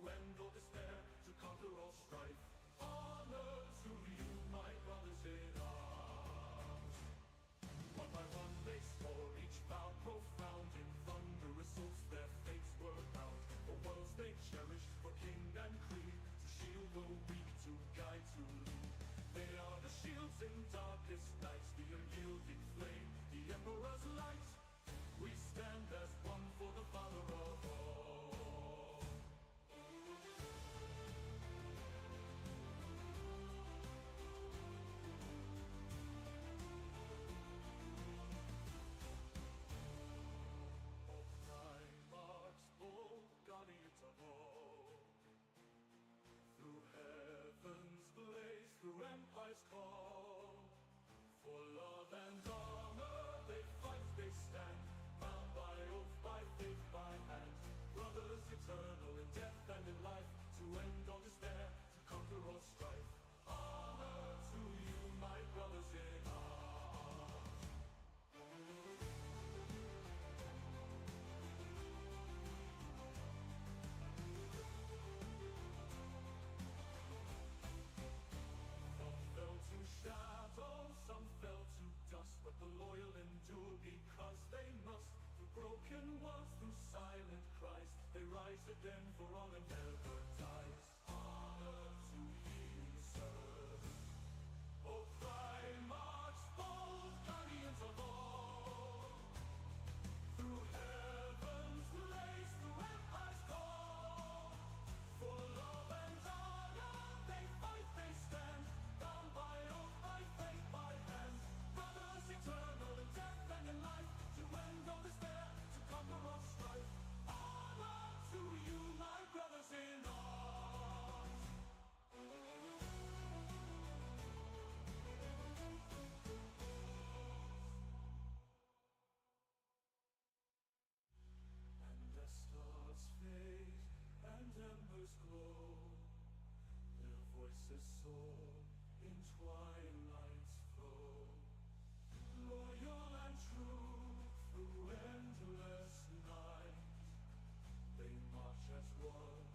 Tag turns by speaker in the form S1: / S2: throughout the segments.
S1: end all despair, to conquer all strife. Honor to you, my brothers in arms. One by one they swore, each vow profound. In thunderous oaths their fates were bound. For worlds they cherished, for king and creed, to shield the weak, to guide, to lead. They are the shields in darkest nights, the unyielding flame, the emperor's light. We stand as one for the Father of all. Oh, Primarchs, bold guardians of all, through heaven's blaze, through empire's call, for love and honor they fight, they stand, bound by oath, by faith, by hand. Brothers eternal in death and in life, to end all despair, to conquer all strife. Honor to you, my brothers in arms. Some fell to shadow, some fell to dust, but the loyal endure because they must. Through broken walls, through silent cries, they rise again, for honor never dies. Honor to ye who serve. O Primarchs, bold guardians of all, through heaven's blaze, through empire's call, for love and honor they fight, they stand, bound by oath, by faith, by hand. Brothers eternal in death and in life, to end all despair, to conquer all strife. Honor to you, my brothers in arms. And as stars fade and embers glow, their voices soar in twilight's flow. Loyal and true through endless night, they march as one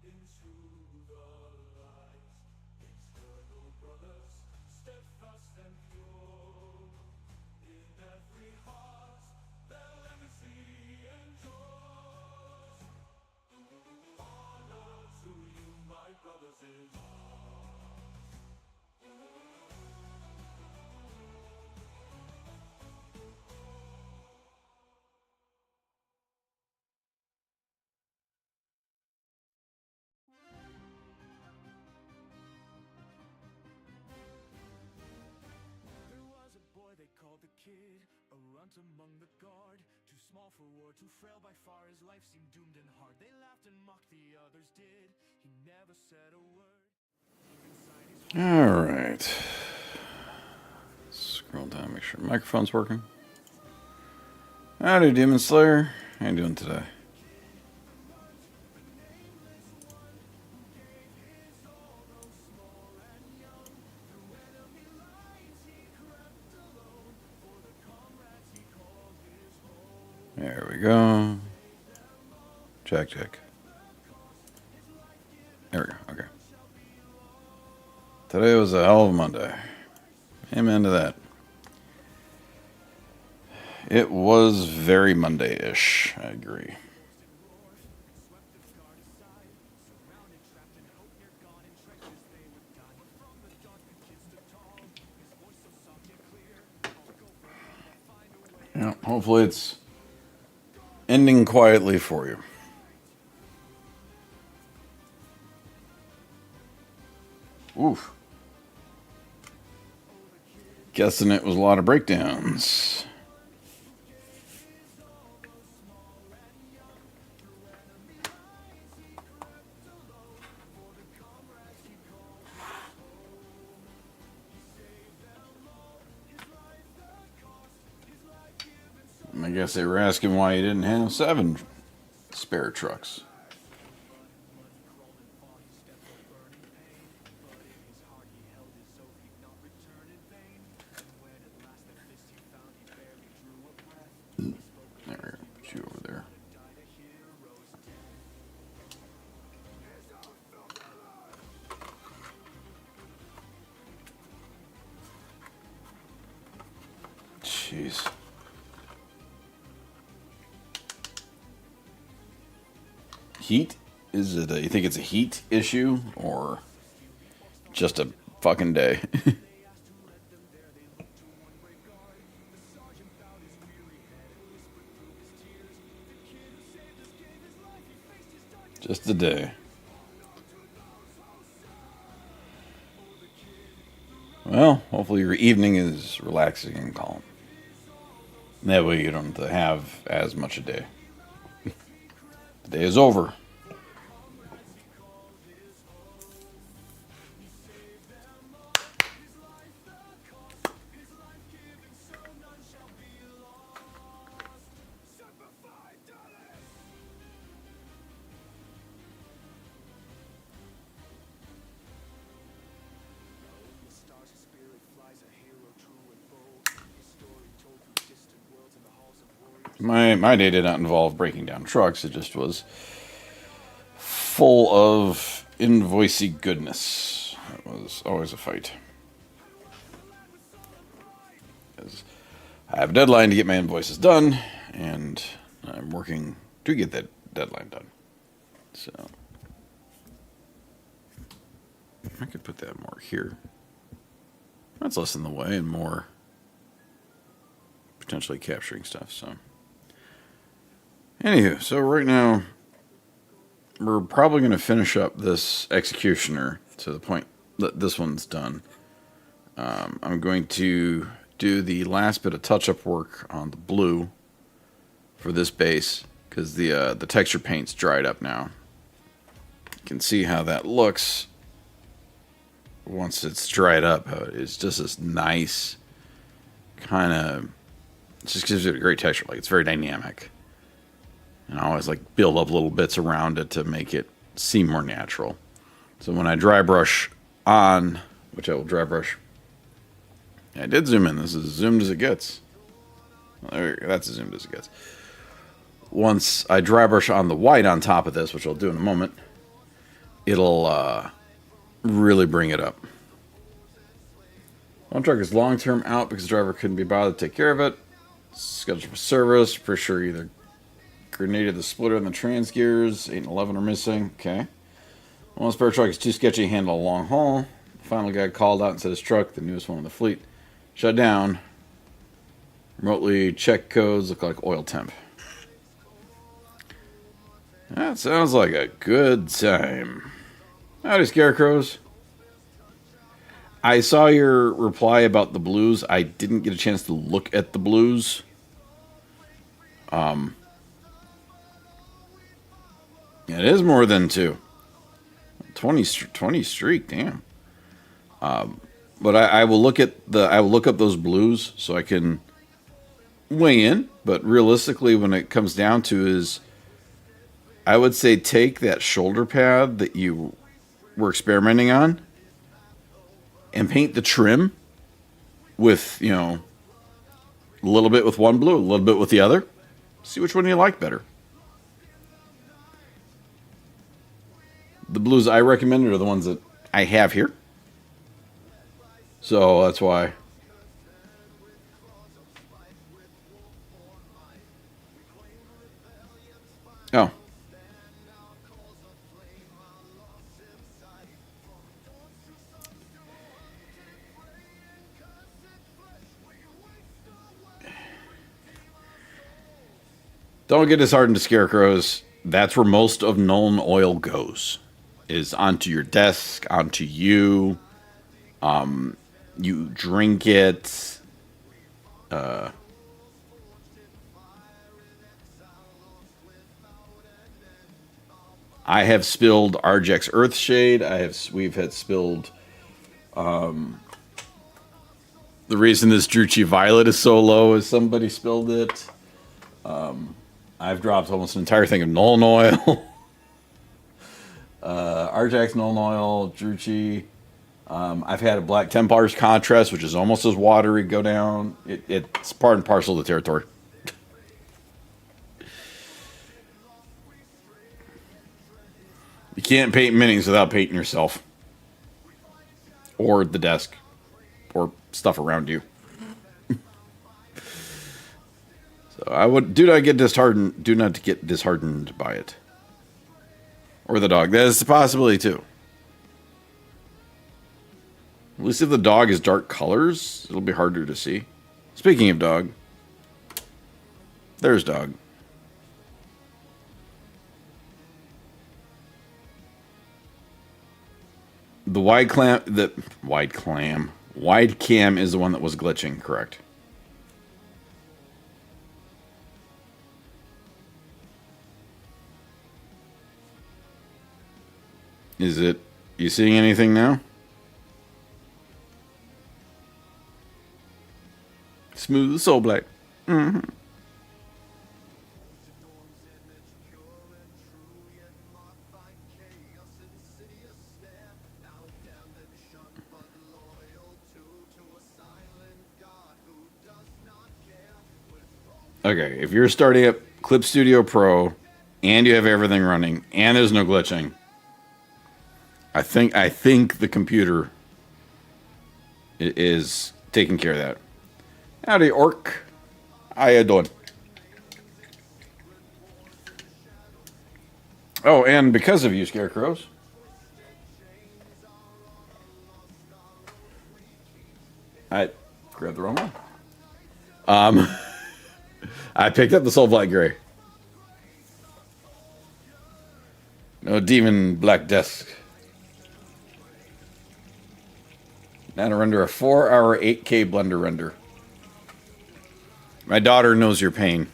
S1: into the light. Eternal brothers, steadfast and pure, in every heart their legacy endures. Honor to you, my brothers in arms. There was a boy they called the Kid, a runt among the guard, too small for war, too frail by far, his life seemed doomed and hard. They laughed and mocked, the others did, he never said a word.
S2: All right. Scroll down, make sure microphone's working. Howdy, Demon Slayer. How you doing today? There we go. Check. There we go. Okay. Today was a hell of a Monday. Amen to that. It was very Monday-ish. I agree. Yeah, hopefully it's ending quietly for you. Oof. Guessing it was a lot of breakdowns. I guess they were asking why you didn't have 7 spare trucks. There we go. Put you over there. jeez. Heat? Is it? You think it's a heat issue or just a fucking day? Just a day. Well, hopefully your evening is relaxing and calm. That way you don't have as much a day. The day is over. My day did not involve breaking down trucks. It just was full of invoicey goodness. It was always a fight. 'Cause I have a deadline to get my invoices done, and I'm working to get that deadline done. So I could put that more here. That's less in the way and more potentially capturing stuff. So, anywho, so right now we're probably going to finish up this executioner to the point that this one's done. I'm going to do the last bit of touch-up work on the blue for this base because the texture paint's dried up now. You can see how that looks once it's dried up. It's just this nice kind of, it just gives it a great texture. Like, it's very dynamic. And I always like build up little bits around it to make it seem more natural. So when I dry brush on, which I will dry brush, I did zoom in. This is as zoomed as it gets. There, that's as zoomed as it gets. Once I dry brush on the white on top of this, which I'll do in a moment, it'll really bring it up. One truck is long-term out because the driver couldn't be bothered to take care of it. Scheduled for service. Pretty sure either grenaded the splitter and the trans gears. 8 and 11 are missing. Okay. One spare truck is too sketchy to handle a long haul. The final guy called out and said his truck, the newest one in the fleet, shut down. Remotely check codes look like oil temp. That sounds like a good time. Howdy, Scarecrows. I saw your reply about the blues. I didn't get a chance to look at the blues. It is more than 2. 20 streak, damn. But I will look at I will look up those blues so I can weigh in. But realistically, when it comes down to is, I would say take that shoulder pad that you were experimenting on and paint the trim with, you know, a little bit with one blue, a little bit with the other. See which one you like better. The blues I recommended are the ones that I have here. So that's why. Oh. Don't get disheartened to Scarecrows. That's where most of Nuln Oil goes. Is onto your desk, onto you. You drink it. I have spilled Argex Earthshade. We've had spilled. The reason this Druchii Violet is so low is somebody spilled it. I've dropped almost an entire thing of Nuln Oil. Argex, Nuln Oil, Druchii. I've had a Black Templars contrast, which is almost as watery, go down. It's part and parcel of the territory. You can't paint minis without painting yourself. Or the desk. Or stuff around you. I would do not get disheartened. Do not get disheartened by it, or the dog. That is a possibility too. At least if the dog is dark colors, it'll be harder to see. Speaking of dog, there's dog. The wide cam is the one that was glitching, correct? Is it, you seeing anything now? Smooth soul black. Mm-hmm. Okay, if you're starting up Clip Studio Pro and you have everything running and there's no glitching, I think the computer is taking care of that. Howdy, Orc. How you doing? Oh, and because of you, Scarecrows. I grabbed the wrong one. I picked up the Soul Black Gray. No Demon Black Desk. Now to render a 4-hour 8K Blender render. My daughter knows your pain.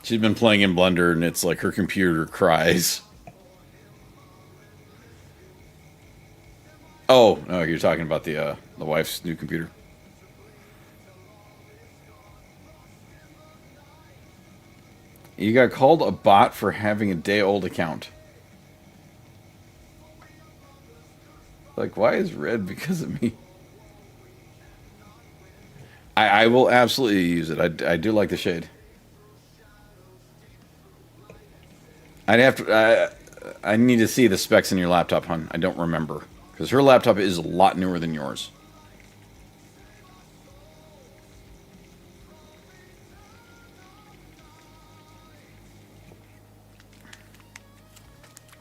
S2: She's been playing in Blender and it's like her computer cries. Oh, no, you're talking about the wife's new computer. You got called a bot for having a day-old account. Like, why is red because of me? I will absolutely use it. I do like the shade. I'd have to... I need to see the specs in your laptop, hon. I don't remember. Because her laptop is a lot newer than yours.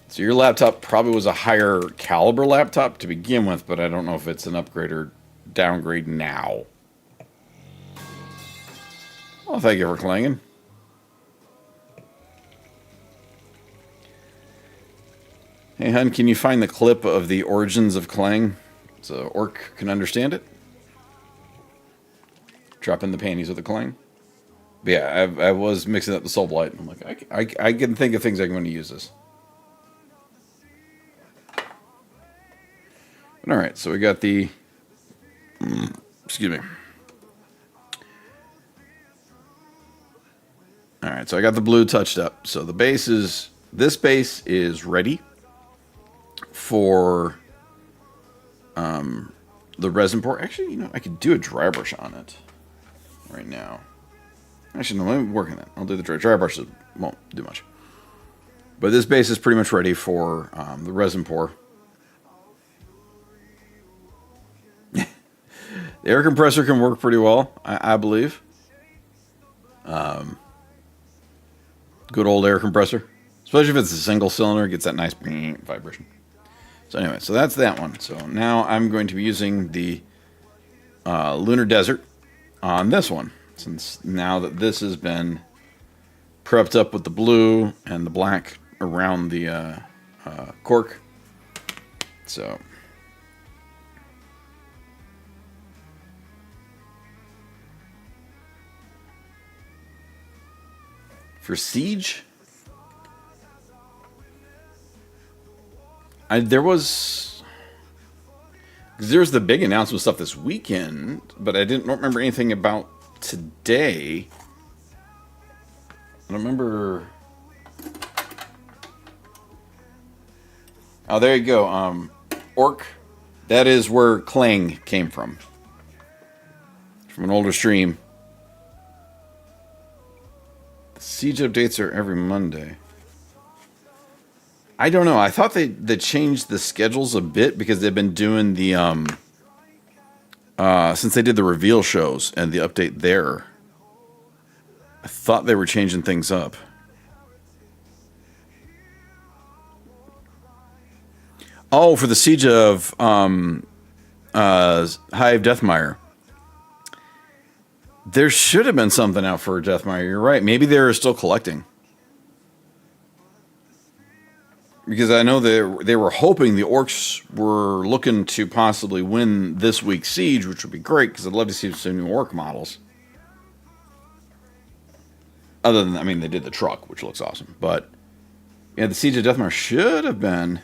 S2: So your laptop probably was a higher caliber laptop to begin with, but I don't know if it's an upgrade or downgrade now. Well, thank you for clanging. Hey, hun, can you find the clip of the origins of Clang so Orc can understand it? Drop in the panties with the Clang. But yeah, I was mixing up the Soul Blight. I'm like, I can think of things I can want to use this. All right, so we got the... excuse me. All right, so I got the blue touched up. So the base is... This base is ready for the resin pour. Actually, you know, I could do a dry brush on it right now. Actually, no, let me work on that. I'll do the dry brush. Won't do much. But this base is pretty much ready for the resin pour. The air compressor can work pretty well, I believe. Good old air compressor. Especially if it's a single cylinder, it gets that nice vibration. So anyway, so that's that one. So now I'm going to be using the Lunar Desert on this one. Since now that this has been prepped up with the blue and the black around the cork. So... For Siege, there's the big announcement stuff this weekend, but I didn't remember anything about today. I don't remember. Oh, there you go. Orc. That is where Clang came from an older stream. Siege updates are every Monday. I don't know. I thought they changed the schedules a bit because they've been doing the since they did the reveal shows and the update there. I thought they were changing things up. Oh, for the siege of Hive Deathmire. There should have been something out for Deathmire. You're right. Maybe they're still collecting. Because I know they were hoping the Orcs were looking to possibly win this week's siege, which would be great because I'd love to see some new Orc models. Other than, I mean, they did the truck, which looks awesome. But, yeah, the Siege of Deathmire should have been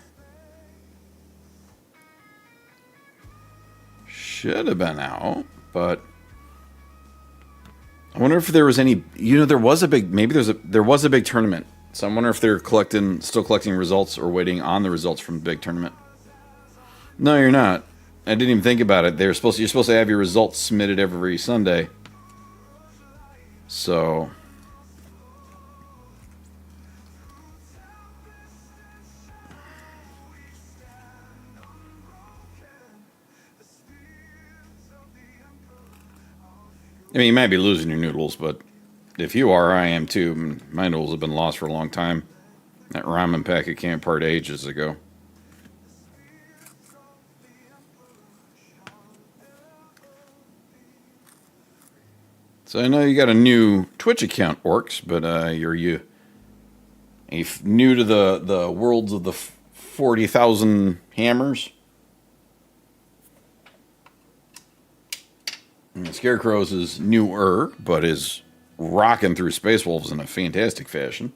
S2: out, but I wonder if there was any, there was a big, there was a big tournament. So I wonder if they're still collecting results or waiting on the results from the big tournament. No, you're not. I didn't even think about it. You're supposed to have your results submitted every Sunday. So I mean, you might be losing your noodles, but if you are, I am too. My noodles have been lost for a long time. That ramen packet came apart ages ago. So I know you got a new Twitch account, Orcs, but you're new to the worlds of the 40,000 hammers. Scarecrows is newer, but is rocking through Space Wolves in a fantastic fashion.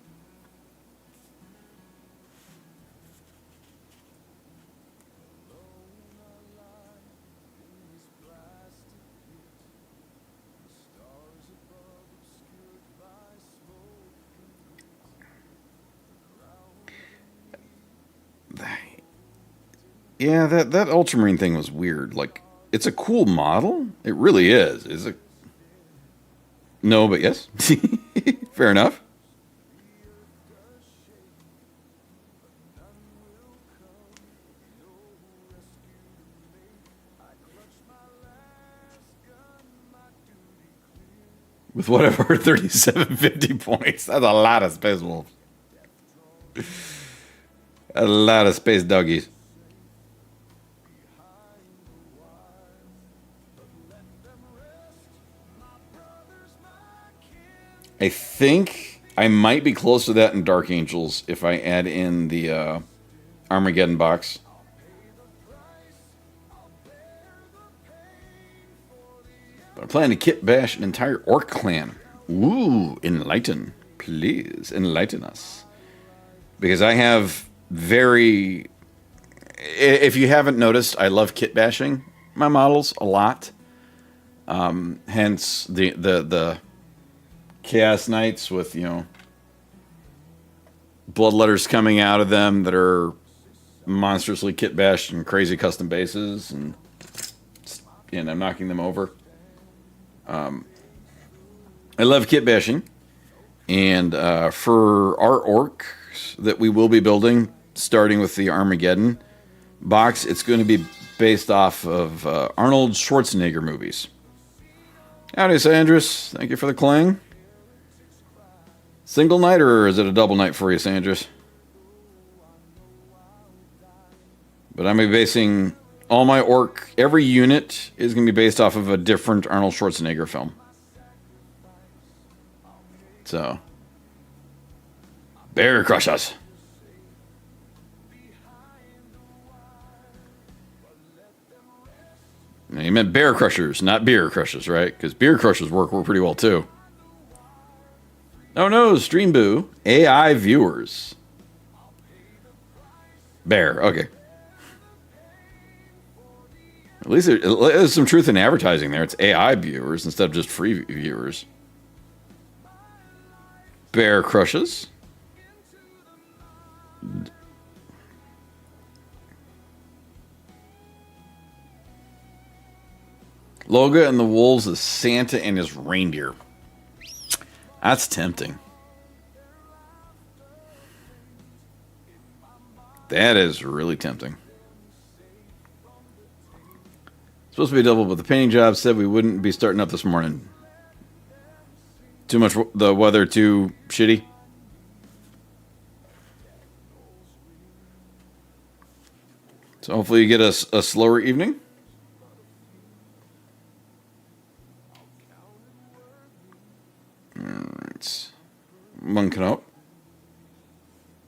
S2: Yeah, that Ultramarine thing was weird. Like, it's a cool model. It really is. Is it? No, but yes. Fair enough. With whatever 3750 points. That's a lot of Space Wolves. A lot of Space Doggies. I think I might be close to that in Dark Angels if I add in the Armageddon box. But I plan to kit bash an entire Orc clan. Ooh, enlighten. Please, enlighten us. Because I have very... If you haven't noticed, I love kit bashing my models a lot. Hence the Chaos Knights with, bloodletters coming out of them that are monstrously kit bashed and crazy custom bases and knocking them over. I love kit bashing. And for our orcs that we will be building, starting with the Armageddon box, it's going to be based off of Arnold Schwarzenegger movies. Howdy, Sandris. Thank you for the clang. Single night, or is it a double night for you, Sandris? But I'm going to be basing all my orc, every unit is going to be based off of a different Arnold Schwarzenegger film. So, Bear Crushers. Now, you meant Bear Crushers, not Beer Crushers, right? Because Beer Crushers work pretty well too. Oh no, Stream Boo. AI viewers. Bear, okay. At least there's some truth in advertising there. It's AI viewers instead of just free viewers. Bear Crushes. Loga and the Wolves is Santa and his reindeer. That's tempting. That is really tempting. Supposed to be double, but the painting job said we wouldn't be starting up this morning. Too much. The weather too shitty. So hopefully you get a slower evening. Alright. One canot.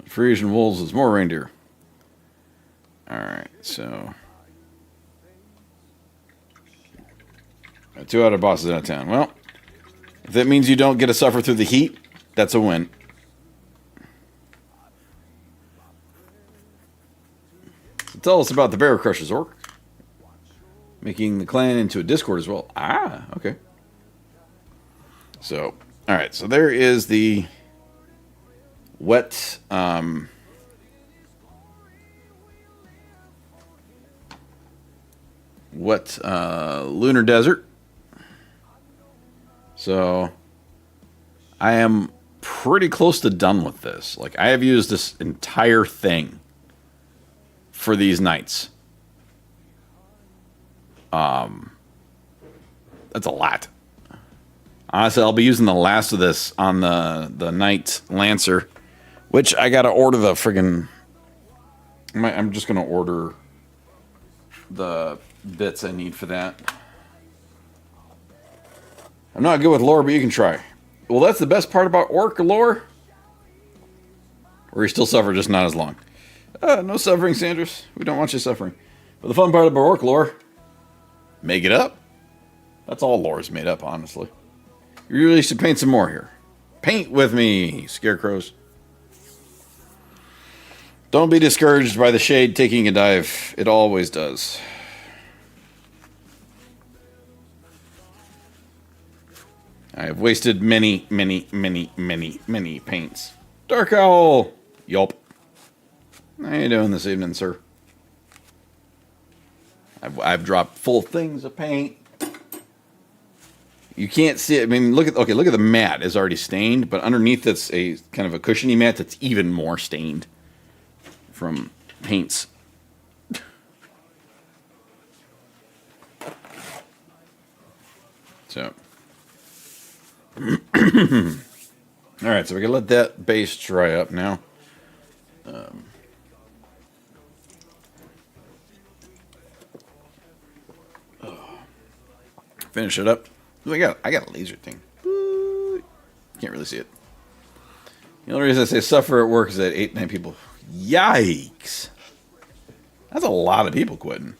S2: Frisian wolves is more reindeer. Alright, so 2 out of bosses out of town. Well, if that means you don't get to suffer through the heat, that's a win. So tell us about the Bear Crushers Orc. Making the clan into a Discord as well. Ah, okay. So, alright, so there is the wet, lunar desert. So I am pretty close to done with this. Like, I have used this entire thing for these nights. That's a lot. Honestly, I'll be using the last of this on the Knight Lancer, which I gotta order the friggin'. I'm just gonna order the bits I need for that. I'm not good with lore, but you can try. Well, that's the best part about orc lore. Or you still suffer, just not as long. No suffering, Sanders. We don't want you suffering. But the fun part about orc lore, make it up. That's all lore is made up, honestly. You really should paint some more here. Paint with me, scarecrows. Don't be discouraged by the shade taking a dive. It always does. I have wasted many, many, many, many, many paints. Dark Owl! Yelp. How you doing this evening, sir? I've dropped full things of paint. You can't see it. I mean, look at the mat is already stained, but underneath it's a kind of a cushiony mat that's even more stained from paints. So, all right, so we can let that base dry up now. Finish it up. Ooh, I got a laser thing. Can't really see it. The only reason I say suffer at work is that 8-9 people. Yikes! That's a lot of people quitting.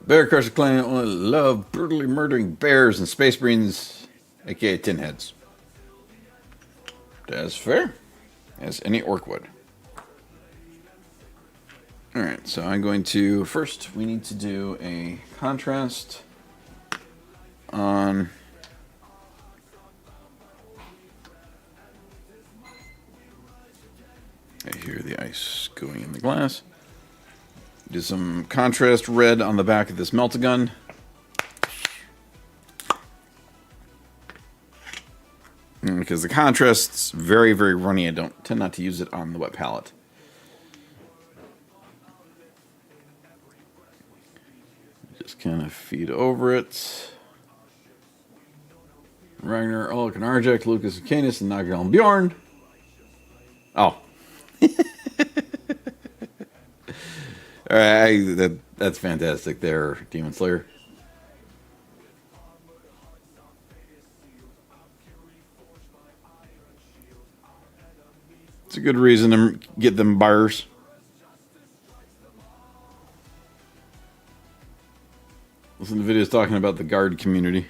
S2: Bear Crusher Clan only love brutally murdering bears and space marines, aka tin heads. That's fair. As any orc would. Alright, so I'm going to... First, we need to do a contrast on... I hear the ice going in the glass. Do some contrast red on the back of this melt-a-gun. Because the contrast's very, very runny, I don't tend not to use it on the wet palette. Just kind of feed over it. Ragnar, Ulrich, and Arjek, Lucas, and Canis, and Nagar, and Bjorn. Oh. Alright, that's fantastic there, Demon Slayer. It's a good reason to get them buyers. Listen to videos talking about the guard community.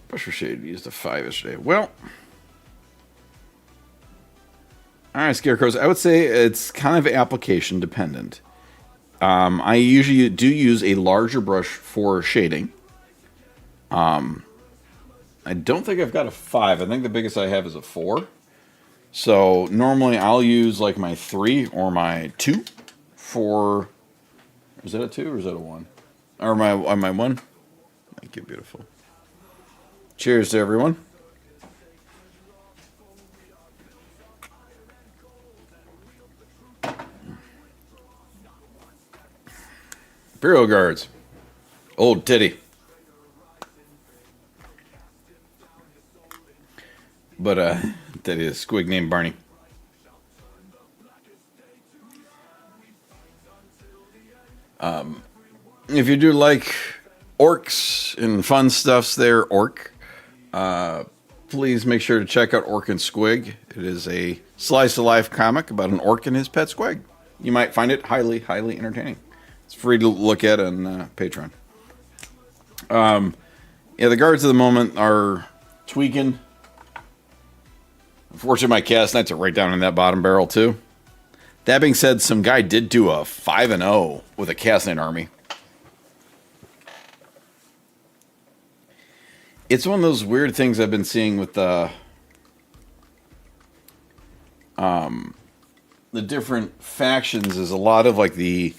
S2: Pressure shade used a 5 yesterday. Well, alright, Scarecrows. I would say it's kind of application dependent. I usually do use a larger brush for shading. I don't think I've got a 5. I think the biggest I have is a 4. So normally I'll use like my 3 or my 2 for... Is that a 2 or is that a 1? Or my 1? Thank you, beautiful. Cheers to everyone. Imperial Guards. Old Titty. But that is squig named Barney. If you do like orcs and fun stuffs there, Orc, please make sure to check out Orc and Squig. It is a slice of life comic about an orc and his pet squig. You might find it highly, highly entertaining. It's free to look at on Patreon. Yeah, the guards at the moment are tweaking. Unfortunately, my cast knights are right down in that bottom barrel too. That being said, some guy did do a 5-0 with a cast knight army. It's one of those weird things I've been seeing with the different factions. Is a lot of like the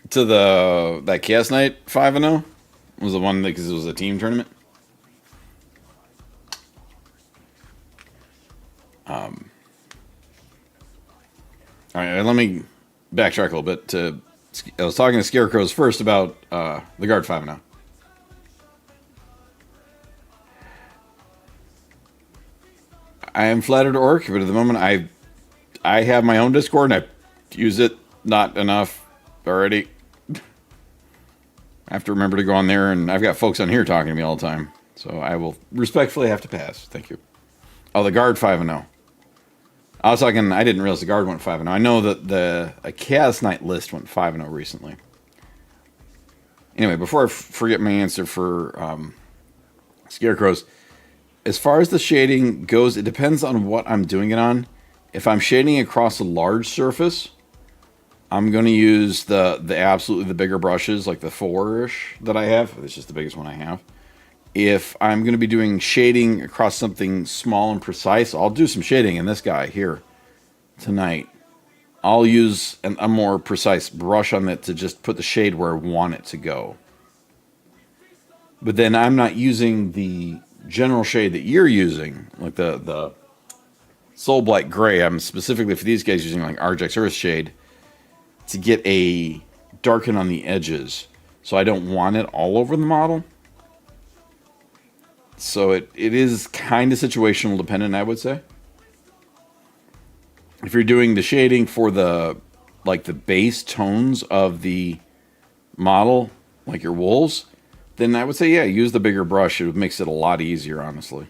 S2: to that cast knight 5-0 was the one because it was a team tournament. All right, let me backtrack a little bit. I was talking to Scarecrows first about the Guard 5-0. I am flattered Orc, but at the moment I have my own Discord and I use it not enough already. I have to remember to go on there, and I've got folks on here talking to me all the time, so I will respectfully have to pass. Thank you. Oh, the Guard 5-0. I was talking. I didn't realize the Guard went 5-0. I know that a Chaos Knight list went 5-0 recently. Anyway, before I forget my answer for Scarecrows, as far as the shading goes, it depends on what I'm doing it on. If I'm shading across a large surface, I'm going to use the absolutely the bigger brushes, like the 4-ish that I have. It's just the biggest one I have. If I'm going to be doing shading across something small and precise, I'll do some shading in this guy here tonight. I'll use a more precise brush on it to just put the shade where I want it to go. But then I'm not using the general shade that you're using, like the Soul Blight Gray. I'm specifically for these guys using like Arjax Earth Shade to get a darken on the edges. So I don't want it all over the model. So it is kind of situational dependent, I would say. If you're doing the shading for the base tones of the model, like your wolves, then I would say, yeah, use the bigger brush. It makes it a lot easier, honestly.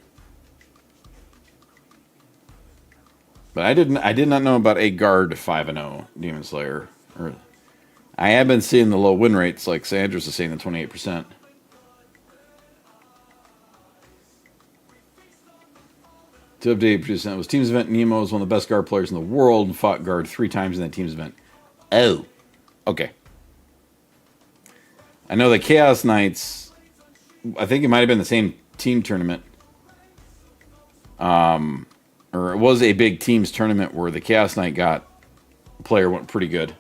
S2: But I did not know about a Guard 5-0 Demon Slayer. I have been seeing the low win rates, like Sandra's is saying, the 28%. To update, producer, it was Teams Event. Nemo is one of the best Guard players in the world and fought Guard 3 times in that Teams Event. Oh, okay. I know the Chaos Knights, I think it might have been the same team tournament. Or it was a big teams tournament where the Chaos Knight player went pretty good.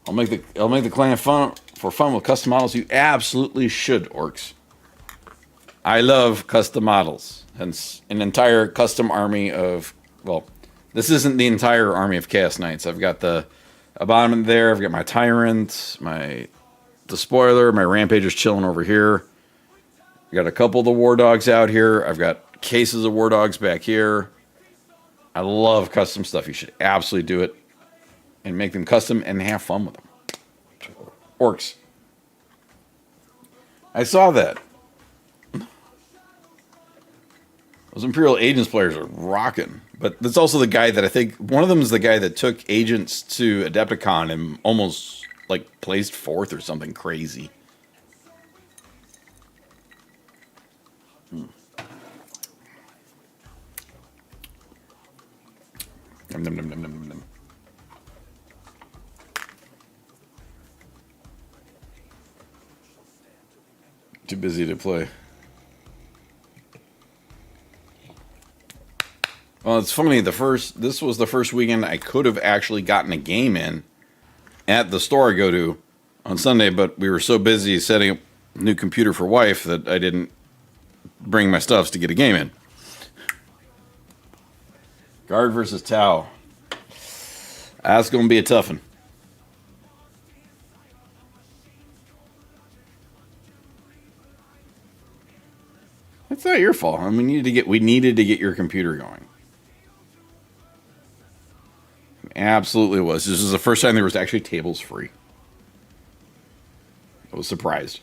S2: I'll make the clan fun with custom models. You absolutely should, Orcs. I love custom models. Hence, an entire custom army of, well, this isn't the entire army of Chaos Knights. I've got the Abominant there. I've got my Tyrant, the Spoiler, my Rampagers chilling over here. I got a couple of the War Dogs out here. I've got cases of War Dogs back here. I love custom stuff. You should absolutely do it and make them custom and have fun with them. Orcs. I saw that. Those Imperial Agents players are rocking. But that's also the guy that I think... One of them is the guy that took Agents to Adepticon and almost, like, placed 4th or something crazy. Nom, nom, nom, nom, nom, nom. Too busy to play. Well, it's funny, this was the first weekend I could have actually gotten a game in at the store I go to on Sunday, but we were so busy setting up a new computer for wife that I didn't bring my stuffs to get a game in. Guard versus Tau. That's going to be a tough one. It's not your fault. I mean, we needed to get your computer going. Absolutely was. This is the first time there was actually tables free. I was surprised.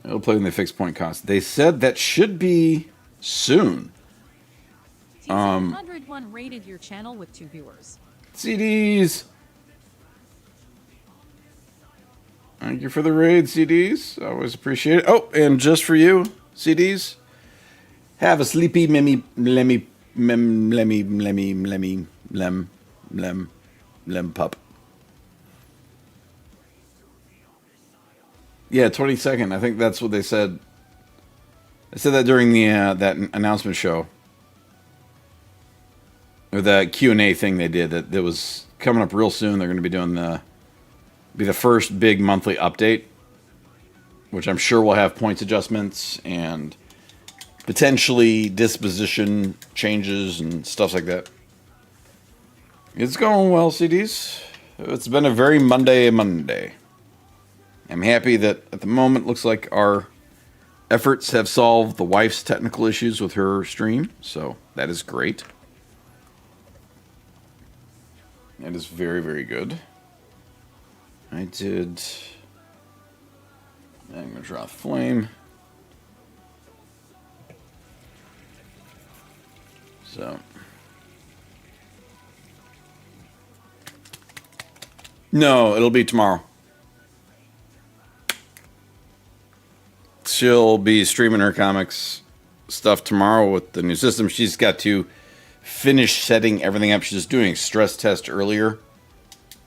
S2: It'll play when they fix point cost. They said that should be soon.
S3: TC101 rated your channel with 2 viewers.
S2: CDs. Thank you for the raid, CDs. Always appreciate it. Oh, and just for you, CDs, have a sleepy lemmy pup. Yeah, 22nd. I think that's what they said. I said that during the that announcement show, or the Q&A thing they did. That was coming up real soon. They're going to be doing the first big monthly update, which I'm sure will have points adjustments and potentially disposition changes and stuff like that. It's going well, CDs. It's been a very Monday. I'm happy that at the moment looks like our efforts have solved the wife's technical issues with her stream, so that is great. That is very, very good. I'm going to draw the flame. So. No, it'll be tomorrow. She'll be streaming her comics stuff tomorrow with the new system. She's got to finish setting everything up. She's doing a stress test earlier.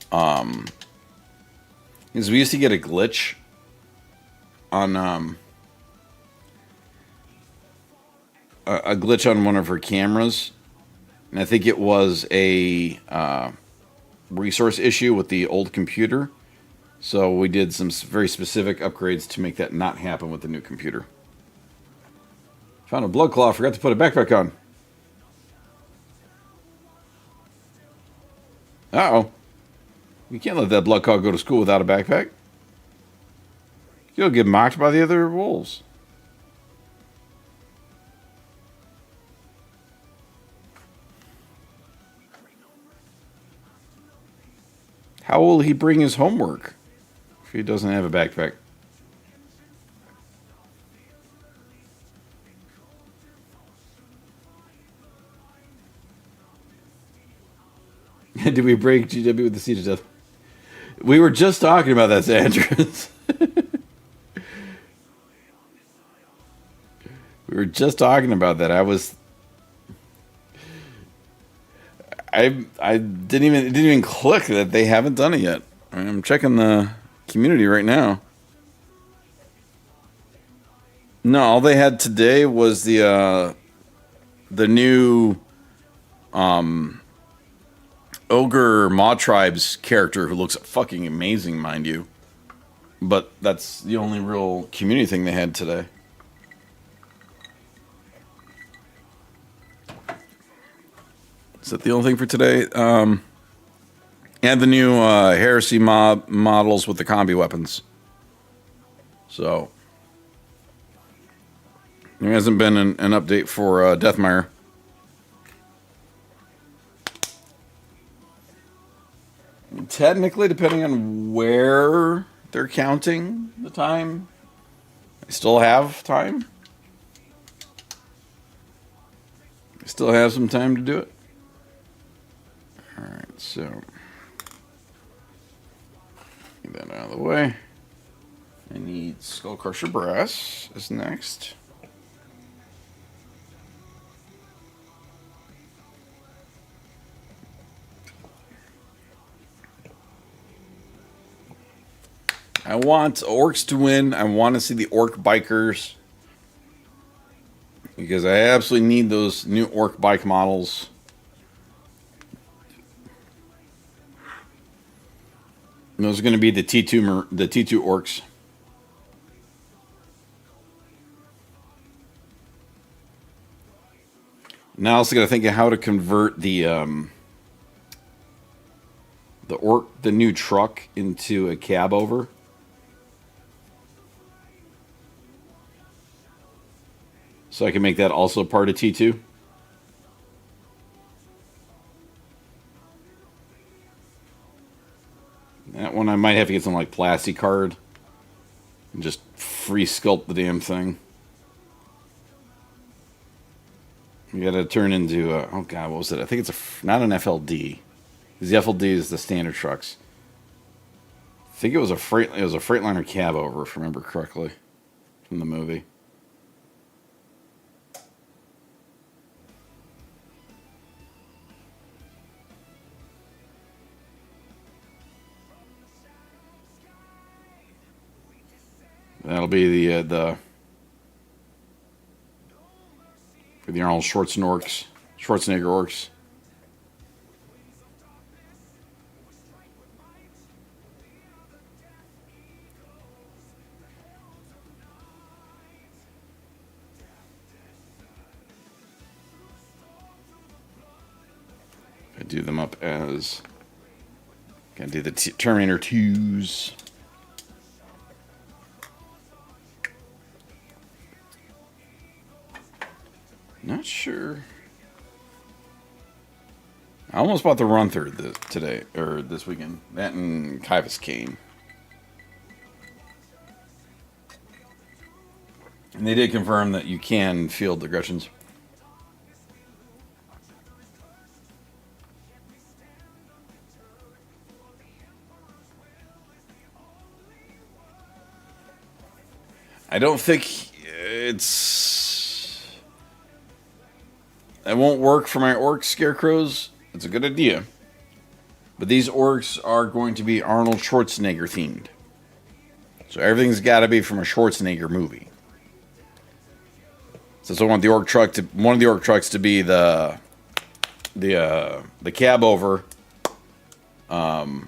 S2: Because we used to get a glitch on a glitch on one of her cameras, and I think it was a resource issue with the old computer. So we did some very specific upgrades to make that not happen with the new computer. Found a blood claw. Forgot to put a backpack on. Uh-oh. You can't let that blood claw go to school without a backpack. You'll get mocked by the other wolves. How will he bring his homework if he doesn't have a backpack? Did we break GW with the Siege of Death? We were just talking about that, Sandras. We were just talking about that. I didn't even click that they haven't done it yet. I'm checking the community right now. No, all they had today was the new Ogre Maw Tribes character who looks fucking amazing, mind you. But that's the only real community thing they had today. Is that the only thing for today? And the new Heresy mob models with the combi weapons. So there hasn't been an update for Deathmire. Technically, depending on where they're counting the time, I still have time. I still have some time to do it. Alright, so get that out of the way. I need Skull Crusher Brass is next. I want orcs to win. I want to see the orc bikers. Because I absolutely need those new orc bike models. And those are going to be the T2 orcs. Now I also got to think of how to convert the new truck into a cab over. So I can make that also part of T2. That one I might have to get some like plastic card and just free sculpt the damn thing. You got to turn into oh god, what was it? I think it's not an FLD. Because the FLD is the standard trucks. I think it was a Freightliner cab over, if I remember correctly, from the movie. That'll be the for the Arnold Schwarzenegger orcs. I do them up as gotta do the Terminator 2s. Not sure. I almost bought the Runther today, or this weekend. That and Kivas Kane. And they did confirm that you can field the Gretchens. I don't think it won't work for my orc scarecrows. It's a good idea. But these orcs are going to be Arnold Schwarzenegger themed. So everything's got to be from a Schwarzenegger movie. So I want one of the orc trucks to be the cab over, the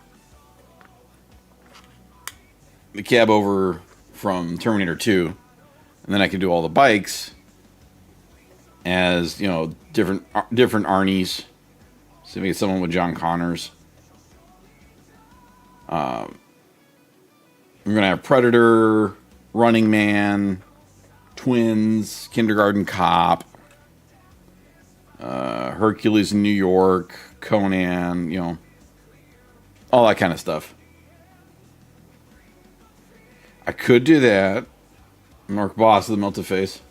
S2: cab over from Terminator 2, and then I can do all the bikes as different Arnies. So maybe someone with John Connors. I'm gonna have Predator, Running Man, Twins, Kindergarten Cop, Hercules in New York, Conan, all that kind of stuff. I could do that. Mark Boss of the Melted Face.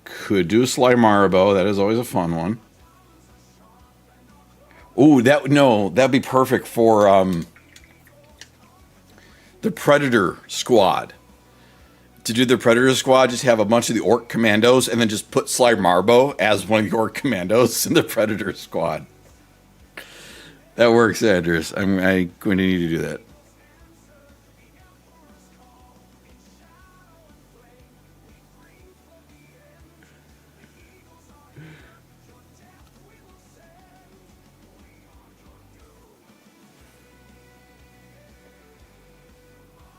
S2: Could do a Sly Marabo. That is always a fun one. Ooh, that'd be perfect for the Predator squad. To do the Predator squad, just have a bunch of the Orc Commandos and then just put Sly Marbo as one of the Orc Commandos in the Predator squad. That works, Andrews. I'm going to need to do that.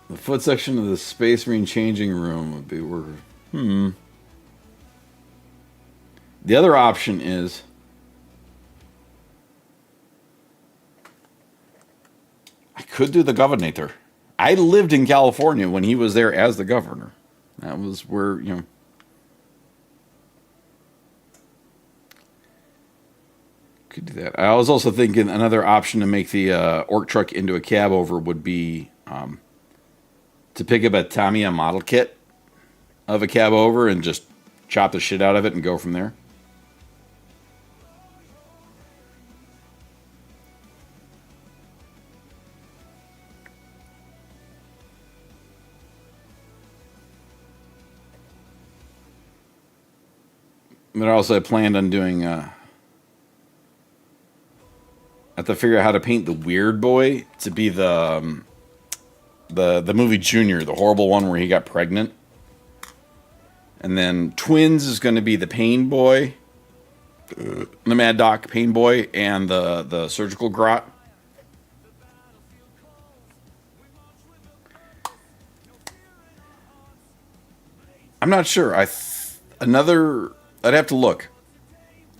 S2: The foot section of the Space Marine changing room would be where. The other option is I could do the Governator. I lived in California when he was there as the governor. That was where, could do that. I was also thinking another option to make the orc truck into a cab over would be to pick up a Tamiya model kit of a cab over and just chop the shit out of it and go from there. But also I planned on doing I have to figure out how to paint the Weird Boy to be the movie Junior, the horrible one where he got pregnant. And then Twins is going to be the Pain Boy, the Mad Doc Pain Boy, and the Surgical Grot. I'm not sure. I'd have to look.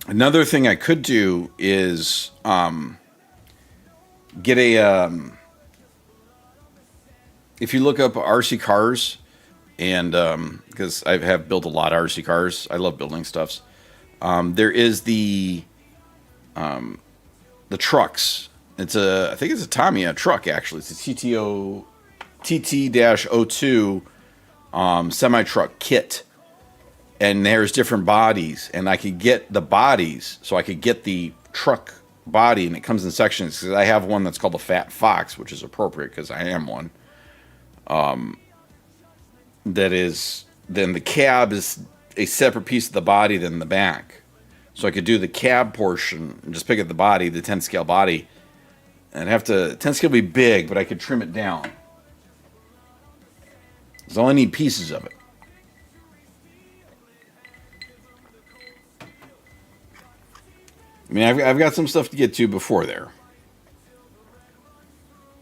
S2: Another thing I could do is get a if you look up RC cars, and because I have built a lot of RC cars, I love building stuffs. There is the trucks. I think it's a Tamiya truck actually. It's a TT-02 semi truck kit, and there's different bodies, and I could get the bodies, so I could get the truck body, and it comes in sections. Because I have one that's called the Fat Fox, which is appropriate because I am one. That is, then the cab is a separate piece of the body than the back. So I could do the cab portion and just pick up the body, the 10 scale body. And have to, 10 scale would be big, but I could trim it down. Because I only need pieces of it. I mean, I've got some stuff to get to before there.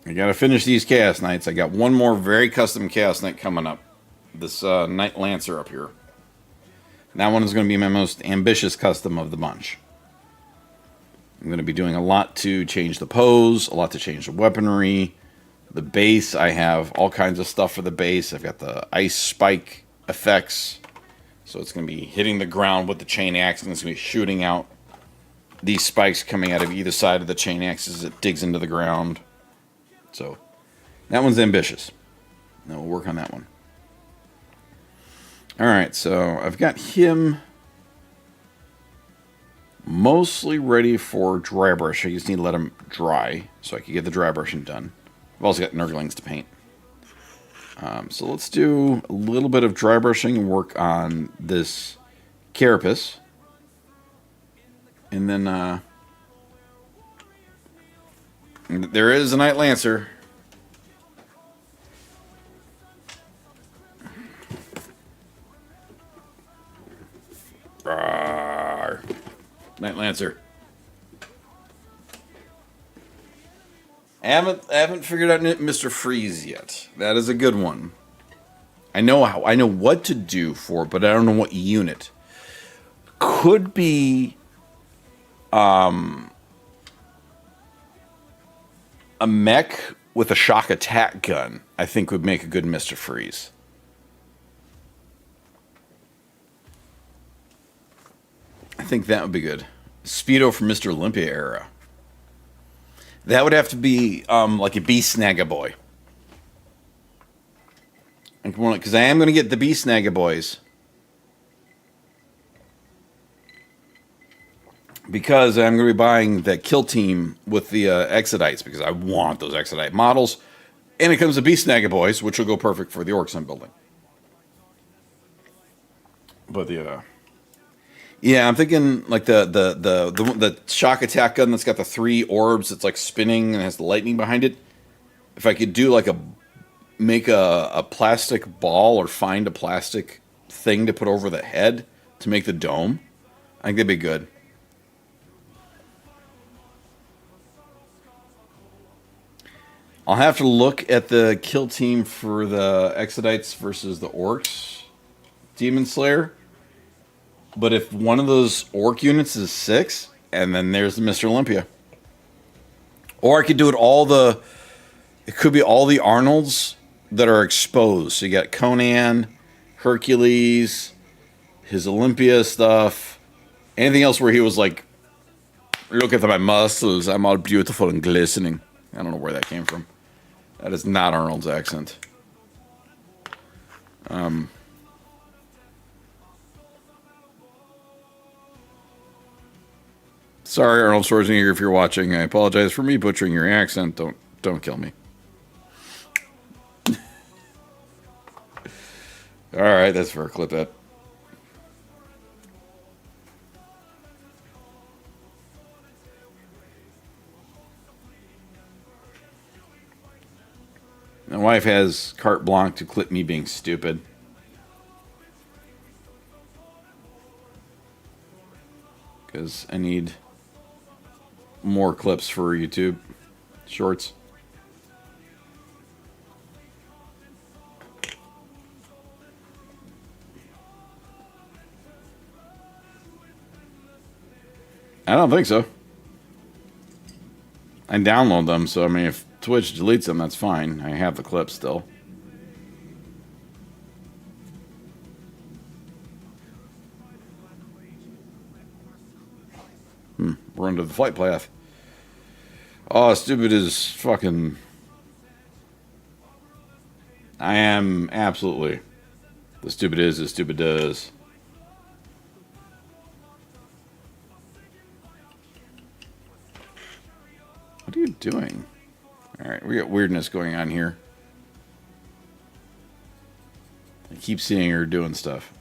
S2: I got to finish these Chaos Knights. I got one more very custom Chaos Knight coming up. This Knight Lancer up here. And that one is going to be my most ambitious custom of the bunch. I'm going to be doing a lot to change the pose, a lot to change the weaponry. The base, I have all kinds of stuff for the base. I've got the ice spike effects. So it's going to be hitting the ground with the chain axe, and it's going to be shooting out these spikes coming out of either side of the chain axe as it digs into the ground. So that one's ambitious. Now we'll work on that one. Alright, so I've got him mostly ready for dry brush. I just need to let him dry so I can get the dry brushing done. I've also got Nurglings to paint. So let's do a little bit of dry brushing and work on this Carapace. And then there is a Knight Lancer. Rawr. Knight Lancer. I haven't figured out Mr. Freeze yet. That is a good one. I know what to do for it, but I don't know what unit. Could be a mech with a shock attack gun, I think would make a good Mr. Freeze. I think that would be good. Speedo from Mr. Olympia era. That would have to be like a Beast Snagaboy. Because I am going to get the Beast Snagaboys. Because I'm going to be buying the kill team with the Exodites, because I want those Exodite models. And it comes with Beast Snagaboys, which will go perfect for the orcs I'm building. But yeah, I'm thinking like the shock attack gun that's got the 3 orbs that's like spinning and has the lightning behind it. If I could do like make a plastic ball, or find a plastic thing to put over the head to make the dome, I think that'd be good. I'll have to look at the kill team for the Exodites versus the Orcs Demon Slayer. But if one of those Orc units is 6, and then there's the Mr. Olympia. Or I could do it it could be all the Arnolds that are exposed. So you got Conan, Hercules, his Olympia stuff, anything else where he was like, look at my muscles, I'm all beautiful and glistening. I don't know where that came from. That is not Arnold's accent. Sorry, Arnold Schwarzenegger, if you're watching. I apologize for me butchering your accent. Don't kill me. All right, that's fair. Clip that. My wife has carte blanche to clip me being stupid. Because I need more clips for YouTube shorts. I don't think so. I download them, so I mean, if Twitch deletes them, that's fine. I have the clip still. We're under the flight path. Oh, stupid is fucking... I am absolutely. The stupid is as stupid does. What are you doing? Alright, we got weirdness going on here. I keep seeing her doing stuff.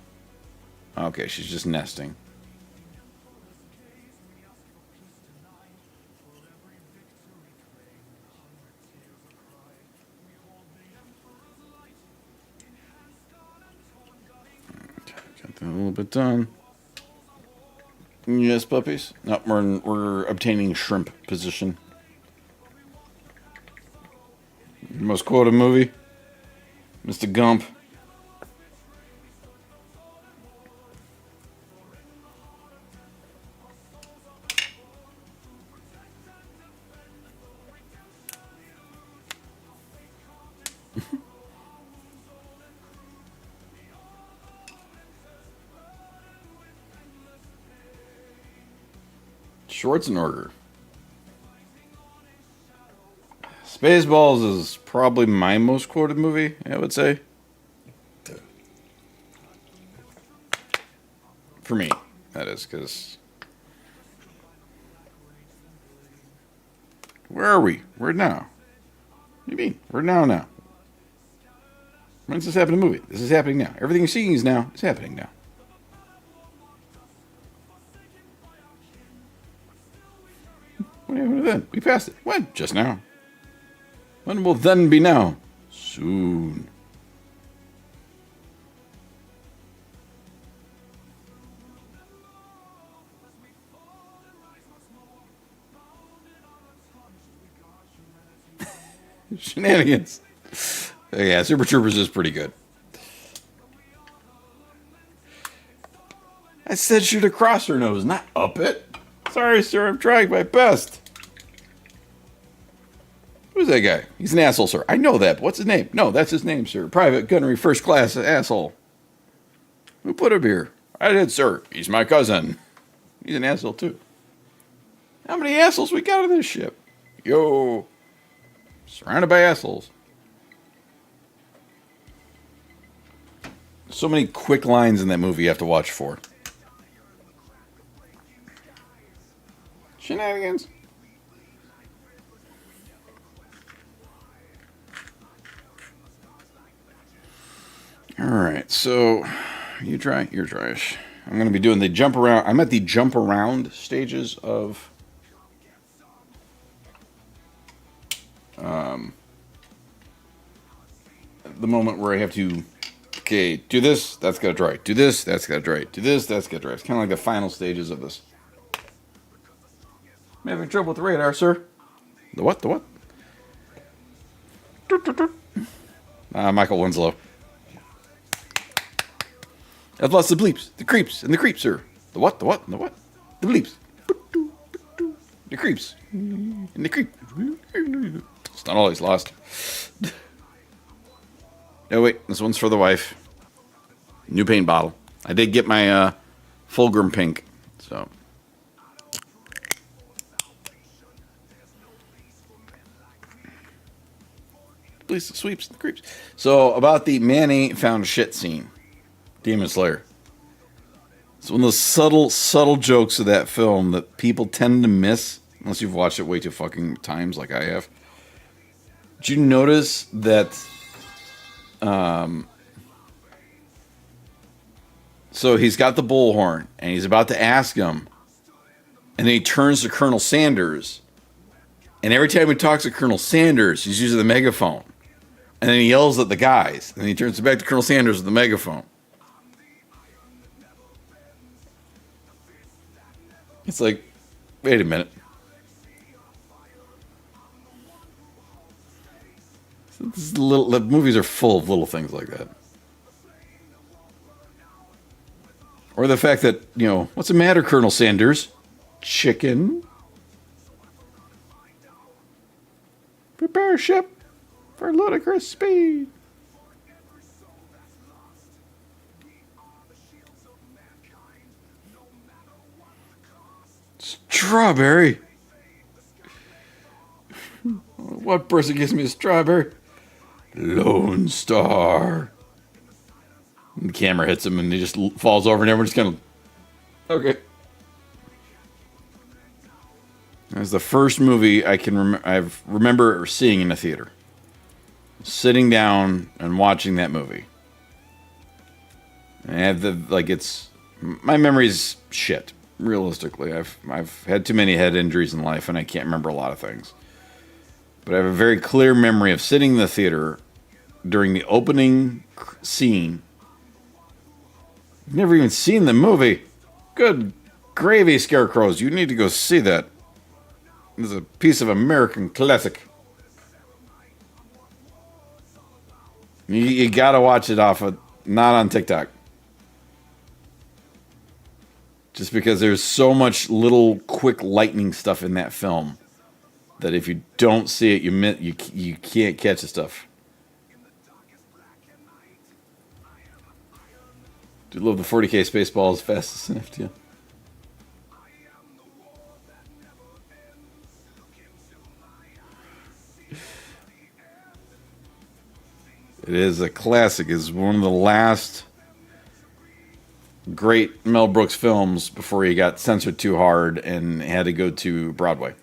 S2: Okay, she's just nesting. Got that a little bit done. Yes, puppies. No, we're obtaining shrimp position. Most quoted movie, Mr. Gump. Schwarzenegger. Spaceballs is probably my most quoted movie, I would say. For me, that is, because... Where are we? Where now? What do you mean? We're now. When does this happen in the movie? This is happening now. Everything you're seeing is now. It's happening now. What happened then? We passed it. When? Just now. When will then be now? Soon. Shenanigans. Yeah, Super Troopers is pretty good. I said shoot across her nose, not up it. Sorry, sir, I'm trying my best. Who's that guy? He's an asshole, sir. I know that, but what's his name? No, that's his name, sir. Private Gunnery First Class asshole. Who put him here? I did, sir. He's my cousin. He's an asshole, too. How many assholes we got on this ship? Yo. Surrounded by assholes. So many quick lines in that movie you have to watch for. Shenanigans. Alright, so you try, you're tryish. I'm going to be doing the jump around. I'm at the jump around stages of the moment where I have to, okay, do this, that's got to dry. Do this, that's got to dry. Do this, that's got to dry. It's kind of like the final stages of this. I'm having trouble with the radar, sir. The what? The what? Michael Winslow. I've lost the bleeps, the creeps, and the creeps, sir. The what? The what? The what? The bleeps. The creeps. And the creep. It's not always lost. No, wait. This one's for the wife. New paint bottle. I did get my Fulgrim pink, so... Police, the sweeps, the creeps. So, about the man ain't found shit scene. Demon Slayer. It's one of those subtle jokes of that film that people tend to miss, unless you've watched it way too fucking times like I have. Did you notice that, so he's got the bullhorn, and he's about to ask him, and then he turns to Colonel Sanders, and every time he talks to Colonel Sanders, he's using the megaphone. And then he yells at the guys. And then he turns back to Colonel Sanders with the megaphone. It's like, wait a minute. The movies are full of little things like that. Or the fact that, you know, what's the matter, Colonel Sanders? chicken. Prepare ship for ludicrous speed. Strawberry. What person gives me a strawberry? Lone Star. And the camera hits him and he just falls over and everyone's kind of... Okay. That's the first movie I can remember seeing in a theater. Sitting down and watching that movie. And I have it's my memory's shit. Realistically, I've had too many head injuries in life, and I can't remember a lot of things. But I have a very clear memory of sitting in the theater during the opening scene. I've never even seen the movie. Good gravy, Scarecrows! You need to go see that. It's a piece of American classic. You gotta watch it not on TikTok. Just because there's so much little quick lightning stuff in that film that if you don't see it, you can't catch the stuff. Do love the 40K Spaceballs fastest in FTL. It is a classic. It's one of the last great Mel Brooks films before he got censored too hard and had to go to Broadway.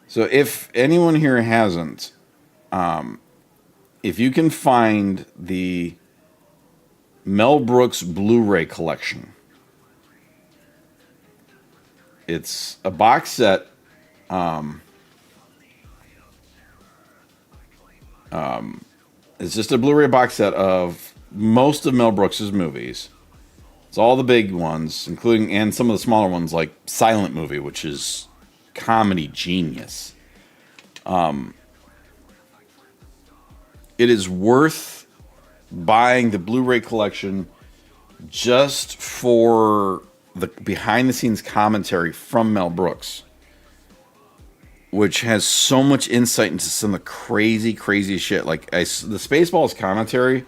S2: So if anyone here hasn't, if you can find the Mel Brooks Blu-ray collection, it's a box set. It's just a Blu-ray box set of most of Mel Brooks's movies. It's all the big ones, including and some of the smaller ones like Silent Movie, which is comedy genius. It is worth buying the Blu-ray collection just for the behind-the-scenes commentary from Mel Brooks, which has so much insight into some of the crazy shit. Like the Spaceballs commentary,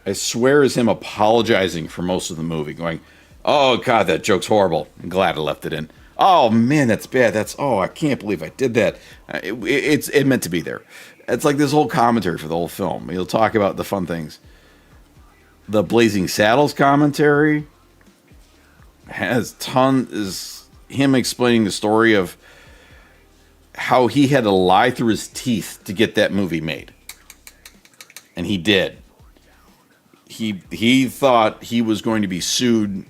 S2: I swear is him apologizing for most of the movie, going, "Oh God, that joke's horrible. I'm glad I left it in. Oh man, that's bad. I can't believe I did that. It meant to be there." It's like this whole commentary for the whole film. He'll talk about the fun things. The Blazing Saddles commentary is him explaining the story of how he had to lie through his teeth to get that movie made. And he did. He thought he was going to be sued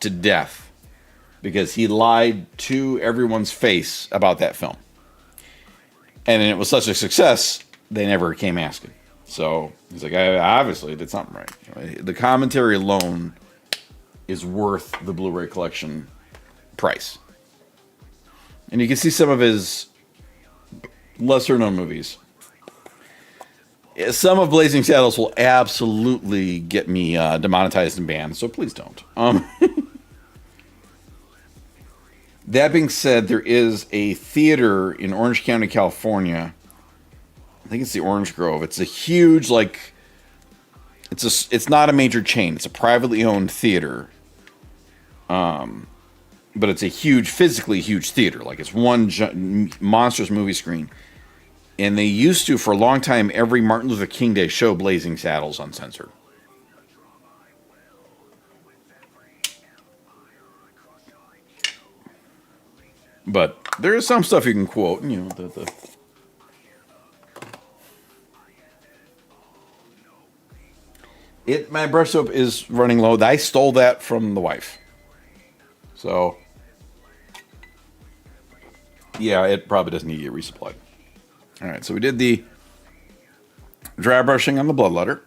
S2: to death because he lied to everyone's face about that film. And it was such a success, they never came asking. So he's like, I obviously did something right. The commentary alone is worth the Blu-ray collection price. And you can see some of his lesser-known movies. Some of Blazing Saddles will absolutely get me demonetized and banned, so please don't. That being said, there is a theater in Orange County, California. I think it's the Orange Grove. It's a huge, it's not a major chain. It's a privately owned theater. But it's a physically huge theater. Like, it's one monstrous movie screen. And they used to, for a long time, every Martin Luther King Day show Blazing Saddles uncensored. But there is some stuff you can quote, My brush soap is running low. I stole that from the wife. So, yeah, it probably doesn't need to get resupplied. All right, so we did the dry brushing on the bloodletter.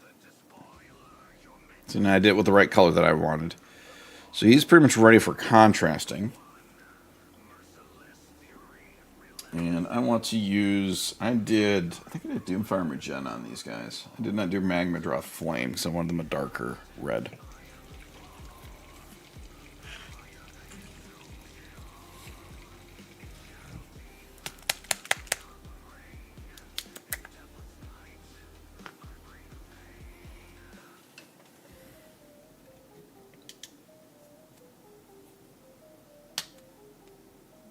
S2: So now I did it with the right color that I wanted. So he's pretty much ready for contrasting. And I want to use, I think I did Doomfire Regen on these guys. I did not do Magmadroth Flame because I wanted them a darker red.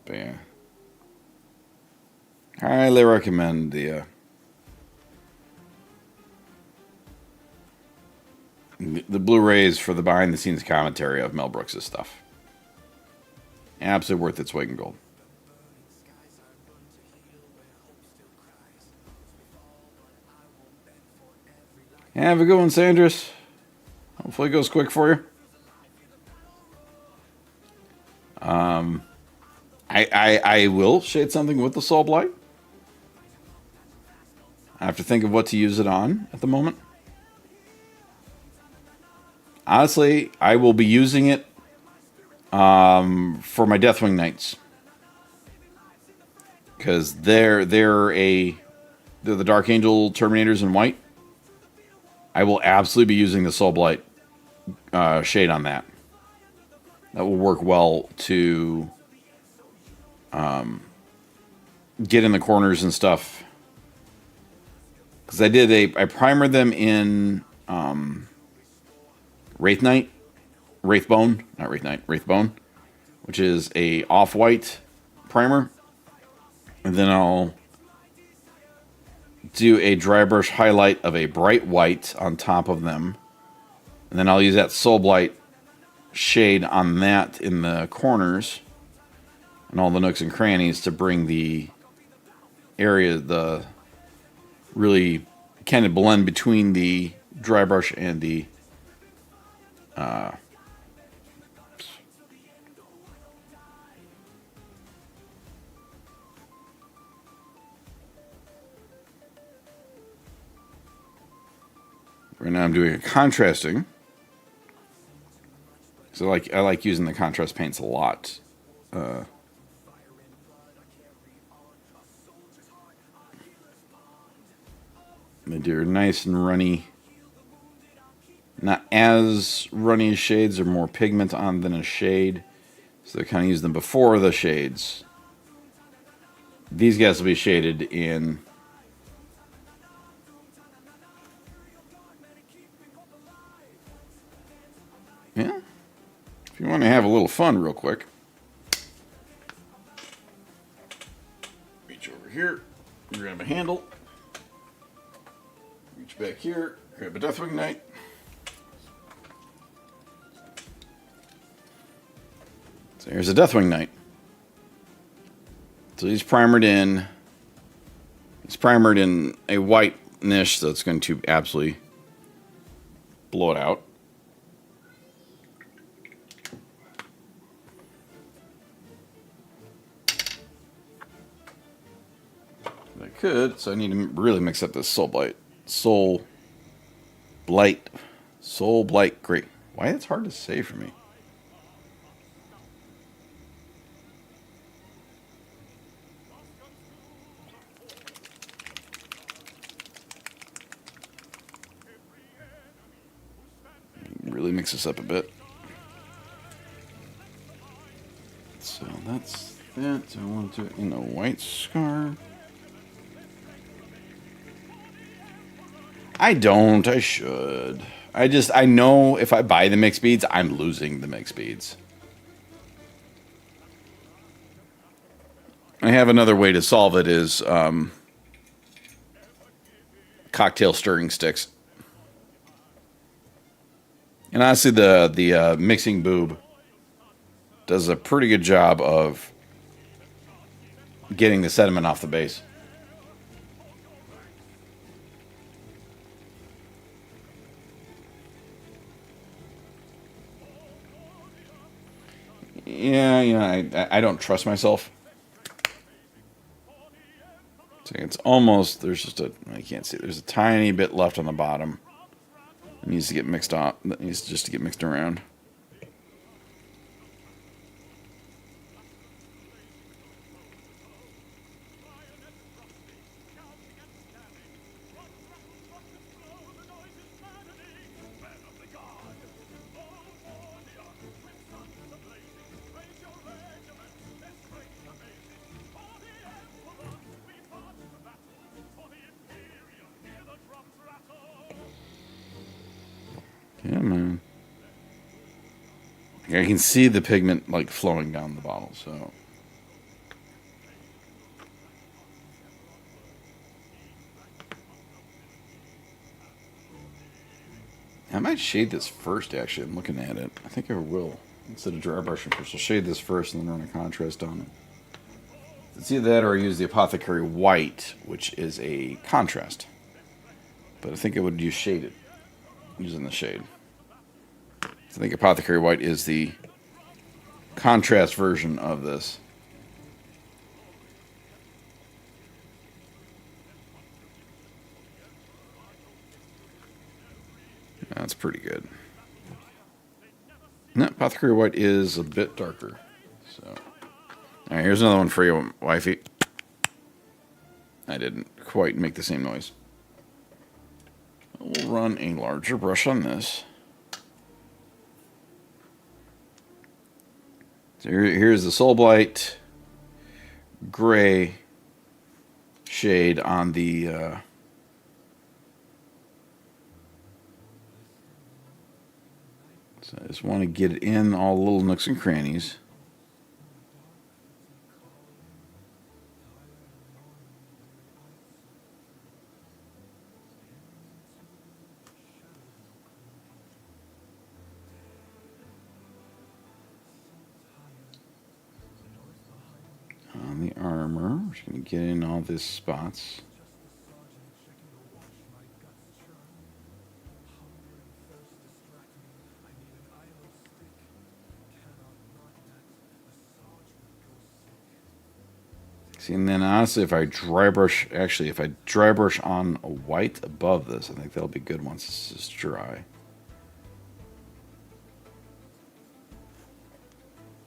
S2: But yeah. Highly recommend the Blu-rays for the behind-the-scenes commentary of Mel Brooks' stuff. Absolutely worth its weight in gold. Have a good one, Sandris. Hopefully it goes quick for you. I will shade something with the Soul Blight. I have to think of what to use it on at the moment. Honestly, I will be using it for my Deathwing Knights. Because they're the Dark Angel Terminators in white. I will absolutely be using the Soul Blight shade on that. That will work well to get in the corners and stuff. Because I primered them in Wraithbone, which is a off-white primer. And then I'll do a dry brush highlight of a bright white on top of them. And then I'll use that Soul Blight shade on that in the corners and all the nooks and crannies to bring the really kind of blend between the dry brush and the right now I'm doing a contrasting. So I like using the contrast paints a lot. They're nice and runny. Not as runny as shades. They're more pigment on than a shade. So I kind of use them before the shades. These guys will be shaded in yeah. If you want to have a little fun real quick. Reach over here, grab a handle. Reach back here, grab a Deathwing Knight. So here's a Deathwing Knight. So he's primered in a white niche, so it's going to absolutely blow it out. I could, so I need to really mix up this Soul Blight. Soul Blight Great. Why it's hard to say for me. Really mix this up a bit. So that's that. I want to in a white scar. I don't. I should. I know if I buy the mixed beads, I'm losing the mixed beads. I have another way to solve it is cocktail stirring sticks. And honestly, the mixing boob does a pretty good job of getting the sediment off the base. Yeah, I don't trust myself. So it's almost, I can't see, there's a tiny bit left on the bottom. It needs to get mixed up. That needs just to get mixed around. Come on. I can see the pigment like flowing down the bottle, so. I might shade this first, actually. I'm looking at it. I think I will. Instead of dry brushing first, I'll shade this first and then run a contrast on it. It's either that or I use the Apothecary White, which is a contrast. But I think I would use shaded, using the shade. I think Apothecary White is the contrast version of this. That's pretty good. No, Apothecary White is a bit darker. So, all right, here's another one for you, wifey. I didn't quite make the same noise. We'll run a larger brush on this. So here's the Soul Blight gray shade on the so I just want to get it in all the little nooks and crannies. On the armor, we're just going to get in all these spots. See, and then honestly, if I dry brush on a white above this, I think that'll be good once this is dry.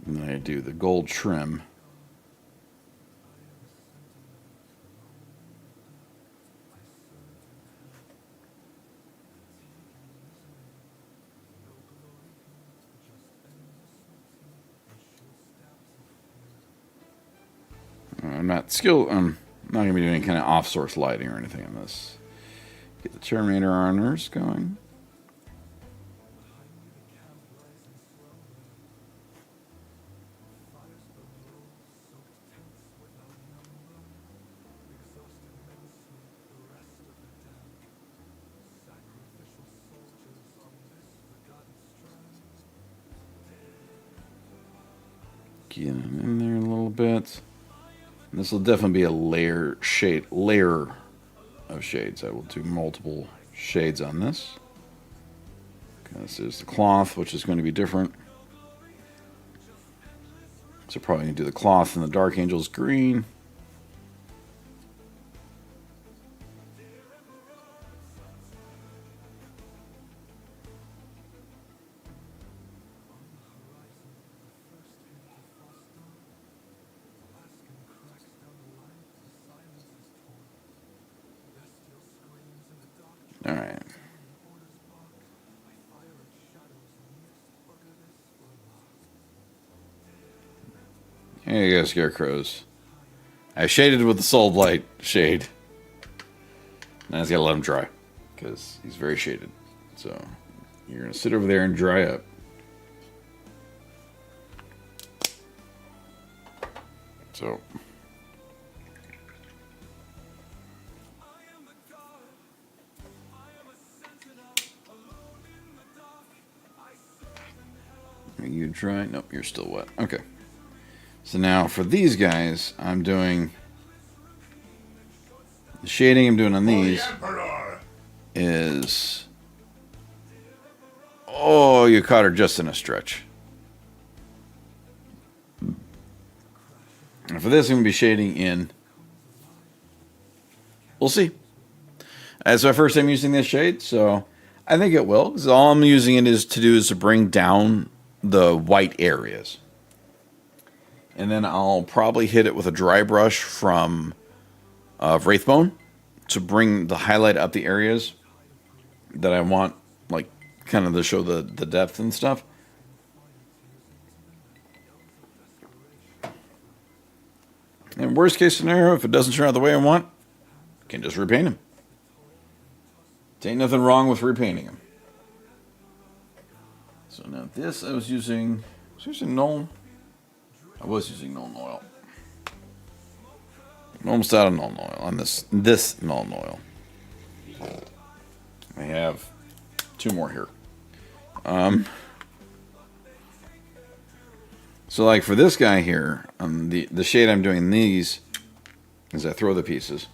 S2: And then I do the gold trim. I'm not going to be doing any kind of off-source lighting or anything on this. Get the Terminator honors going. Get in there a little bit. And this will definitely be a layer of shades. I will do multiple shades on this. This is the cloth, which is going to be different. So probably going to do the cloth in the Dark Angels green. All right. Here you go, Scarecrows. I shaded with the Soul Blight shade. Now I just gotta let him dry, because he's very shaded. So you're gonna sit over there and dry up. So are you dry? Nope, you're still wet. Okay. So now for these guys, I'm doing the shading I'm doing on these is, oh, you caught her just in a stretch. And for this, I'm going to be shading in, we'll see. It's my first time using this shade, so I think it will. Because all I'm using it is to bring down the white areas. And then I'll probably hit it with a dry brush from Wraithbone to bring the highlight up the areas that I want, like, kind of to show the depth and stuff. And worst case scenario, if it doesn't turn out the way I want, I can just repaint him. There ain't nothing wrong with repainting him. So now this I was using Nuln. I was using Nuln oil. I'm almost out of Nuln oil on this Nuln oil. I have 2 more here. So like for this guy here, on the shade I'm doing these, as I throw the pieces,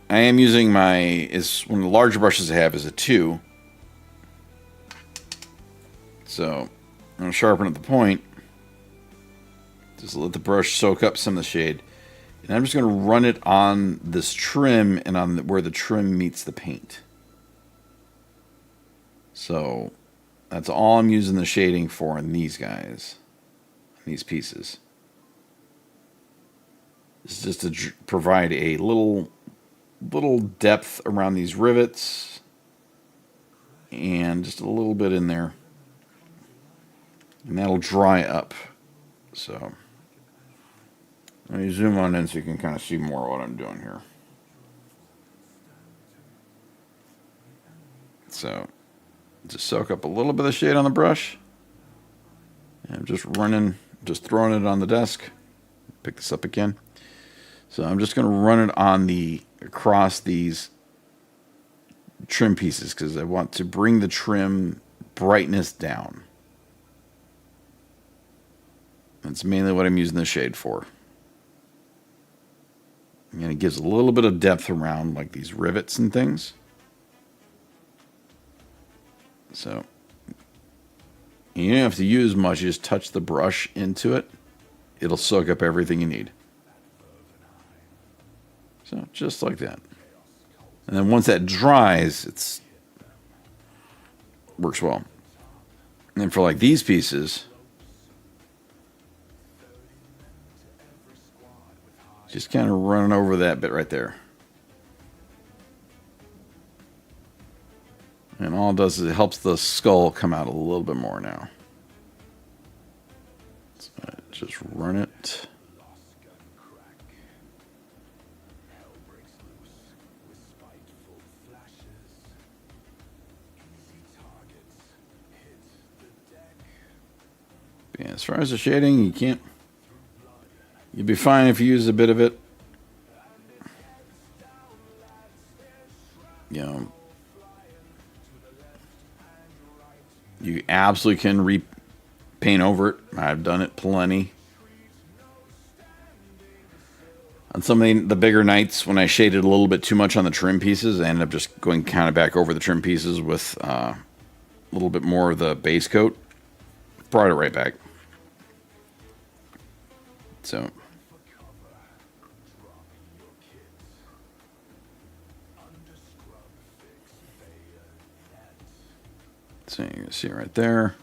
S2: I am using is one of the larger brushes I have is a 2. So I'm going to sharpen at the point. Just let the brush soak up some of the shade. And I'm just going to run it on this trim and on where the trim meets the paint. So that's all I'm using the shading for in these guys, these pieces. It's just to provide a little depth around these rivets and just a little bit in there. And that'll dry up. So let me zoom on in so you can kind of see more what I'm doing here. So just soak up a little bit of shade on the brush. And I'm just throwing it on the desk. Pick this up again. So I'm just going to run it across these trim pieces because I want to bring the trim brightness down. That's mainly what I'm using the shade for. And it gives a little bit of depth around like these rivets and things. So you don't have to use much, you just touch the brush into it. It'll soak up everything you need. So just like that. And then once that dries, it works well. And then for like these pieces, just kind of running over that bit right there. And all it does is it helps the skull come out a little bit more now. So just run it. Yeah, as far as the shading, you'll be fine if you use a bit of it. You know, you absolutely can repaint over it. I've done it plenty. On some of the bigger nights, when I shaded a little bit too much on the trim pieces, I ended up just going kind of back over the trim pieces with a little bit more of the base coat. Brought it right back. So you can see it right there.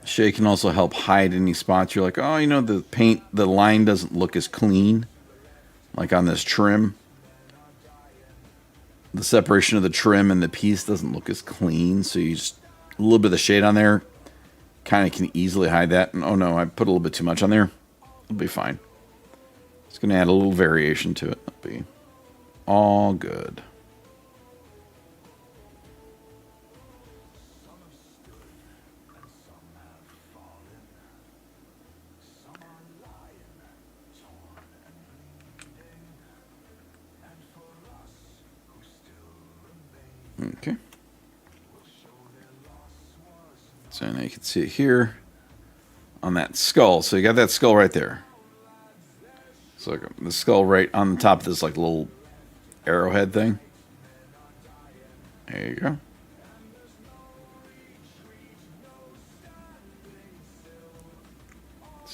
S2: Shade can also help hide any spots. You're like, oh, you know, the line doesn't look as clean. Like on this trim. The separation of the trim and the piece doesn't look as clean. So you just, a little bit of the shade on there kind of can easily hide that. And oh no, I put a little bit too much on there. It'll be fine. It's going to add a little variation to it. It'll be all good. Okay. So now you can see it here on that skull. So you got that skull right there. So the skull right on the top of this like little arrowhead thing. There you go.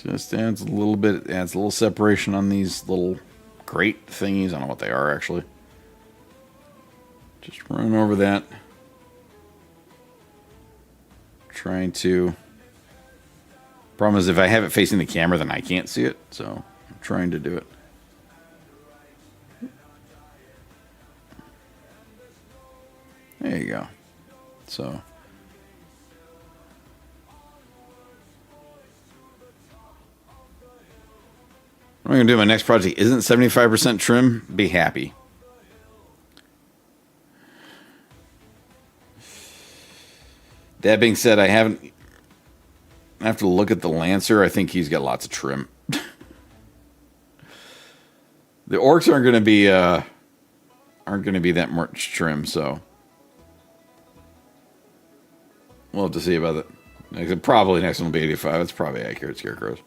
S2: Just adds a little bit, adds a little separation on these little grate thingies. I don't know what they are actually. Just run over that. Trying to. Problem is, if I have it facing the camera, then I can't see it. So I'm trying to do it. There you go. So. I'm going to do my next project isn't 75% trim. Be happy. That being said, I have to look at the Lancer. I think he's got lots of trim. The orcs aren't going to be that much trim, so we'll have to see about it. Probably next one will be 85. That's probably accurate, Scarecrows.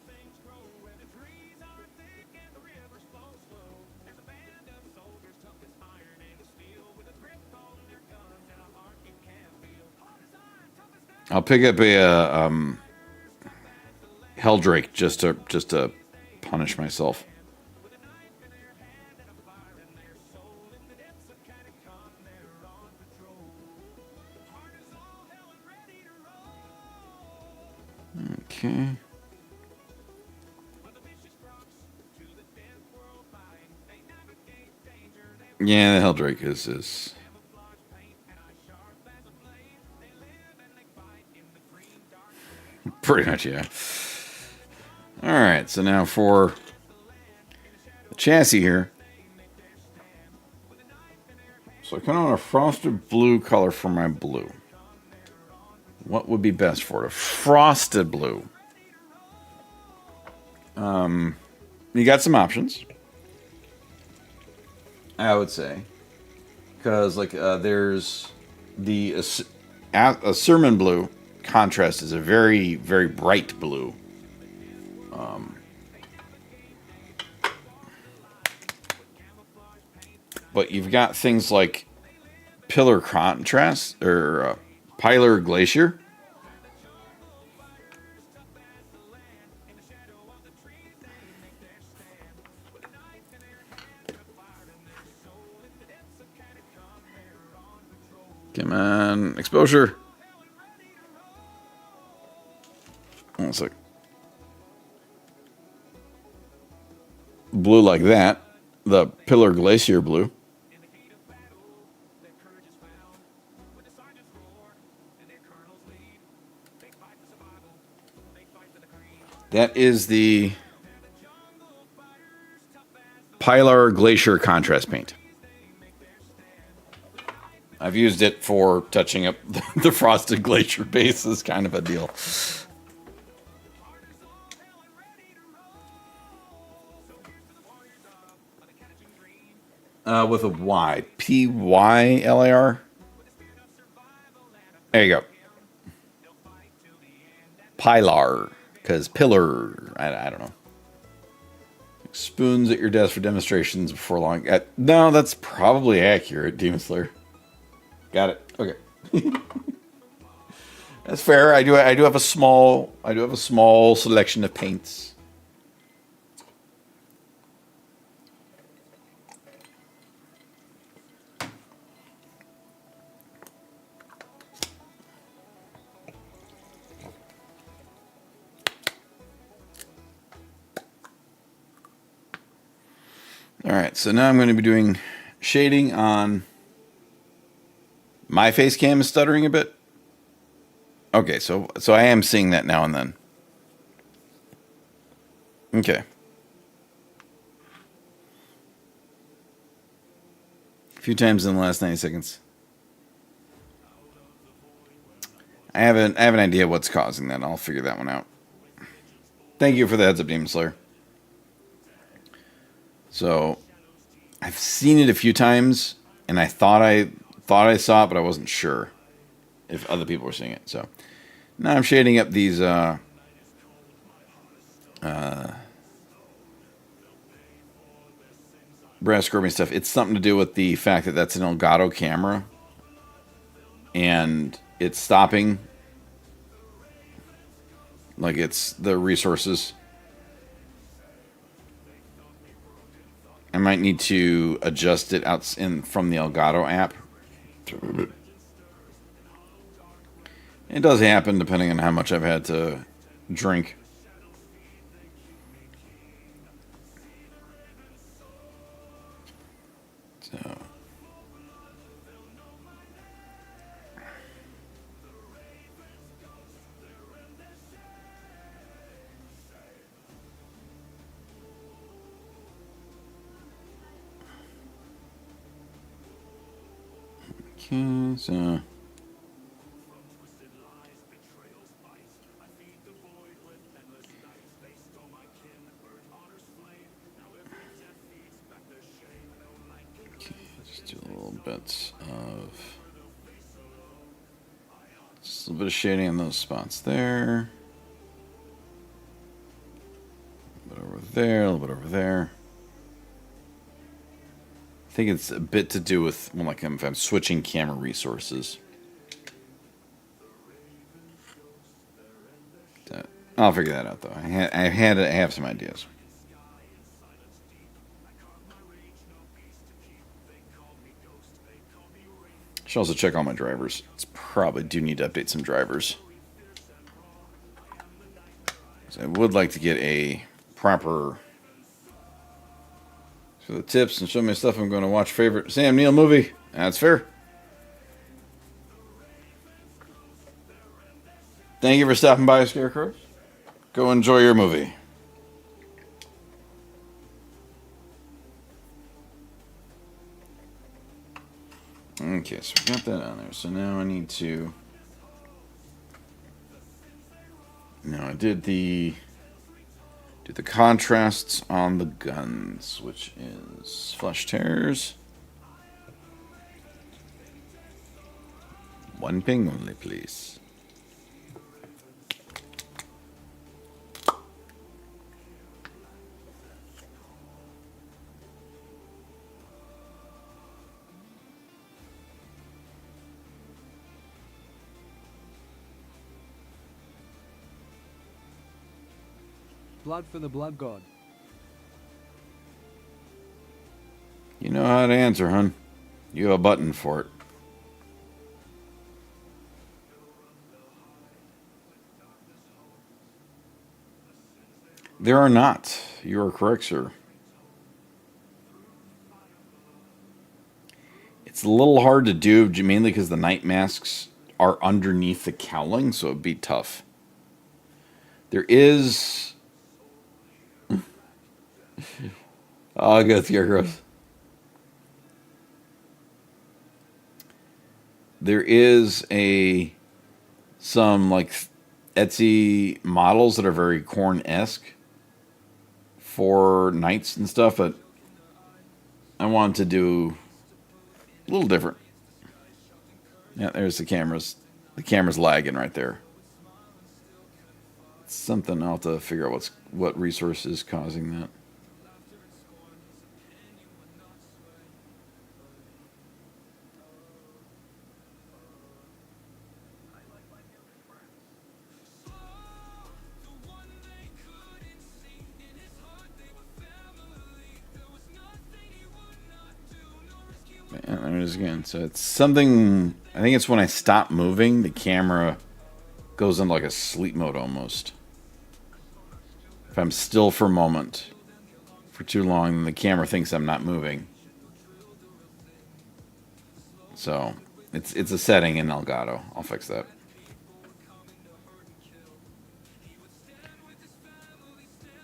S2: I'll pick up a Helldrake just to punish myself. Okay. Yeah, the Helldrake is pretty much, yeah. Alright, so now for the chassis here. So I kind of want a frosted blue color for my blue. What would be best for it? A frosted blue. You got some options, I would say. Because, like, there's the a Sermon blue contrast is a very, very bright blue. But you've got things like Pillar Contrast or Pilar Glacier. Come on, exposure. One sec. Blue like that. The Pillar Glacier blue. That is the Pilar Glacier contrast paint. I've used it for touching up the frosted glacier bases, kind of a deal. With a Y. P-Y-L-A-R. There you go. Pilar. Because pillar, I don't know. Spoons at your desk for demonstrations before long. No, that's probably accurate, Demon Slayer. Got it. Okay. That's fair. I do have a small selection of paints. All right, so now I'm going to be doing shading on my face cam is stuttering a bit. Okay, so I am seeing that now and then. Okay. A few times in the last 90 seconds. I have an idea what's causing that. I'll figure that one out. Thank you for the heads up, Demon Slayer. So, I've seen it a few times, and I thought I saw it, but I wasn't sure if other people were seeing it. So, now I'm shading up these brass scorpion stuff. It's something to do with the fact that that's an Elgato camera, and it's stopping. Like, it's the resources. I might need to adjust it out from the Elgato app. It does happen depending on how much I've had to drink. So. Okay, so just do a little bit of just a little bit of shading on those spots there. A little bit over there, a little bit over there. I think it's a bit to do with, well, like if I'm switching camera resources. I'll figure that out though. I have some ideas. Should also check all my drivers. It's probably do need to update some drivers. So I would like to get a proper. So the tips and show me stuff I'm going to watch favorite Sam Neill movie. That's fair. Thank you for stopping by, Scarecrow. Go enjoy your movie. Okay, so we got that on there. So now I need to. Now I did the contrasts on the guns, which is flesh tears. One ping only, please.
S4: Blood for the blood god.
S2: You know how to answer, hun. You have a button for it. There are not. You are correct, sir. It's a little hard to do, mainly because the night masks are underneath the cowling, so it'd be tough. There is. Oh, good, Scarecrows. There is some like Etsy models that are very Korn-esque for knights and stuff, but I wanted to do a little different. Yeah, there's the cameras. The camera's lagging right there. It's something I'll have to figure out what resource is causing that. And there it is again. So it's something. I think it's when I stop moving, the camera goes into like a sleep mode almost. If I'm still for a moment, for too long, then the camera thinks I'm not moving. So it's a setting in Elgato. I'll fix that.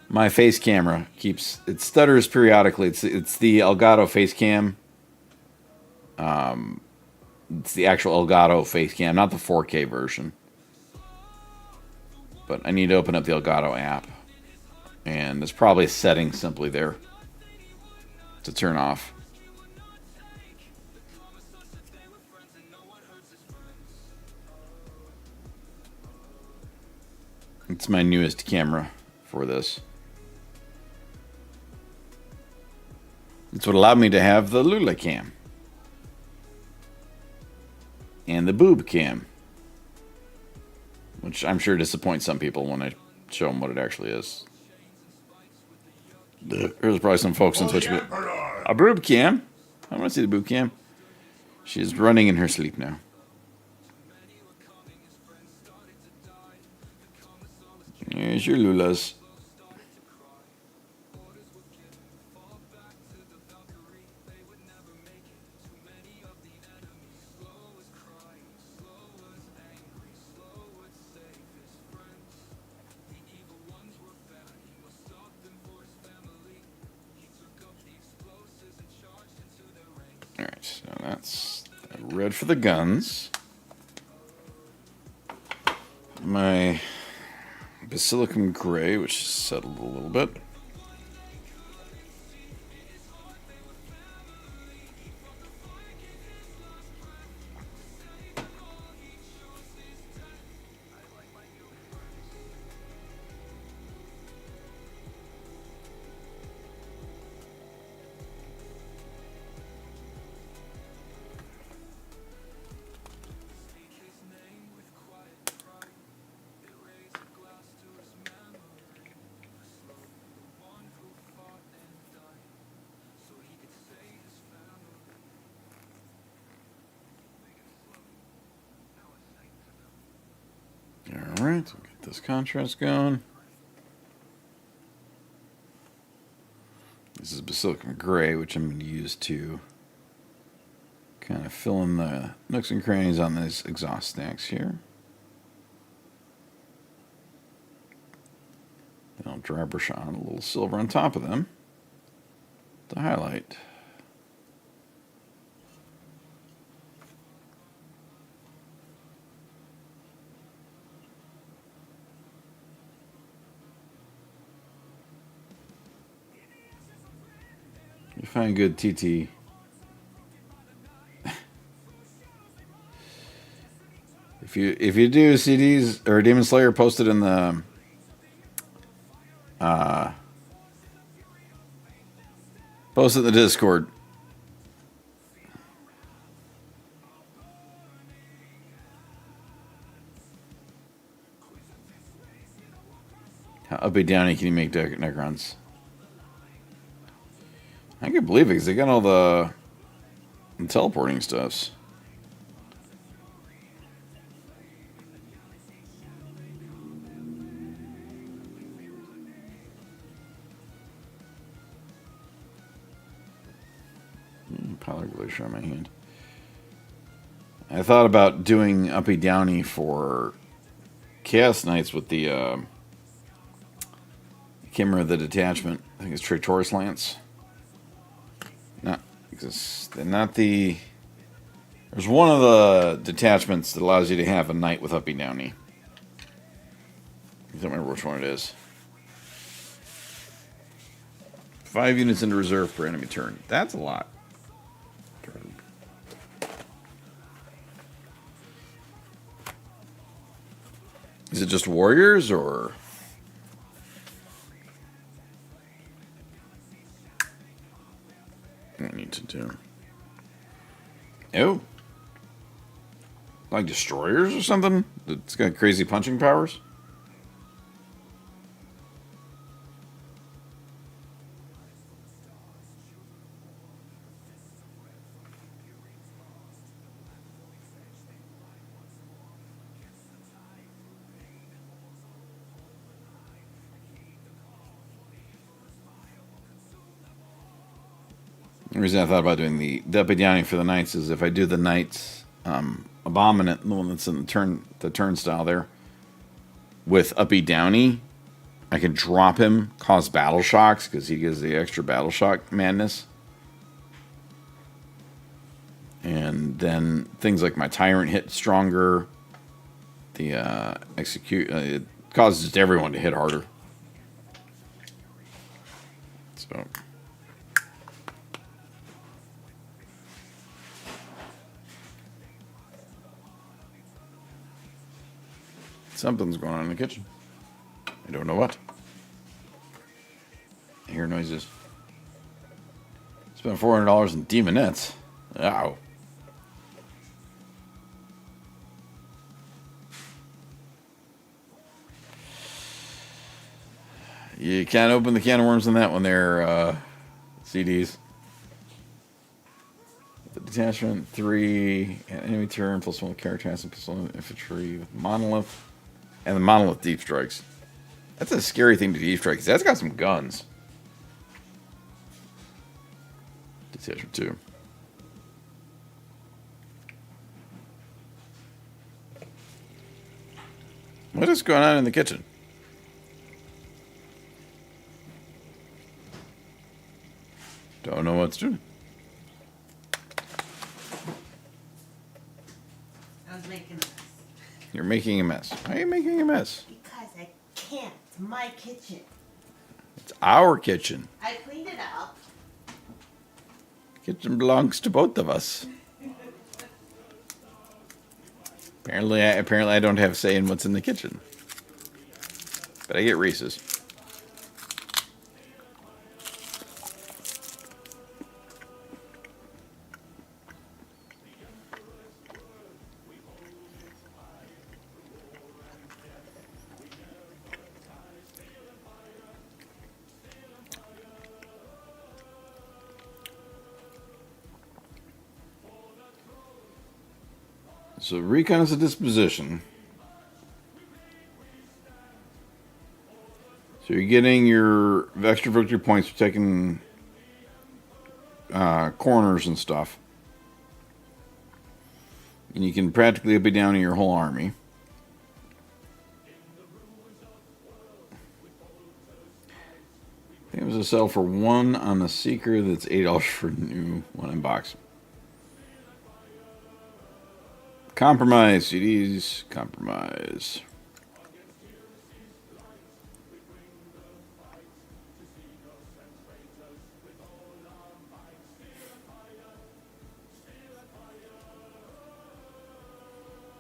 S2: My face camera it stutters periodically. It's the Elgato face cam. It's the actual Elgato face cam, not the 4K version. But I need to open up the Elgato app. And there's probably a setting simply there to turn off. It's my newest camera for this. It's what allowed me to have the Lula cam. And the boob cam. Which I'm sure disappoints some people when I show them what it actually is. There's probably some folks on Twitch. A boob cam? I want to see the boob cam. She's running in her sleep now. Here's your Lulas. Alright, so that's red for the guns. My Basilicum Gray, which has settled a little bit. Alright, we'll get this contrast going. This is Basilicum Gray, which I'm going to use to kind of fill in the nooks and crannies on these exhaust stacks here. Then I'll dry brush on a little silver on top of them to highlight. You find good TT. If you do CDs or Demon Slayer, post it in the Discord. How uppy downy can you make Necrons? I can believe it because they got all the teleporting stuffs. Polar Glacier on my hand. I thought about doing uppy downy for Chaos Knights with the I can't remember the detachment. I think it's Traitoris Lance. Not the. There's one of the detachments that allows you to have a knight with uppy downy. I don't remember which one it is. 5 units into reserve per enemy turn. That's a lot. Is it just warriors or? I need to do. Oh. Like destroyers or something? It's got crazy punching powers? The reason I thought about doing the uppy downy for the knights is if I do the knights abominant, the one that's in the turnstile there, with uppy downy, I can drop him, cause battle shocks because he gives the extra battle shock madness, and then things like my tyrant hit stronger. The execute it causes just everyone to hit harder. So. Something's going on in the kitchen. I don't know what. I hear noises. Spent $400 in demonettes. Ow. You can't open the can of worms on that one there, CDs. The detachment 3, enemy turn, +1 character has +1 infantry, monolith. And the monolith deep strikes. That's a scary thing to deep strike because that's got some guns. Detachment 2. What is going on in the kitchen? Don't know what's doing.
S5: was making a mess.
S2: You're making a mess. Why are you making a mess?
S5: Because I can't. It's my kitchen.
S2: It's our kitchen.
S5: I cleaned it up.
S2: Kitchen belongs to both of us. Apparently I don't have say in what's in the kitchen. But I get Reese's. So recon is a disposition. So you're getting your extra victory points for taking corners and stuff. And you can practically be down in your whole army. I think it was a sell for 1 on the Seeker. That's $8 for new 1 in box. Compromise, CDs, compromise.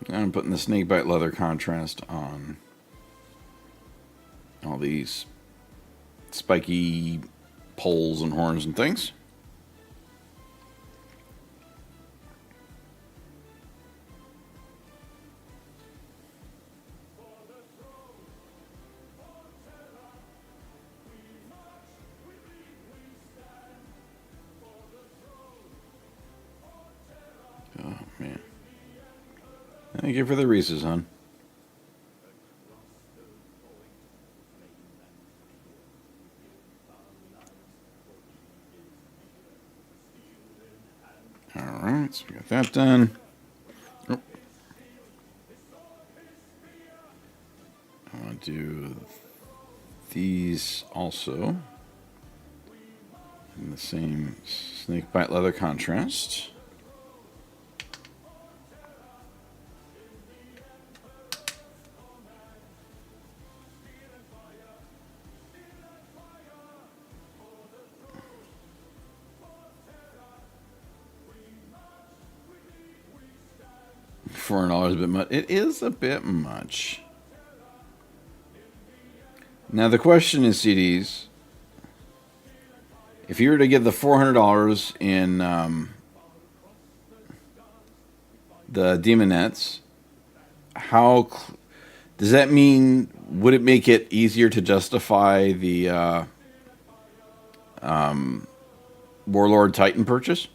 S2: I'm putting the snakebite leather contrast on all these spiky poles and horns and things. Oh, man. Thank you for the Reese's, hon. Alright, so we got that done. Oh. I want to do these also in the same snakebite leather contrast. $400 a bit much. It is a bit much. Now the question is, CDs, if you were to get the $400 in the Demonettes, how does that mean? Would it make it easier to justify the Warlord Titan purchase?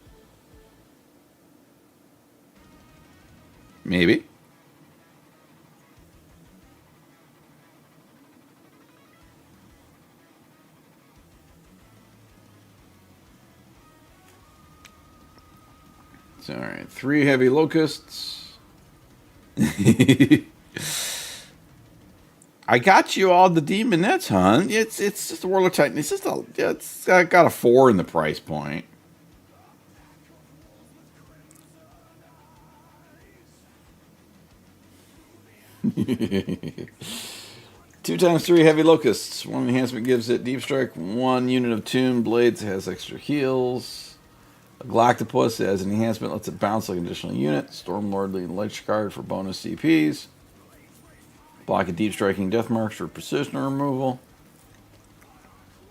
S2: Maybe. So, all right, 3 heavy locusts. I got you all the Demonettes, hon. It's just a Warlord Titan. It's just it's got a 4 in the price point. Two times 3 heavy locusts. 1 enhancement gives it deep strike. 1 unit of tuned blades has extra heals. A Galactopus as an enhancement lets it bounce like an additional unit. Stormlord leading Lich Guard for bonus CPs. Block a deep striking death marks for precision removal.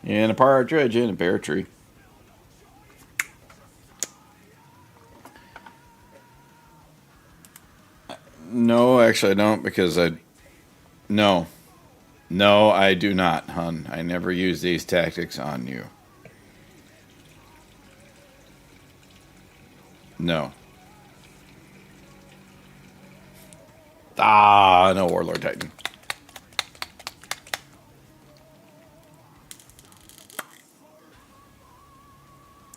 S2: And a Pirate Dredge and a Bear Tree. No, actually I don't, because No, I do not, hun. I never use these tactics on you. No. No Warlord Titan.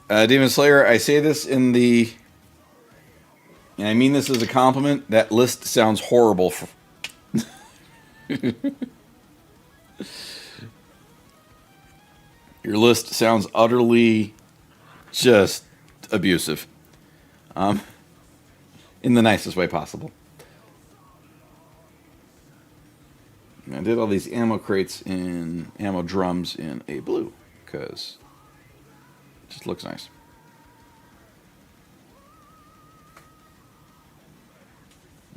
S2: Demon Slayer, I say this in the... And I mean this as a compliment. That list sounds horrible. Your list sounds utterly just abusive. In the nicest way possible. I did all these ammo crates in ammo drums in a blue because it just looks nice.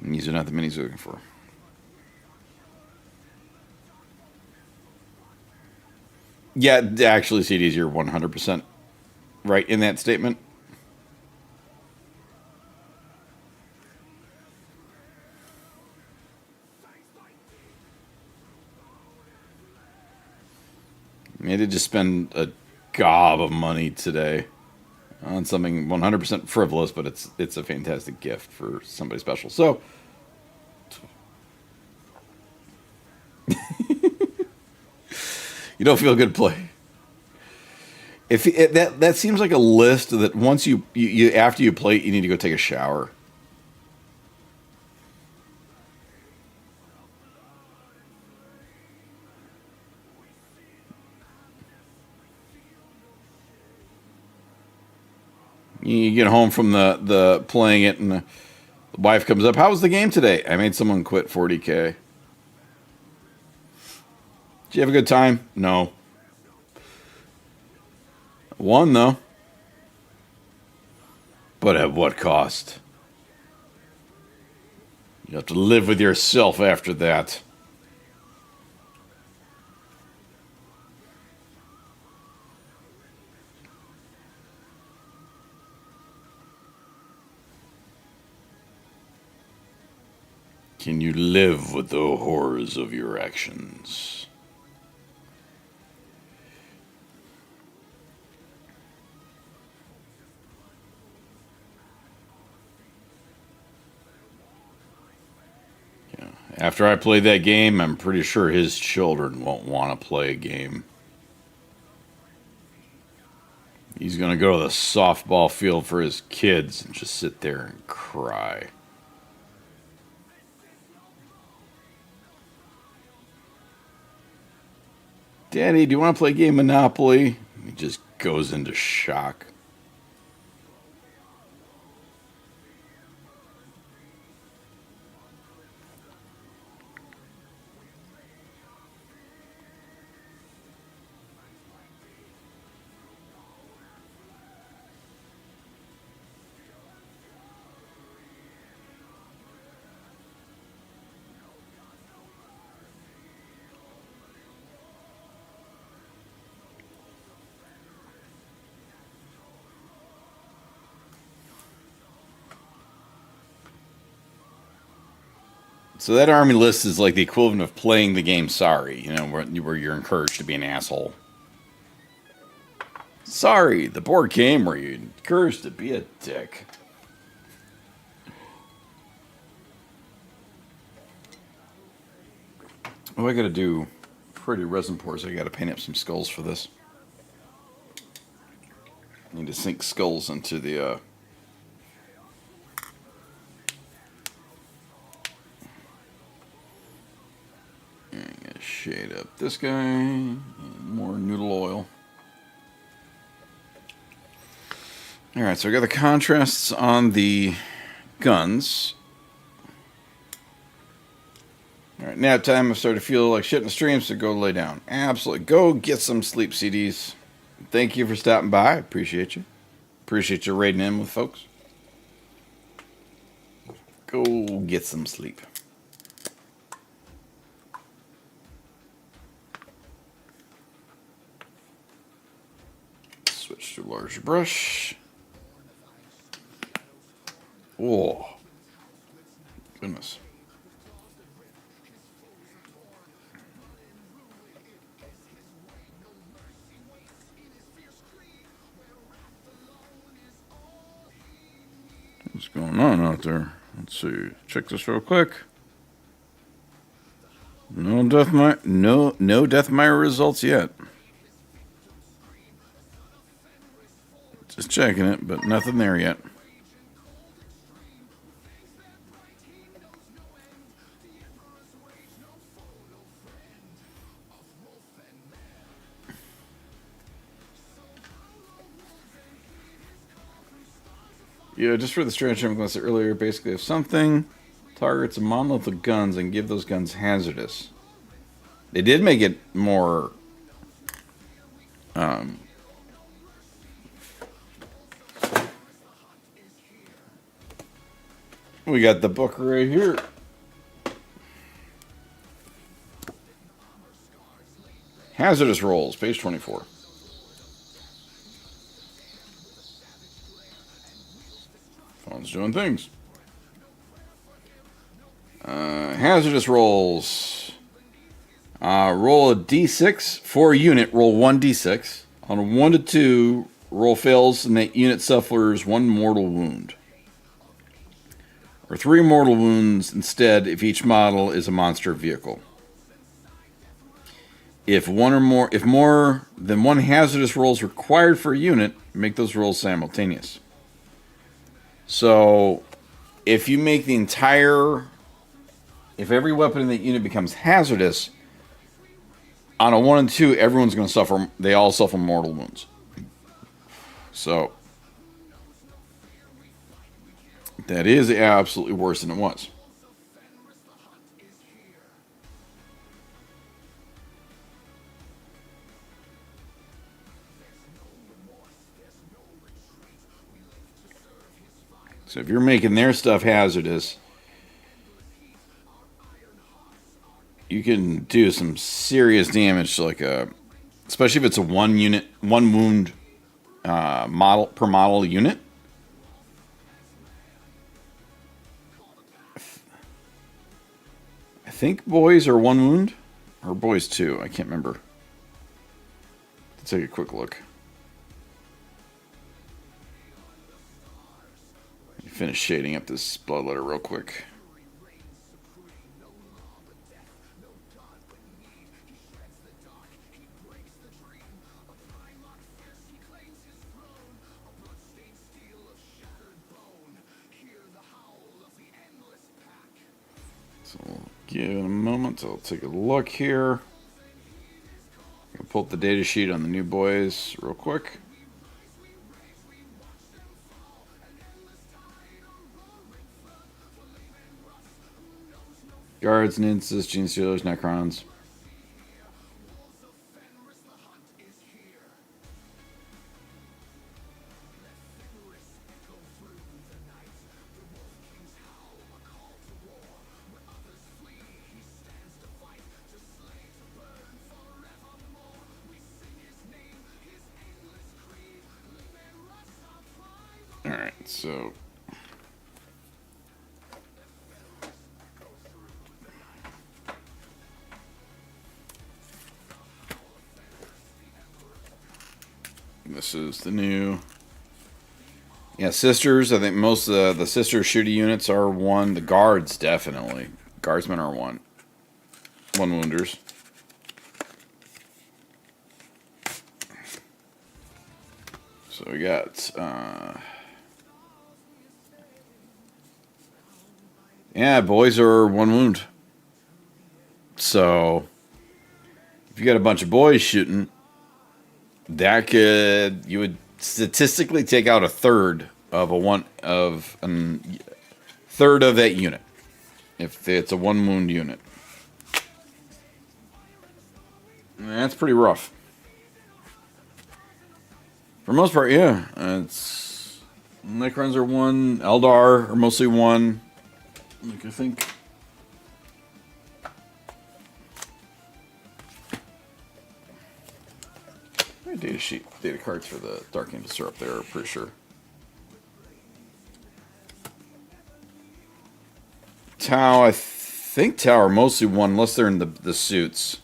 S2: And these are not the minis we're looking for. Yeah, actually, CDs, you're 100% right in that statement. I did just spend a gob of money today on something 100% frivolous, but it's a fantastic gift for somebody special. So, you don't feel good play. If that seems like a list that once you after you play it, you need to go take a shower. You get home from the playing it, and the wife comes up. How was the game today? I made someone quit 40K. Did you have a good time? No. Won, though. But at what cost? You have to live with yourself after that. Can you live with the horrors of your actions? Yeah. After I play that game, I'm pretty sure his children won't want to play a game. He's going to go to the softball field for his kids and just sit there and cry. Daddy, do you want to play a game Monopoly? He just goes into shock. So that army list is like the equivalent of playing the game Sorry, you know, where you're encouraged to be an asshole. Sorry, the board game where you're encouraged to be a dick. Oh, I gotta do pretty resin pours. I gotta paint up some skulls for this. I need to sink skulls into the shade up this guy, and more noodle oil. Alright, so I got the contrasts on the guns. Alright, nap time. I've started to feel like shit in the stream, so go lay down. Absolutely. Go get some sleep, CDs. Thank you for stopping by. I appreciate you. Appreciate you raiding in with folks. Go get some sleep. Switch to larger brush. Oh, goodness. What's going on out there? Let's see. Check this real quick. No Deathmire results yet. Just checking it, but nothing there yet. Yeah, just for the strategy I'm going to say earlier, basically if something targets a monolith of guns and give those guns hazardous, They did make it more. We got the book right here. Hazardous rolls, page 24. Phone's doing things. Hazardous rolls. Roll a d6 for a unit. Roll 1d6. On a 1 to 2, roll fails and that unit suffers 1 mortal wound. Or 3 mortal wounds instead if each model is a monster vehicle. If more than 1 hazardous roll is required for a unit, make those rolls simultaneous. So, if you make if every weapon in that unit becomes hazardous, on a 1 and 2, everyone's going to suffer. They all suffer mortal wounds. So, that is absolutely worse than it was. So if you're making their stuff hazardous, you can do some serious damage to especially if it's a 1 wound model per model unit. I think boys are 1 wound, or boys 2. I can't remember. Let's take a quick look. Finish shading up this bloodletter real quick. So we'll give it a moment. I'll take a look here. I'll pull up the data sheet on the new boys real quick. Guards, Ninjas, Gene Stealers, Necrons. Alright, so this is the new. Yeah, sisters. I think most of the sister shooty units are 1. The guards, definitely. Guardsmen are 1. 1 wounders. So we got. Yeah, boys are 1 wound. So if you got a bunch of boys shooting, you would statistically take out a third of third of that unit if it's a 1 wound unit. And that's pretty rough. For the most part, yeah. It's Necrons are 1, Eldar are mostly 1. Like I think. Data cards for the Dark Angels are up there, I'm pretty sure. Tau, I think Tau are mostly 1, unless they're in the suits.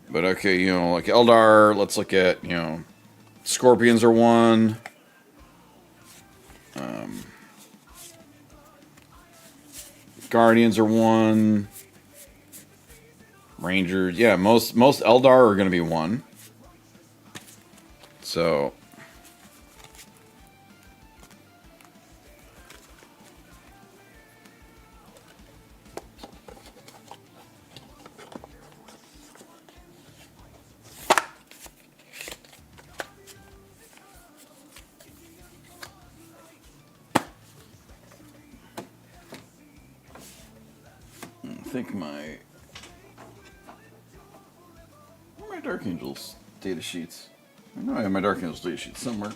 S2: But okay, like Eldar, let's look at, Scorpions are 1. Guardians are 1. Rangers, yeah, most Eldar are going to be 1. So I think my Dark Angels data sheets? I know I have my Dark Angels data sheets somewhere.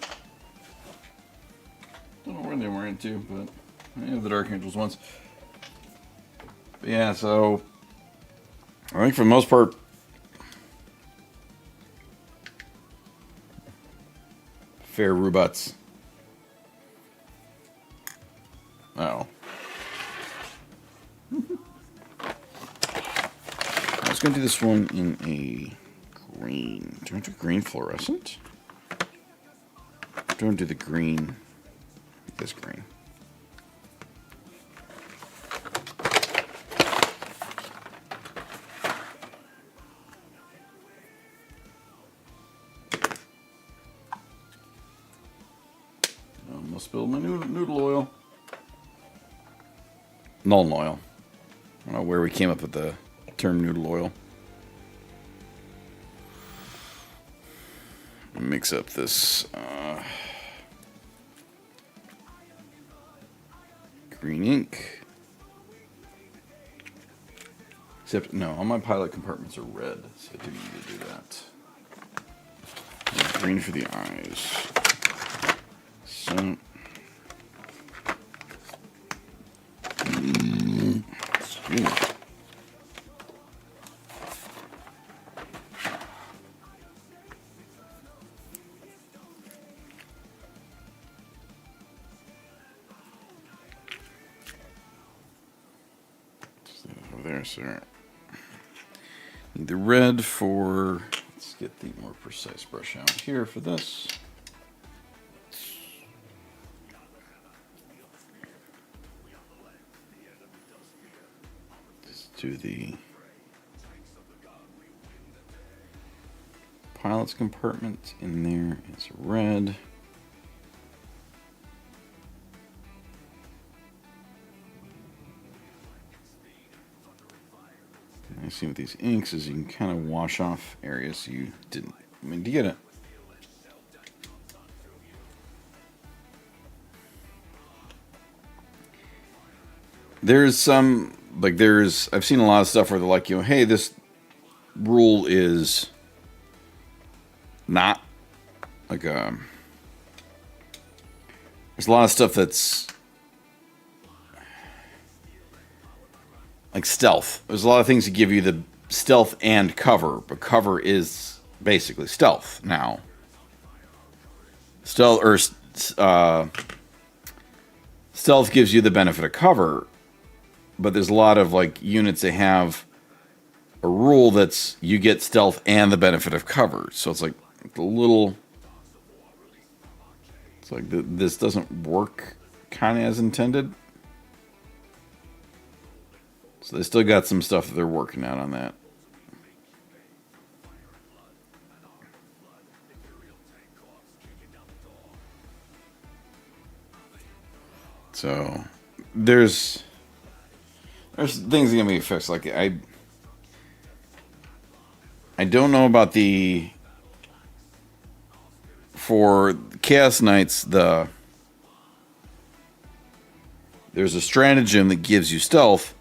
S2: Don't know where they were into, but I have the Dark Angels ones. But yeah, so I think for the most part, fair robots. Oh. I was going to do this one in a green. Do I want to do green fluorescent? Do I want to do the green? This green. I almost spilled my noodle oil. Nuln oil. I don't know where we came up with the term noodle oil. Mix up this green ink. Except, no, all my pilot compartments are red, so I didn't need to do that. And green for the eyes. So, excuse me. There, sir. Need the red for. Let's get the more precise brush out here for this. Let's do the pilot's compartment in there. It's red. I see with these inks is you can kind of wash off areas you didn't. I mean, do you get it? There's some, like, I've seen a lot of stuff where they're like, hey, this rule is not, like, there's a lot of stuff that's like stealth. There's a lot of things that give you the stealth and cover, but cover is basically stealth now. Stealth gives you the benefit of cover, but there's a lot of like units that have a rule that's you get stealth and the benefit of cover. So it's like a little. It's like this doesn't work kind of as intended. So they still got some stuff that they're working out on that. So there's things that can be fixed. Like I don't know about for Chaos Knights there's a stratagem that gives you stealth.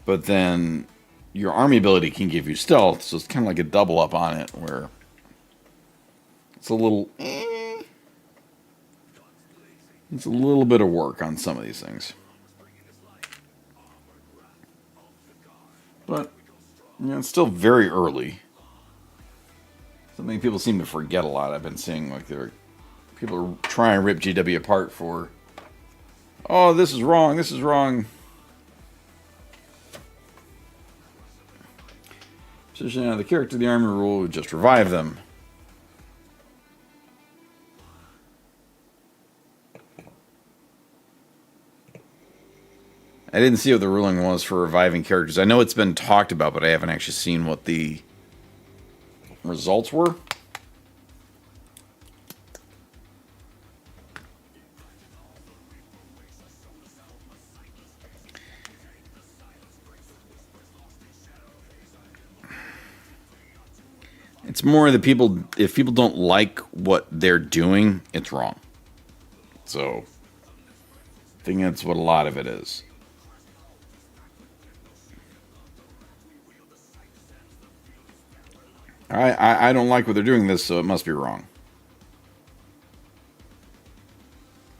S2: But then your army ability can give you stealth, so it's kind of like a double up on it, where it's a little, it's a little bit of work on some of these things. But, it's still very early. Something people seem to forget a lot. I've been seeing, like, people are trying to rip GW apart for, oh, this is wrong, this is wrong. Position the character, the army rule would just revive them. I didn't see what the ruling was for reviving characters. I know it's been talked about, but I haven't actually seen what the results were. It's more that if people don't like what they're doing, it's wrong. So, I think that's what a lot of it is. I don't like what they're doing this, so it must be wrong.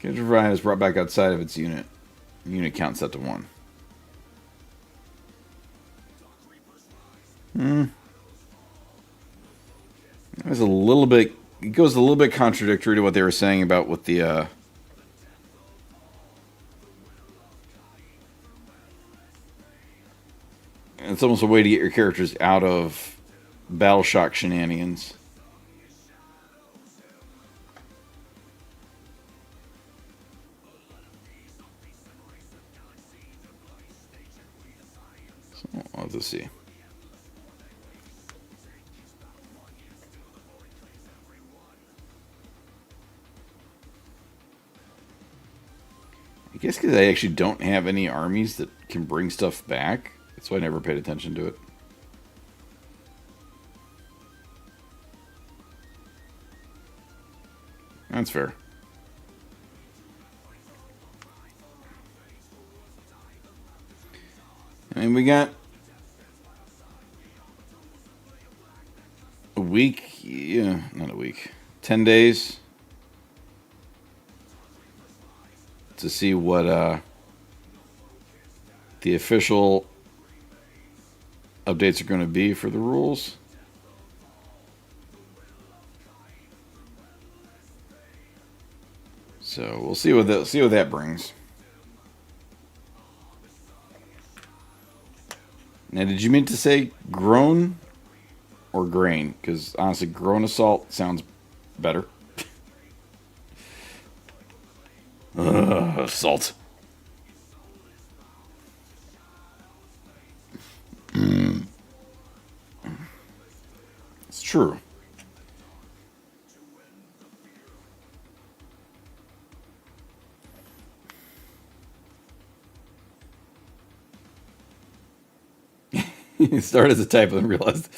S2: Character provided is brought back outside of its unit. Unit count set to 1. It was a little bit. It goes a little bit contradictory to what they were saying about with the. It's almost a way to get your characters out of battle shock shenanigans. So I'll have to see. I guess because I actually don't have any armies that can bring stuff back. That's why I never paid attention to it. That's fair. I mean, we got a week. Yeah, not a week. 10 days. To see what the official updates are going to be for the rules. So we'll see what that brings. Now, did you mean to say groan or grain? Because honestly, groan assault sounds better. Salt. It's true. It started as a typo and realized,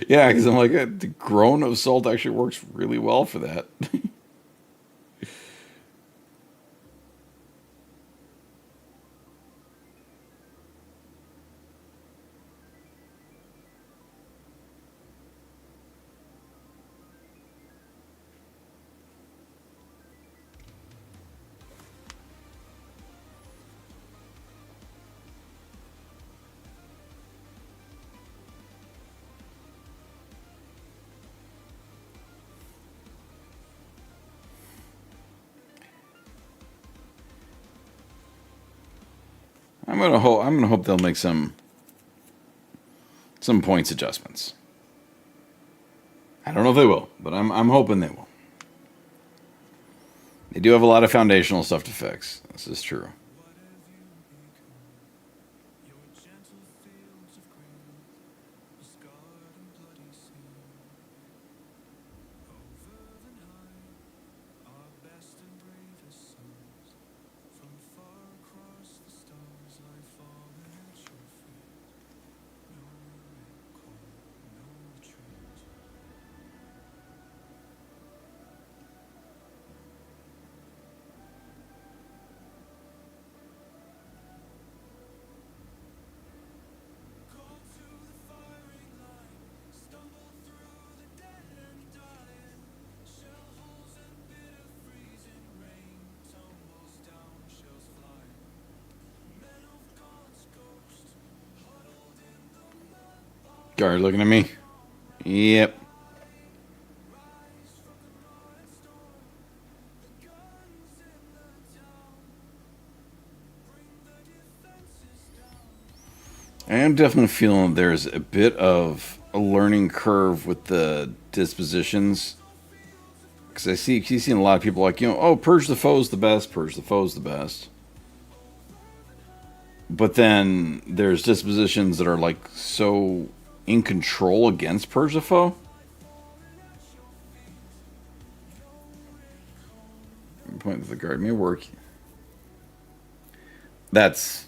S2: yeah, because I'm like, the groan of salt actually works really well for that. I'm gonna hope they'll make some points adjustments. I don't know if they will, but I'm hoping they will. They do have a lot of foundational stuff to fix. This is true. Guard looking at me. Yep. I am definitely feeling there's a bit of a learning curve with the dispositions. Because I keep seeing a lot of people like, oh, purge the foe's the best, purge the foe's the best. But then there's dispositions that are like so in control against purge the foe. Point to the guard may work. That's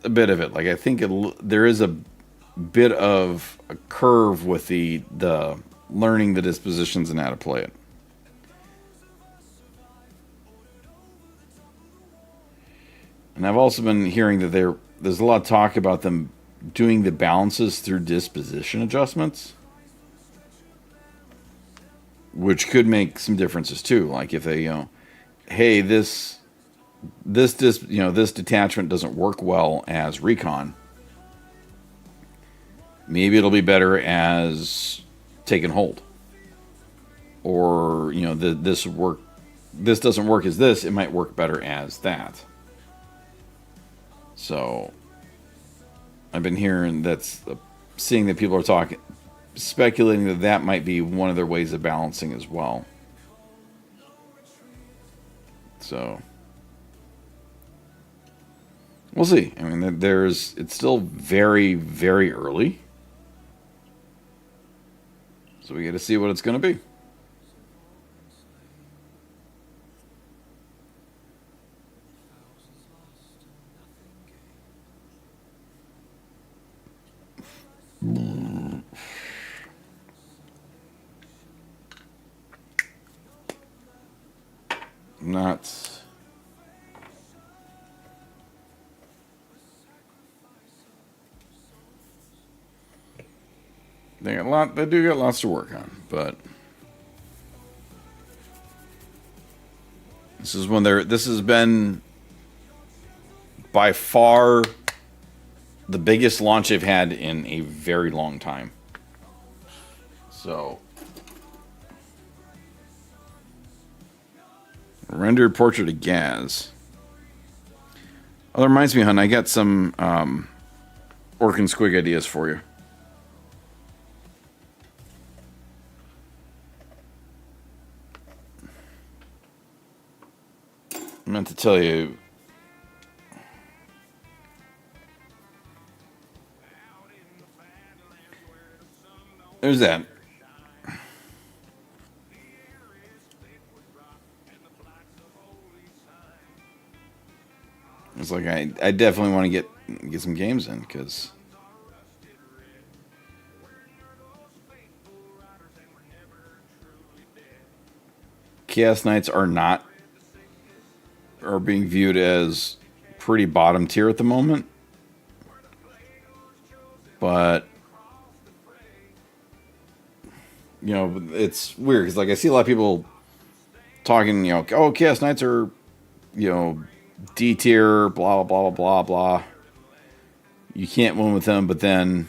S2: a bit of it. Like I think there is a bit of a curve with the learning the dispositions and how to play it. And I've also been hearing that there's a lot of talk about them doing the balances through disposition adjustments. which could make some differences too. Like if they, hey, this detachment doesn't work well as recon. Maybe it'll be better as take and hold. Or, this doesn't work as this, it might work better as that. So, I've been hearing seeing that people are speculating that might be one of their ways of balancing as well. So, we'll see. I mean, it's still very, very early. So we got to see what it's going to be. Not. They do got lots to work on, but this has been by far the biggest launch they've had in a very long time. So, rendered portrait of Gaz. Oh, that reminds me, hon, I got some Orc and Squig ideas for you. I meant to tell you. There's that. It's like I definitely want to get some games in because Chaos Knights are being viewed as pretty bottom tier at the moment. But it's weird because I see a lot of people talking, oh, Chaos Knights are, D tier, blah, blah, blah, blah, blah. You can't win with them, but then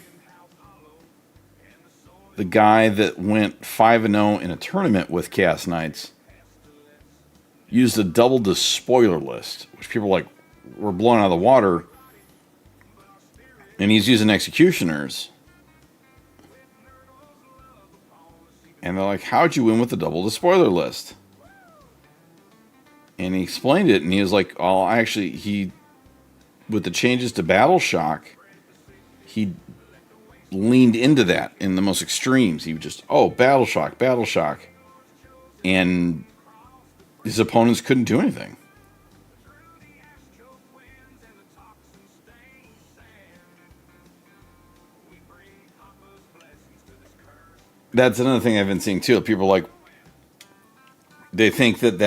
S2: the guy that went 5-0 in a tournament with Chaos Knights used a double despoiler list, which people were blown out of the water, and he's using executioners. And they're like, how'd you win with the double despoiler list? And he explained it, and he was like, oh, actually, with the changes to Battle Shock, he leaned into that in the most extremes. He would just, Battle Shock. And his opponents couldn't do anything. That's another thing I've been seeing too. People they think that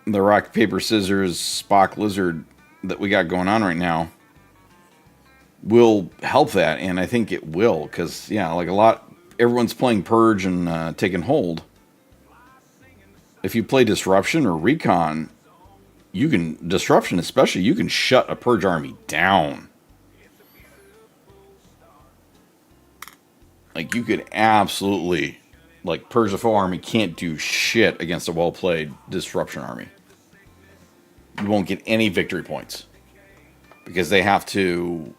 S2: the rock, paper, scissors, Spock, lizard that we got going on right now will help that, and I think it will, because everyone's playing Purge and Take and Hold. If you play Disruption or Recon, Disruption especially, you can shut a Purge army down. You could absolutely, Purge the foe army can't do shit against a well-played Disruption army. You won't get any victory points. Because they have to...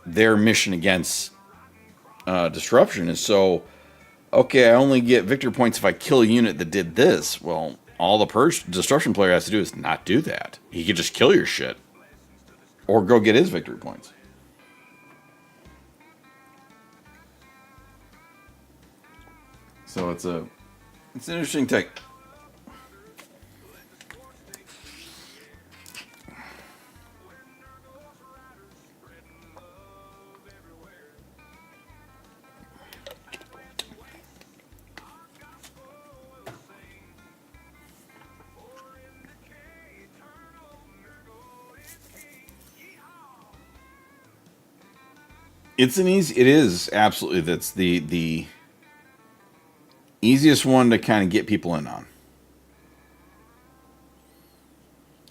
S2: Their mission against Disruption is okay, I only get victory points if I kill a unit that did this. Well, all the Purge Disruption player has to do is not do that. He could just kill your shit. Or go get his victory points. So it's an interesting take. It is absolutely, that's the Easiest one to kind of get people in on.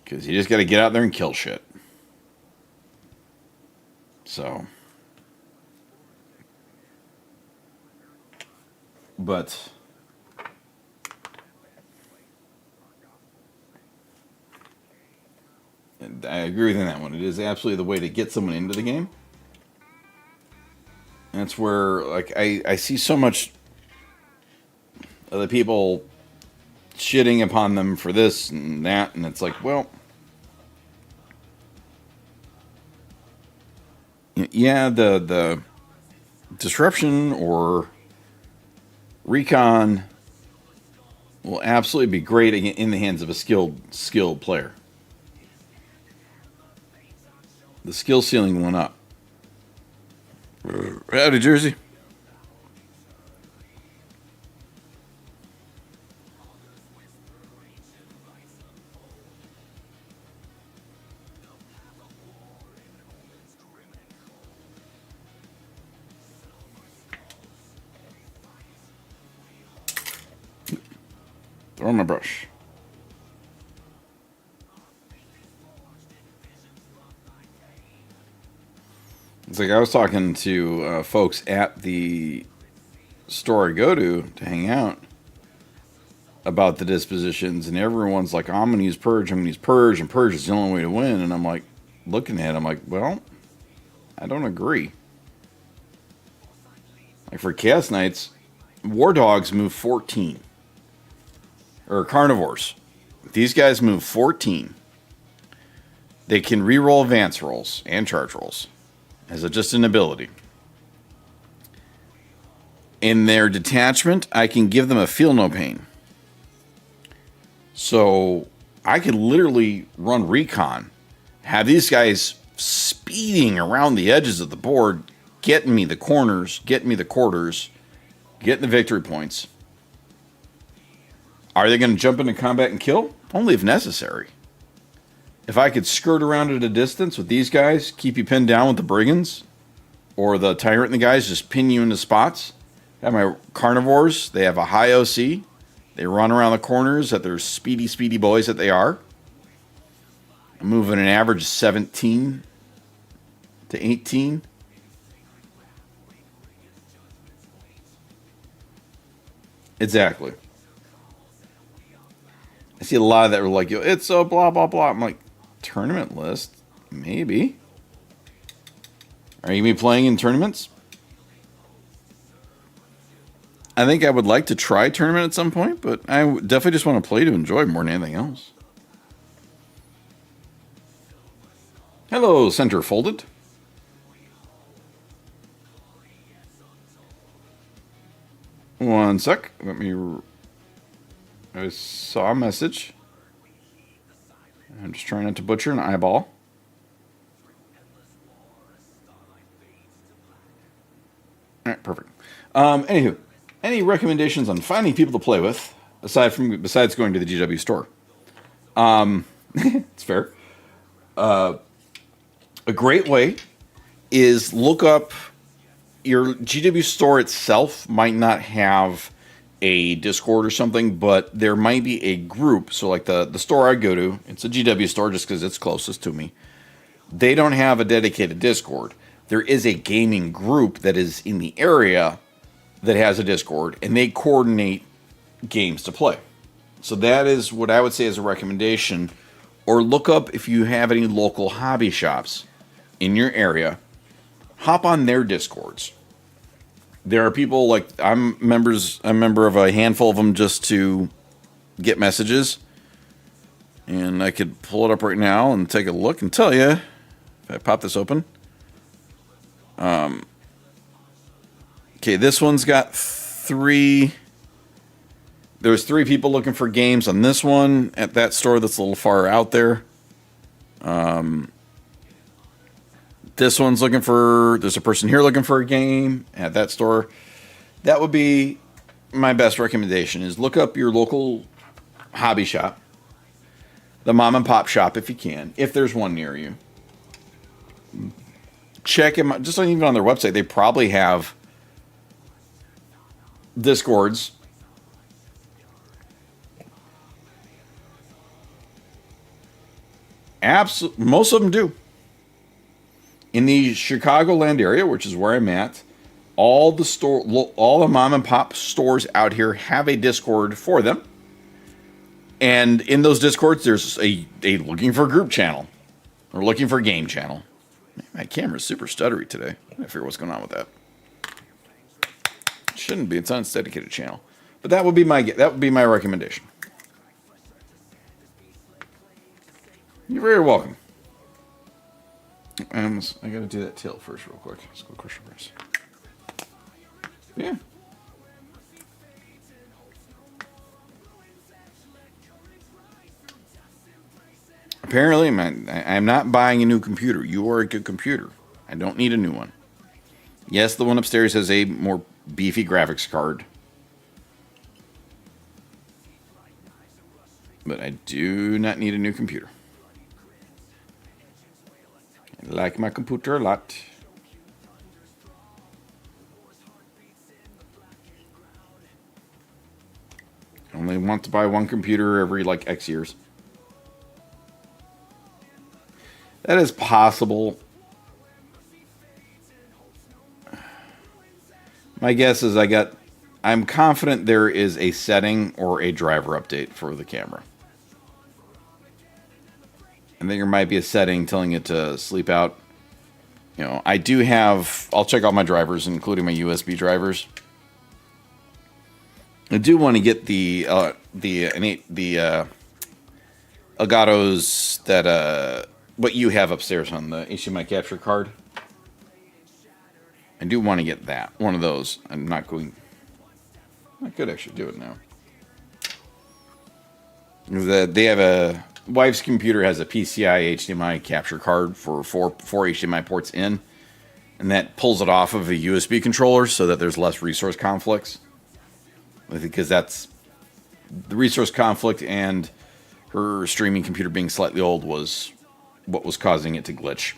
S2: Because you just got to get out there and kill shit. So. But. I agree with you on that one. It is absolutely the way to get someone into the game. And that's where, like, I see so much of the people shitting upon them for this and that, and it's like, well, yeah, the disruption or recon will absolutely be great in the hands of a skilled player. The skill ceiling went up. Howdy, Jersey. Throw my brush. It's like I was talking to folks at the store I go to hang out about the dispositions, and everyone's like, I'm going to use Purge, I'm going to use Purge, and Purge is the only way to win. And I'm like, looking at it, I'm like, well, I don't agree. Like for Chaos Knights, War Dogs move 14. Or Carnivores. These guys move 14. They can re-roll advance rolls and charge rolls. As just an ability. In their detachment, I can give them a feel no pain. So I could literally run recon, have these guys speeding around the edges of the board, getting me the corners, getting me the quarters, getting the victory points. Are they going to jump into combat and kill? Only if necessary. If I could skirt around at a distance with these guys, keep you pinned down with the brigands, or the tyrant and the guys just pin you into spots. I have my carnivores. They have a high OC. They run around the corners that they're speedy boys that they are. I'm moving an average of 17 to 18. Exactly. I see a lot of that are like, yo, it's so blah, blah, blah. I'm like, tournament list? Maybe. Are you going to be playing in tournaments? I think I would like to try tournament at some point, but I definitely just want to play to enjoy more than anything else. Hello, Center Folded. One sec. Let me... I saw a message. I'm just trying not to butcher an eyeball. Alright, perfect. Anywho, any recommendations on finding people to play with, besides going to the GW store? It's fair. A great way is look up your GW store itself might not have a Discord or something, but there might be a group. So like the store I go to, it's a GW store just because it's closest to me. They don't have a dedicated Discord. There is a gaming group that is in the area that has a Discord, and they coordinate games to play. So that is what I would say is a recommendation. Or look up if you have any local hobby shops in your area. Hop on their Discords. There are people like I'm a member of a handful of them just to get messages. And I could pull it up right now and take a look and tell you if I pop this open. Okay, this one's got 3. There's 3 people looking for games on this one at that store that's a little far out there. This one's looking for... There's a person here looking for a game at that store. That would be my best recommendation, is look up your local hobby shop. The mom and pop shop if you can, if there's one near you. Check them out. Just even on their website, they probably have Discords Most of them do. In the Chicagoland area, which is where I'm at, all the mom and pop stores out here have a Discord for them. And in those Discords, there's a looking for group channel or looking for game channel. Man, my camera's super stuttery today. I figure what's going on with that. It shouldn't be. It's on its dedicated channel. But that would be my recommendation. You're very welcome. I got to do that tilt first real quick. Let's go question first. Yeah. Apparently, I'm not buying a new computer. You are a good computer. I don't need a new one. Yes, the one upstairs has a more beefy graphics card. But I do not need a new computer. I like my computer a lot. I only want to buy one computer every like X years. That is possible. My guess is I'm confident there is a setting or a driver update for the camera. I think there might be a setting telling it to sleep out. You know, I'll check all my drivers, including my USB drivers. I do want to get the Elgato's that what you have upstairs on the HDMI capture card. I do want to get that. One of those. I could actually do it now. They have a wife's computer has a PCI HDMI capture card for four HDMI ports in, and that pulls it off of a USB controller so that there's less resource conflicts. Because that's the resource conflict and her streaming computer being slightly old was what was causing it to glitch.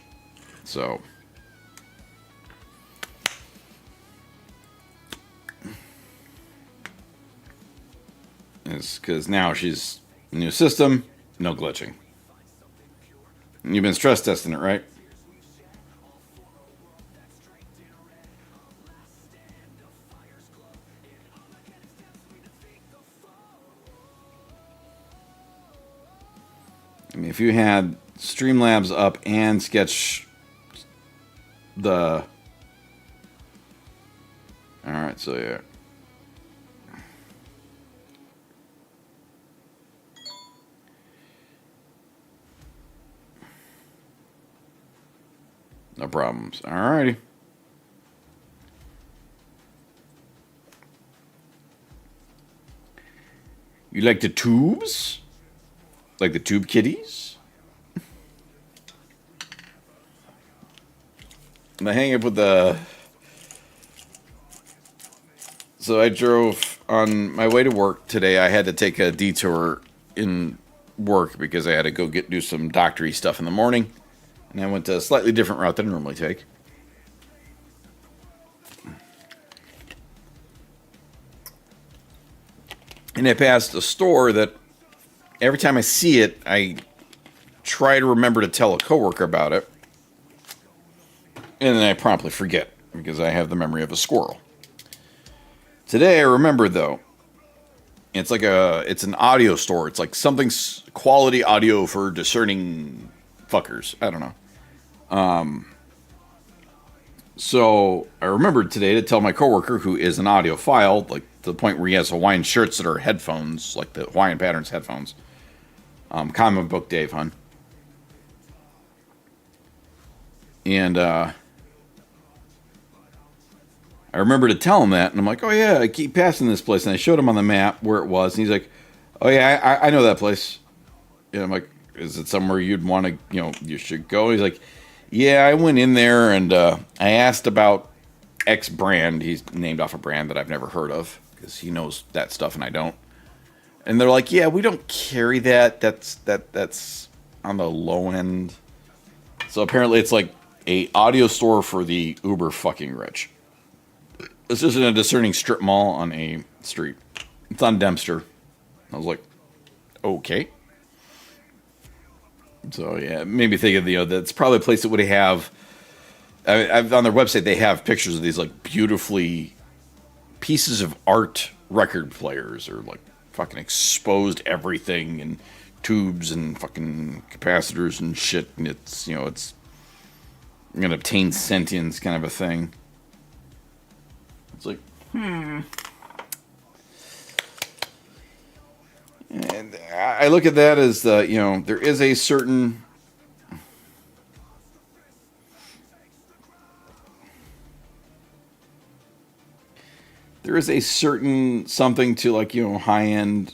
S2: So it's because now she's new system, no glitching. And you've been stress testing it, right? I mean, if you had Streamlabs up and Sketch Alright, so yeah. No problems. Alrighty. You like the tubes? Like the tube kitties? And I hang up with the... So I drove on my way to work today. I had to take a detour in work because I had to go do some doctory stuff in the morning. And I went to a slightly different route than I normally take. And I passed a store that every time I see it, I try to remember to tell a coworker about it. And then I promptly forget because I have the memory of a squirrel. Today I remembered though. It's an audio store. It's like something quality audio for discerning fuckers. I don't know. So I remembered today to tell my coworker, who is an audiophile, like to the point where he has Hawaiian shirts that are headphones, like the Hawaiian Patterns headphones. Comic book Dave, hun. And I remember to tell him that, and I'm like, oh yeah, I keep passing this place, and I showed him on the map where it was, and he's like, oh yeah, I know that place. And I'm like, is it somewhere you'd want to, you should go? He's like, yeah, I went in there, and I asked about X brand. He's named off a brand that I've never heard of, because he knows that stuff, and I don't. And they're like, yeah, we don't carry that. That's on the low end. So apparently it's like a audio store for the uber fucking rich. This isn't a discerning strip mall on a street. It's on Dempster. I was like, okay. So yeah, it made me think of, that's probably a place that would have. I've on their website they have pictures of these like beautifully pieces of art record players, or like fucking exposed everything and tubes and fucking capacitors and shit. And it's gonna obtain sentience kind of a thing. It's like, And I look at that as there is a certain something to like, high end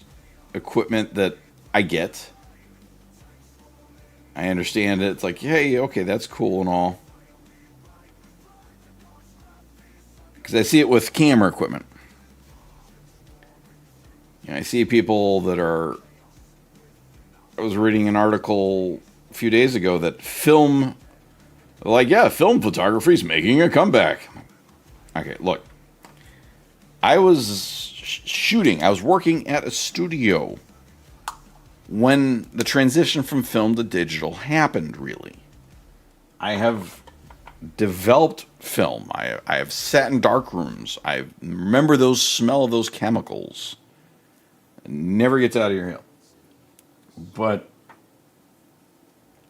S2: equipment that I get. I understand it. It's like, hey, okay, that's cool and all. Because I see it with camera equipment. I see people that are. I was reading an article a few days ago that film photography is making a comeback. Okay, look. I was shooting. I was working at a studio when the transition from film to digital happened, really. I have developed film. I have sat in dark rooms. I remember those smell of those chemicals. It never gets out of your head. But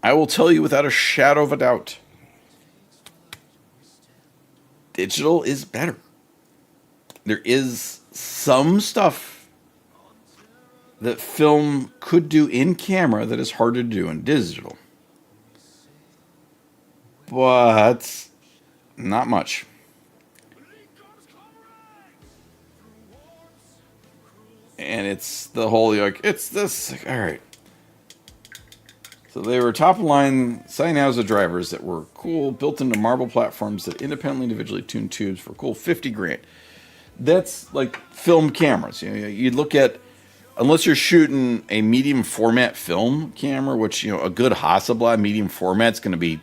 S2: I will tell you without a shadow of a doubt, digital is better. There is some stuff that film could do in camera that is harder to do in digital. But not much. And it's the whole, it's this, all right. So they were top-of-line Sennheiser drivers that were cool, built into marble platforms that independently, individually tuned tubes for cool $50,000. That's like film cameras. You look at, unless you're shooting a medium format film camera, which a good Hasselblad medium format's going to be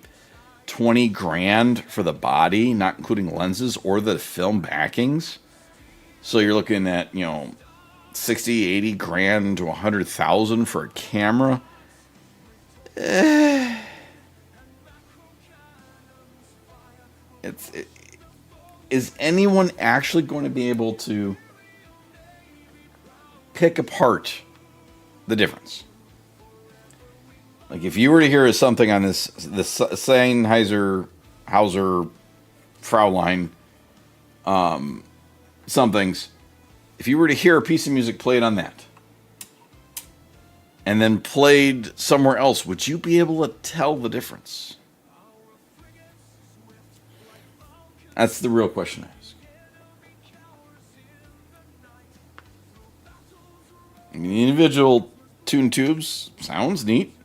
S2: $20,000 for the body, not including lenses or the film backings. So you're looking at 60, 80 grand to 100,000 for a camera. Is anyone actually going to be able to pick apart the difference? Like if you were to hear something on this Sennheiser Fraulein somethings, if you were to hear a piece of music played on that and then played somewhere else, would you be able to tell the difference? That's the real question I ask. I mean, the individual tuned tubes sounds neat.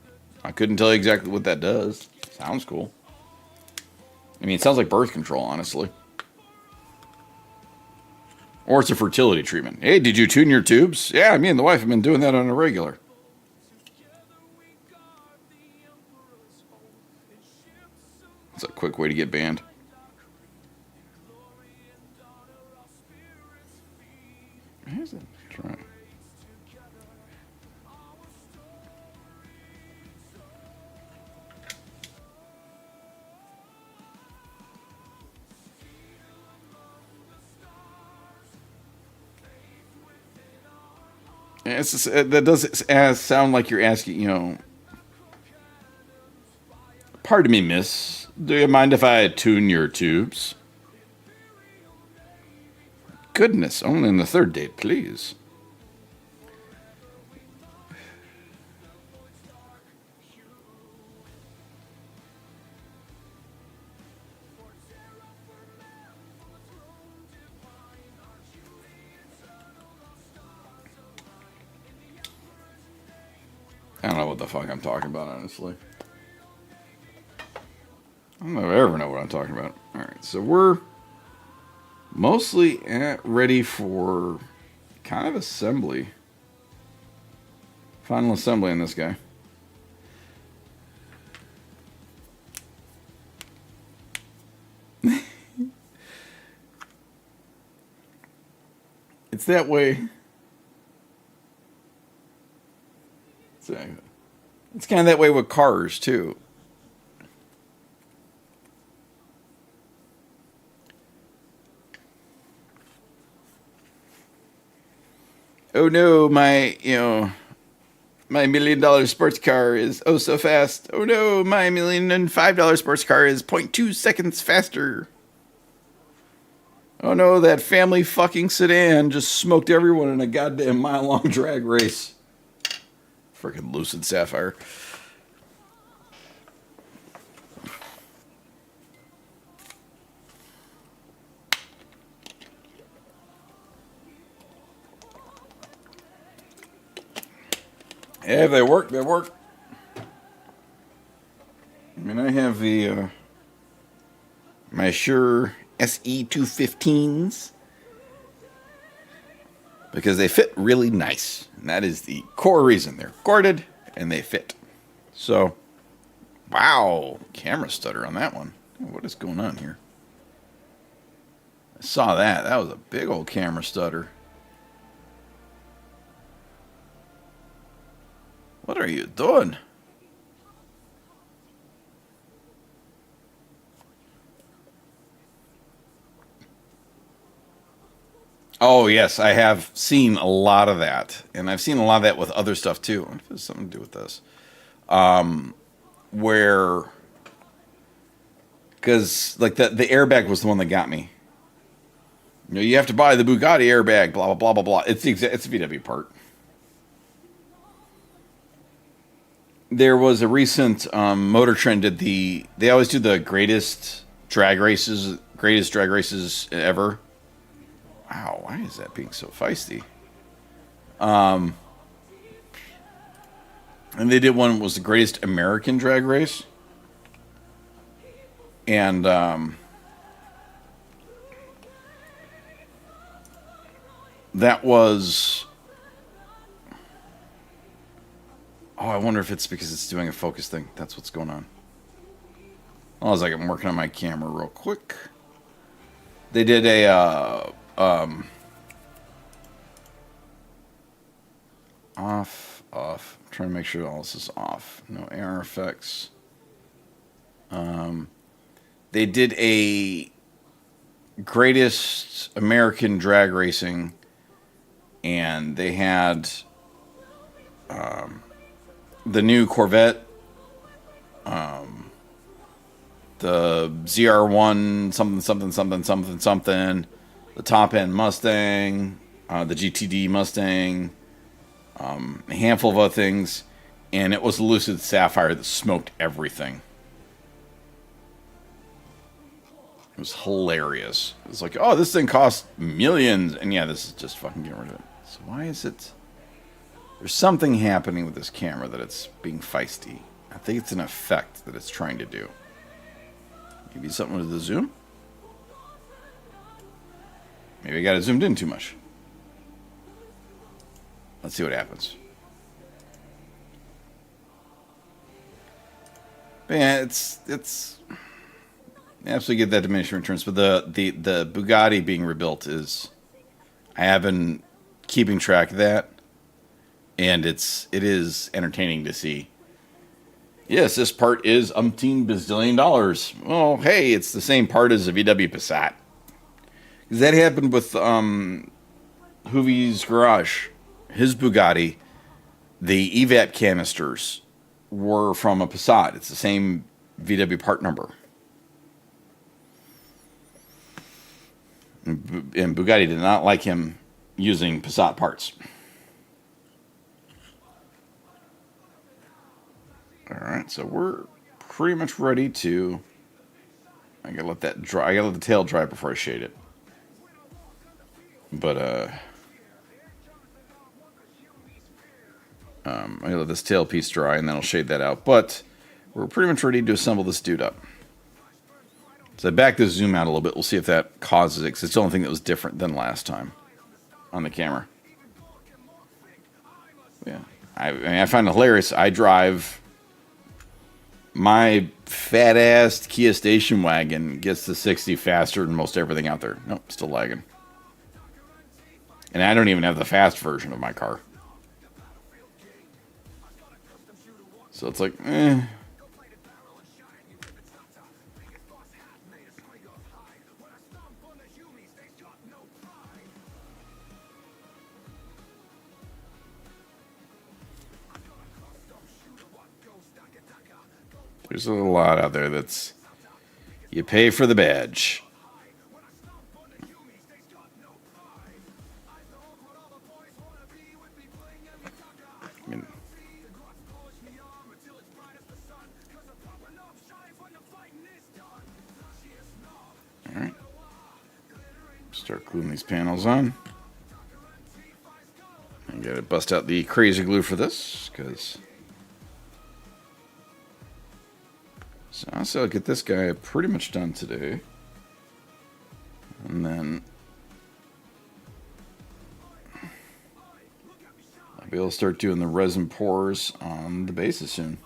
S2: I couldn't tell you exactly what that does. Sounds cool. I mean, it sounds like birth control, honestly. Or it's a fertility treatment. Hey, did you tune your tubes? Yeah, me and the wife have been doing that on a regular. It's a quick way to get banned. Here's it. Try it. That does sound like you're asking, pardon me, miss. Do you mind if I tune your tubes? Goodness, only on the third date, please. I don't know what the fuck I'm talking about, honestly. I don't know if I ever know what I'm talking about. Alright, so we're mostly ready for kind of assembly. Final assembly on this guy. It's that way. Exactly. It's kind of that way with cars, too. Oh no, my $1 million sports car is oh so fast. Oh no, my $1,005 sports car is 0.2 seconds faster. Oh no, that family fucking sedan just smoked everyone in a goddamn mile-long drag race. Freaking Lucid Sapphire. Yeah, if they work, they work. I mean, I have the my Shure SE215s because they fit really nice, and that is the core reason. They're corded and they fit. So, wow, camera stutter on that one. What is going on here? I saw that. That was a big old camera stutter. What are you doing? Oh, yes, I have seen a lot of that. And I've seen a lot of that with other stuff, too. I wonder if it has something to do with this. Where... Because, like, the airbag was the one that got me. You know, you have to buy the Bugatti airbag, blah, blah, blah, blah, blah. It's a VW part. There was a recent Motor Trend did they always do the greatest drag races ever. Wow, why is that being so feisty? And they did one that was the greatest American drag race. And that was... Oh, I wonder if it's because it's doing a focus thing. That's what's going on. I was like, I'm working on my camera real quick. They did a off. I'm trying to make sure all this is off. No AR effects. They did a greatest American drag racing, and they had the new Corvette, the ZR1 something, the top end Mustang, the GTD Mustang, a handful of other things, and it was a Lucid Sapphire that smoked everything. It was hilarious. It was like, oh, this thing costs millions, and yeah, this is just fucking getting rid of it. So why is it... There's something happening with this camera that it's being feisty. I think it's an effect that it's trying to do. Maybe something with the zoom? Maybe I got it zoomed in too much. Let's see what happens. But yeah, it's absolutely get that diminishing returns. But the Bugatti being rebuilt is... I have been keeping track of that. And it is entertaining to see. Yes, this part is umpteen bazillion dollars. Well, hey, it's the same part as a VW Passat. Because that happened with Hoovie's garage. His Bugatti, the EVAP canisters were from a Passat. It's the same VW part number. And Bugatti did not like him using Passat parts. Alright, so we're pretty much ready to... I gotta let that dry. I gotta let the tail dry before I shade it. But, I gotta let this tail piece dry and then I'll shade that out. But, we're pretty much ready to assemble this dude up. So I back this zoom out a little bit. We'll see if that causes it, because it's the only thing that was different than last time on the camera. Yeah. I find it hilarious. I drive... My fat-ass Kia station wagon gets to 60 faster than most everything out there. Nope, still lagging. And I don't even have the fast version of my car. So it's like, eh. There's a lot out there that's you pay for the badge. I mean, all right. Start gluing these panels on. I gotta bust out the crazy glue for this, because so I'll get this guy pretty much done today. And then I'll be able to start doing the resin pours on the bases soon.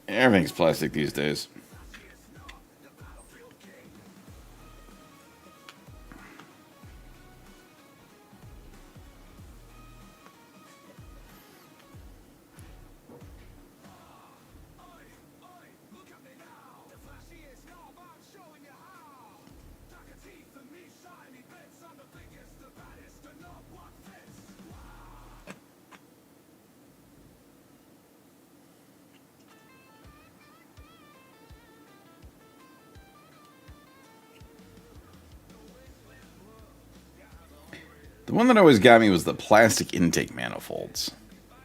S2: Everything's plastic these days. The one that always got me was the plastic intake manifolds,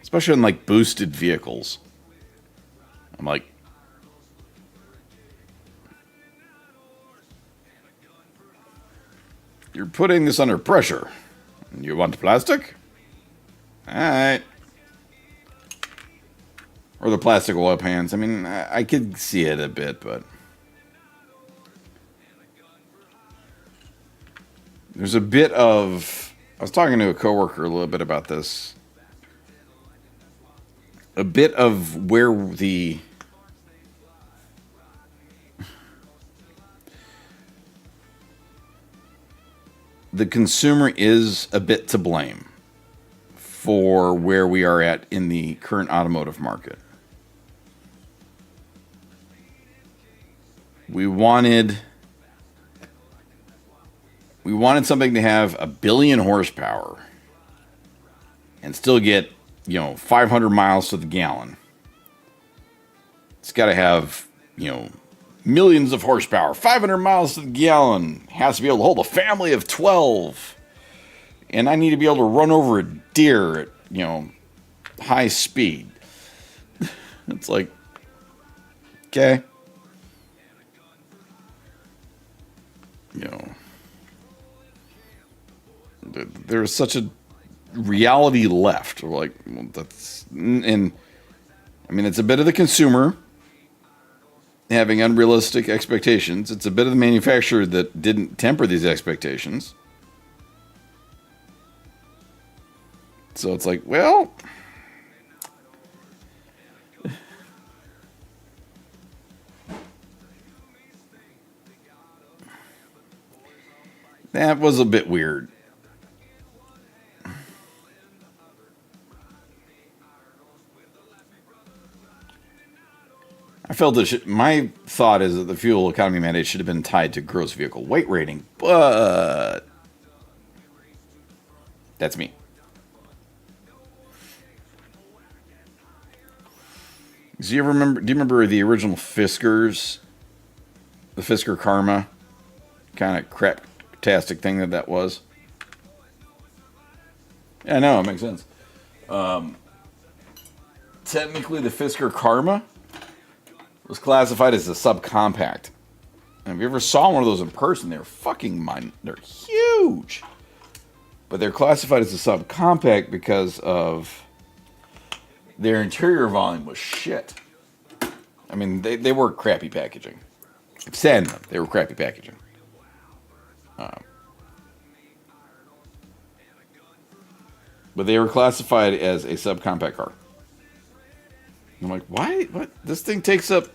S2: especially in like boosted vehicles. I'm like, you're putting this under pressure. You want plastic? Alright. Or the plastic oil pans. I mean, I could see it a bit, but there's a bit of... I was talking to a coworker a little bit about this. A bit of where the consumer is a bit to blame for where we are at in the current automotive market. We wanted something to have 1 billion horsepower and still get, 500 miles to the gallon. It's got to have, millions of horsepower, 500 miles to the gallon. Has to be able to hold a family of 12. And I need to be able to run over a deer at, high speed. It's like, okay. There's such a reality left. We're like, well, and I mean, it's a bit of the consumer having unrealistic expectations. It's a bit of the manufacturer that didn't temper these expectations. So it's like, well, that was a bit weird. I felt that my thought is that the fuel economy mandate should have been tied to gross vehicle weight rating, but that's me. Do you remember the original Fiskars? The Fisker Karma? Kind of crap-tastic thing that was? Yeah, no, it makes sense. Technically, the Fisker Karma was classified as a subcompact. And if you ever saw one of those in person, they're they're huge. But they're classified as a subcompact because of their interior volume was shit. I mean, they were crappy packaging. I'm saying them, they were crappy packaging. but they were classified as a subcompact car. I'm like, why? What? This thing takes up,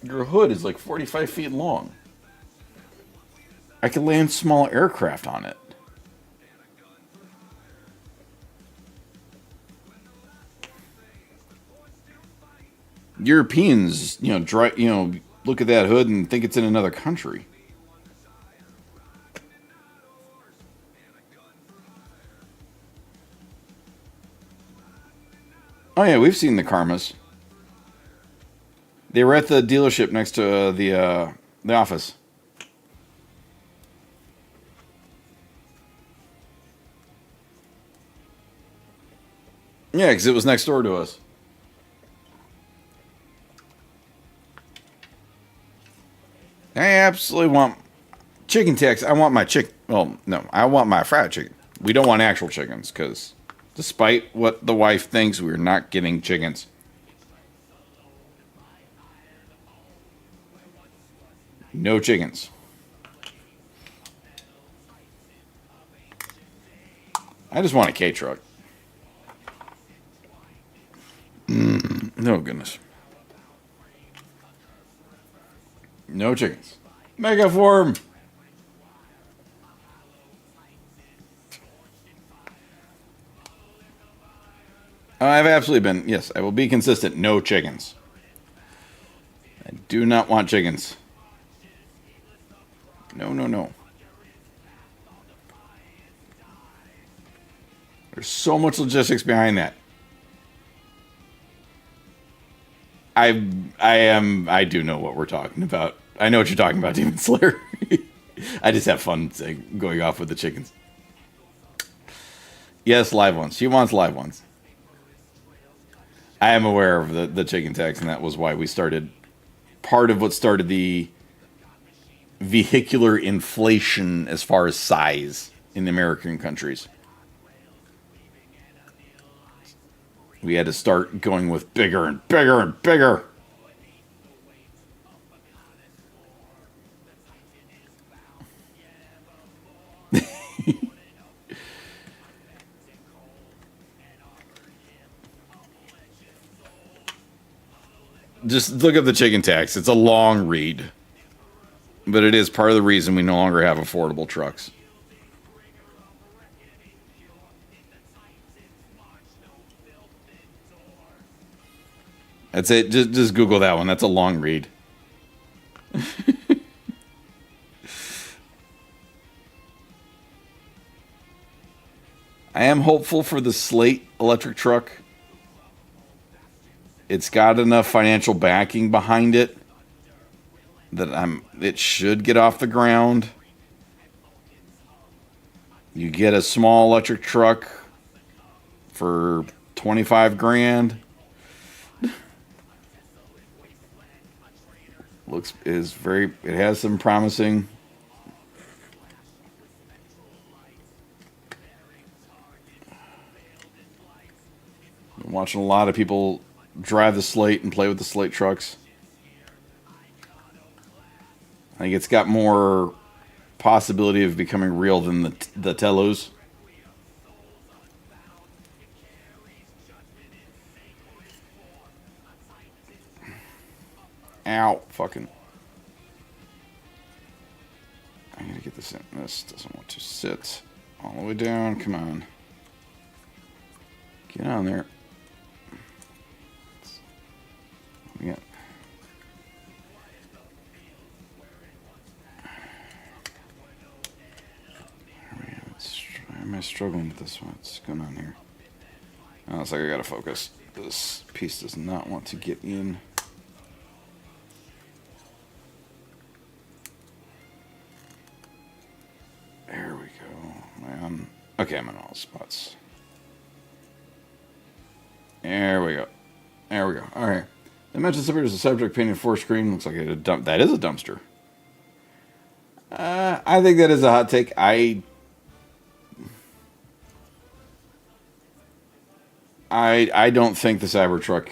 S2: your hood is like 45 feet long. I could land small aircraft on it. Europeans, look at that hood and think it's in another country. Oh yeah, we've seen the Karmas. They were at the dealership next to the office. Yeah, because it was next door to us. I absolutely want chicken tax. I want my chicken. Well, no, I want my fried chicken. We don't want actual chickens because, despite what the wife thinks, we're not getting chickens. No chickens. I just want a K truck. No goodness. No chickens. Megaform. I've absolutely been, yes, I will be consistent. No chickens. I do not want chickens. No, no, no. There's so much logistics behind that. I do know what we're talking about. I know what you're talking about, Demon Slayer. I just have fun going off with the chickens. Yes, live ones. She wants live ones. I am aware of the chicken tax, and that was why we started. Part of what started the vehicular inflation as far as size in the American countries. We had to start going with bigger and bigger and bigger. Just look up the chicken tax. It's a long read. But it is part of the reason we no longer have affordable trucks. That's it. Just Google that one. That's a long read. I am hopeful for the Slate electric truck. It's got enough financial backing behind it that it should get off the ground. You get a small electric truck for 25 grand. It has some promising. I'm watching a lot of people drive the Slate and play with the Slate trucks. I think it's got more possibility of becoming real than the Telos. Ow, fucking. I gotta get this in. This doesn't want to sit all the way down. Come on. Get on there. Yeah. Why am I struggling with this one? What's going on here? Oh, it's like I gotta focus. This piece does not want to get in. There we go. Okay, I'm in all spots. There we go. There we go. All right. Dimension separator is a subject painted four screen. Looks like that is a dumpster. I think that is a hot take. I don't think the Cybertruck.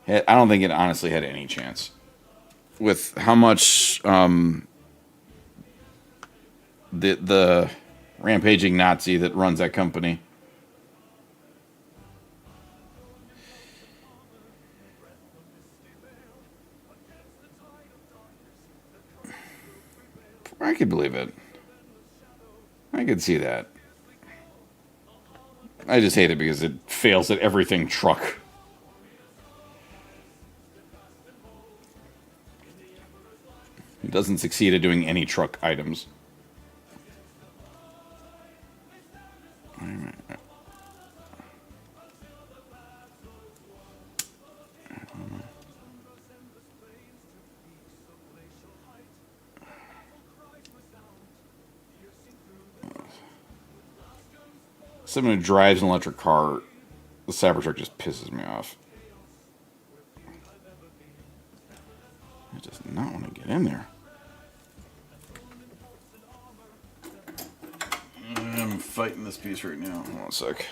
S2: I don't think it honestly had any chance with how much the rampaging Nazi that runs that company. I could believe it. I could see that. I just hate it because it fails at everything truck. It doesn't succeed at doing any truck items. Someone who drives an electric car, the Cybertruck just pisses me off. I just not want to get in there. I'm fighting this piece right now. Hold on a sec.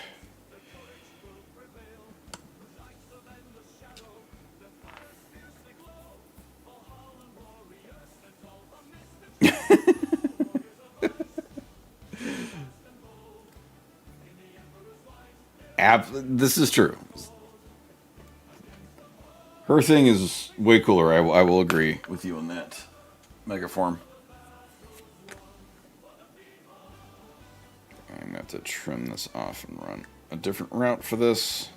S2: This is true. Her thing is way cooler. I will agree with you on that. Megaform. I'm going to have to trim this off and run a different route for this.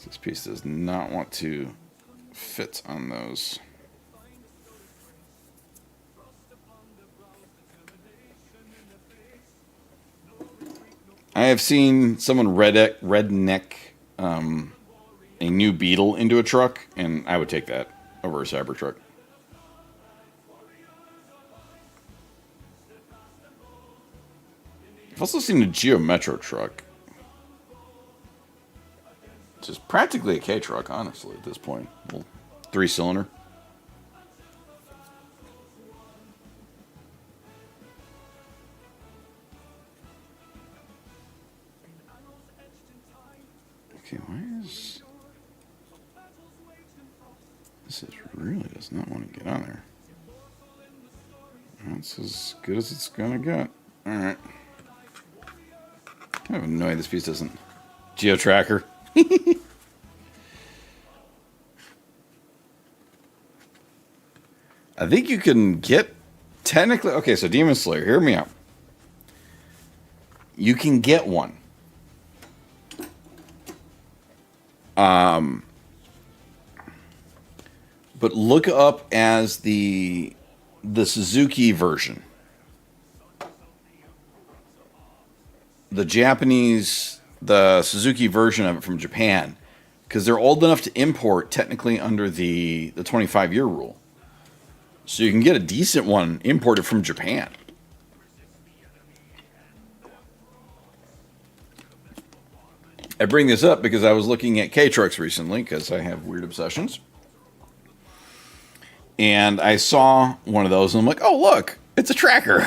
S2: This piece does not want to fit on those. I have seen someone redneck a new Beetle into a truck, and I would take that over a Cybertruck. I've also seen a Geo Metro truck. Which is practically a K truck, honestly, at this point. Little 3-cylinder. Okay, why is... This really does not want to get on there. That's as good as it's gonna get. Alright. I have no idea this piece doesn't. Geo Tracker. I think you can get technically. Okay, so Demon Slayer, hear me out. You can get one. But look up as the Suzuki version. The Japanese, the Suzuki version of it from Japan, because they're old enough to import technically under the 25-year rule. So you can get a decent one imported from Japan. I bring this up because I was looking at K-Trucks recently, because I have weird obsessions. And I saw one of those, and I'm like, oh, look, it's a tracker.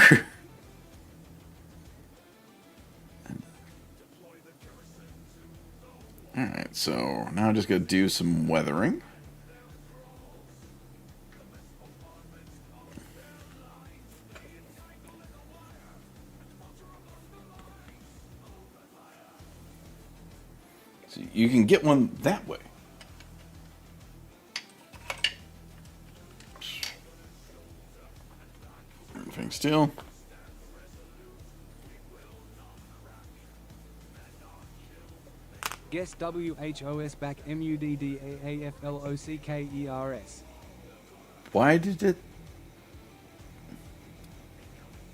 S2: Alright, so now I just got to do some weathering. So you can get one that way. Everything still.
S4: Guess WHOS back MUDDAAFLOCKERS.
S2: Why did it...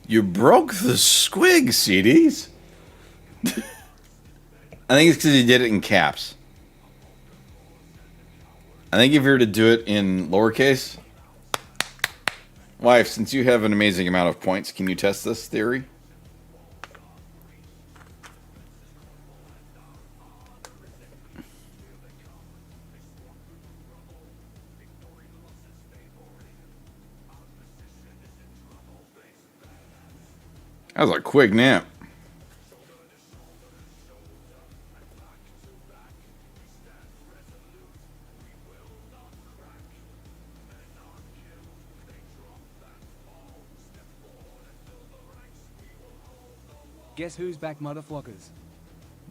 S2: You broke the squig, CDs. I think it's because you did it in caps. I think if you were to do it in lowercase... Wife, since you have an amazing amount of points, can you test this theory? That was a quick nap.
S4: Guess who's back, motherfuckers?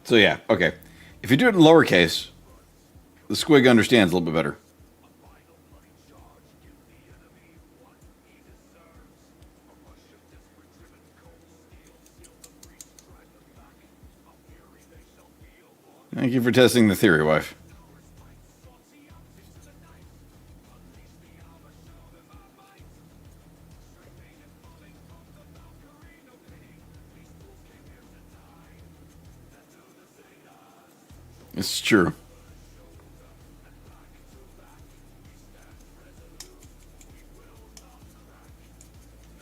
S2: So yeah, okay. If you do it in lowercase, the squig understands a little bit better. Thank you for testing the theory, wife. It's true.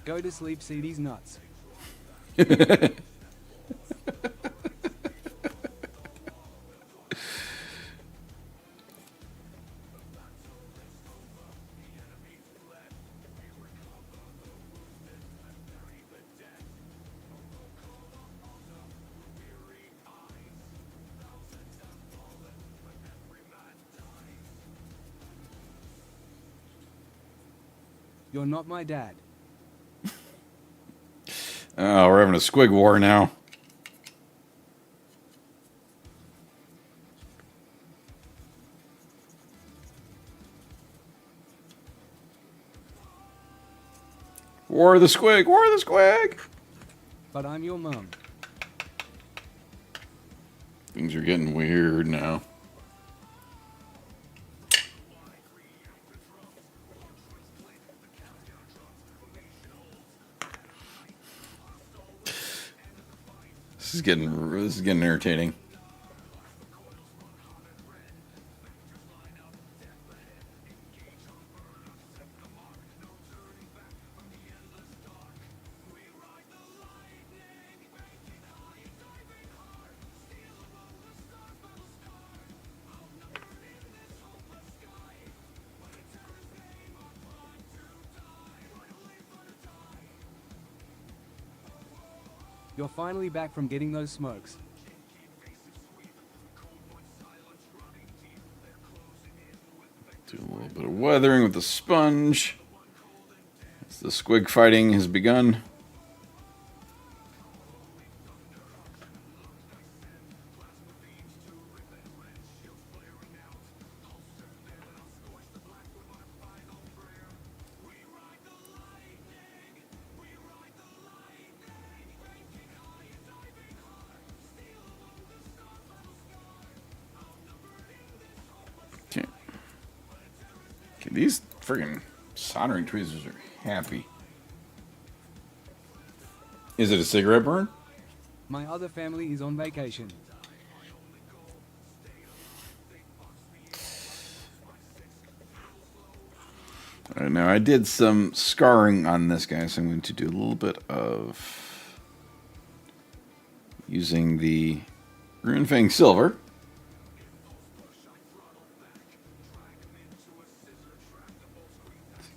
S4: Go to sleep, see these nuts. You're not my dad.
S2: Oh, we're having a squig war now. War of the squig! War of the squig!
S4: But I'm your mum.
S2: Things are getting weird now. This is getting irritating.
S4: You're finally back from getting those smokes.
S2: Do a little bit of weathering with the sponge. As the squig fighting has begun. Okay. Okay, these friggin' soldering tweezers are happy. Is it a cigarette burn?
S4: My other family is on vacation.
S2: All right, now I did some scarring on this guy, so I'm going to do a little bit of using the Runefang Silver.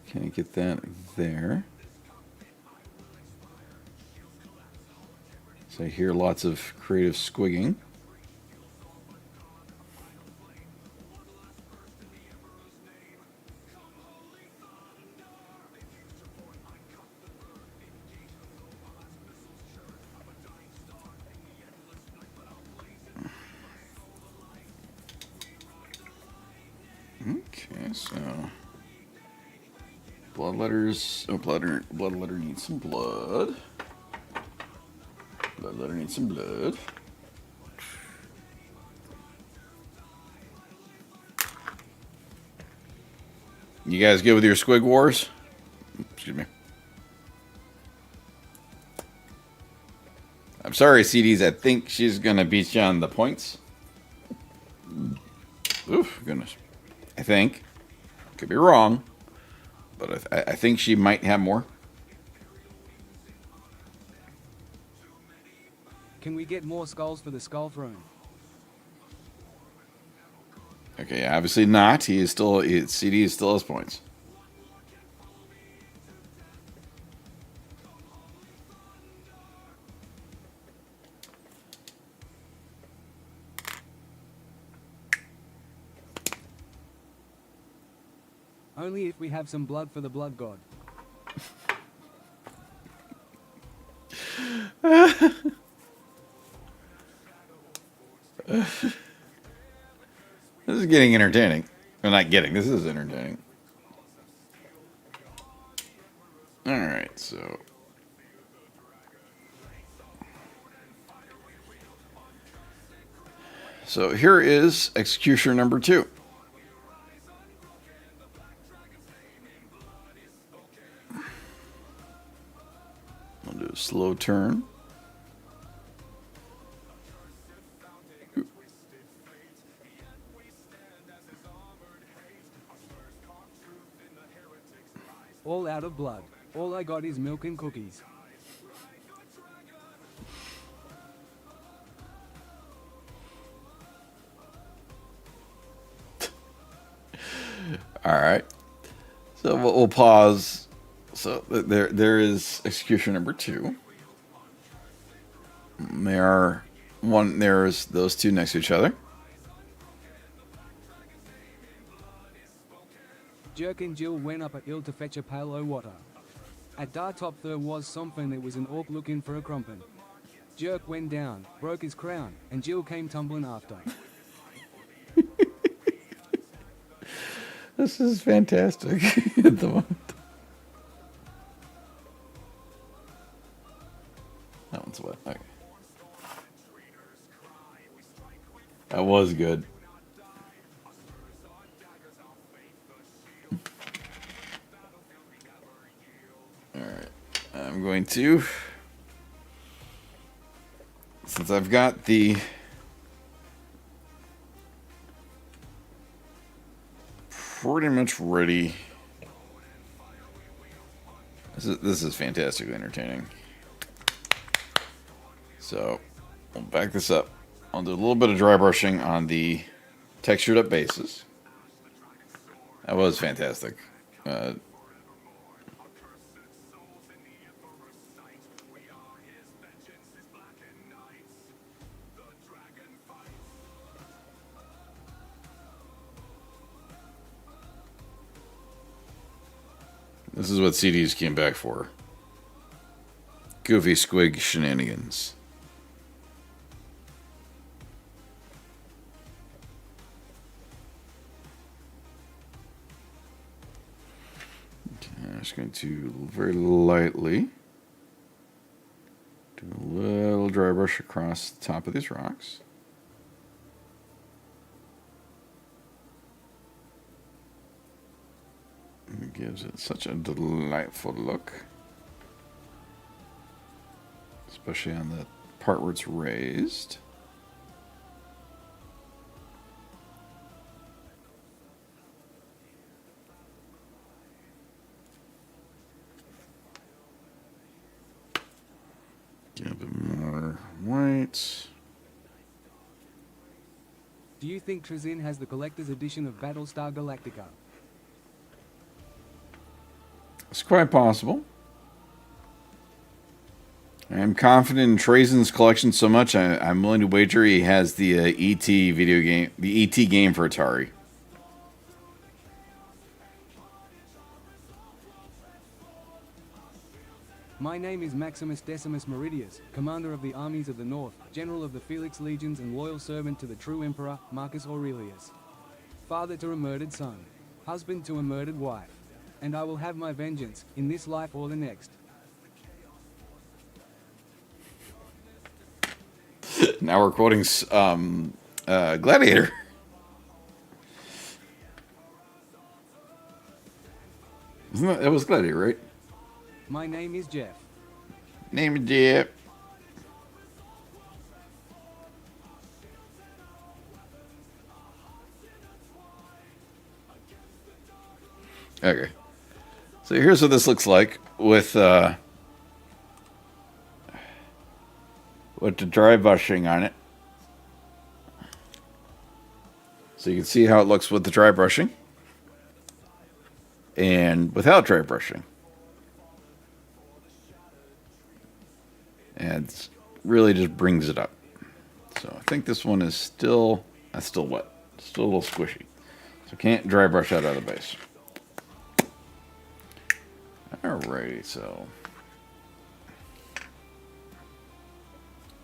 S2: Can I get that there? So I hear lots of creative squigging. Okay, so blood letters. Oh, blood letter needs some blood. Blood letter needs some blood. You guys good with your squig wars? Excuse me. I'm sorry, CDs. I think she's gonna beat you on the points. Oof, goodness. I think. Could be wrong, but I think she might have more.
S4: Can we get more skulls for the skull throne?
S2: Okay, obviously not. CD still has points.
S4: Only if we have some blood for the blood god.
S2: This is getting entertaining. Well, not getting. This is entertaining. All right, so. So here is executioner number 2. I'll do a slow turn.
S4: All out of blood. All I got is milk and cookies.
S2: All right. So we'll pause. So there is execution number 2. There's those two next to each other.
S4: Jerk and Jill went up a hill to fetch a pail o' water. At dar top there was something that was an orc looking for a crumpin. Jerk went down, broke his crown, and Jill came tumbling after.
S2: This is fantastic at the moment. That one's wet. Okay. That was good. Alright. I'm going to, since I've got the pretty much ready. This is fantastically entertaining. So we'll back this up. I'll do a little bit of dry brushing on the textured up bases. That was fantastic. This is what CDs came back for. Goofy squig shenanigans. Okay, I'm just going to very lightly do a little dry brush across the top of these rocks. It gives it such a delightful look. Especially on the part where it's raised. Get a bit more white.
S4: Do you think Trazin has the collector's edition of Battlestar Galactica?
S2: It's quite possible. I am confident in Trazen's collection so much, I'm willing to wager he has the E.T. video game, the E.T. game for Atari.
S4: My name is Maximus Decimus Meridius, commander of the armies of the North, general of the Felix legions and loyal servant to the true emperor, Marcus Aurelius. Father to a murdered son, husband to a murdered wife. And I will have my vengeance, in this life or the next.
S2: Now we're quoting Gladiator. It was Gladiator, right?
S4: My name is Jeff.
S2: Name is Jeff. Okay. So here's what this looks like with the dry brushing on it. So you can see how it looks with the dry brushing and without dry brushing. And it really just brings it up. So I think this one is still wet. Still a little squishy. So can't dry brush out of the base. Alrighty, so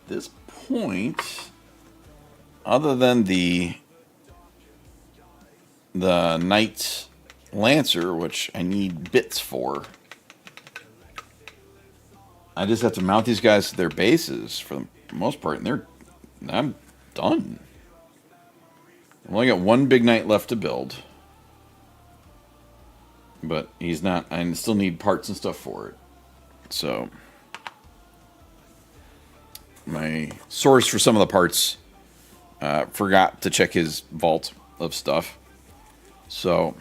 S2: this point, other than the Knight Lancer, which I need bits for, I just have to mount these guys to their bases for the most part, and I'm done. I've only got one big knight left to build, but he's not. I still need parts and stuff for it. So my source for some of the parts forgot to check his vault of stuff. So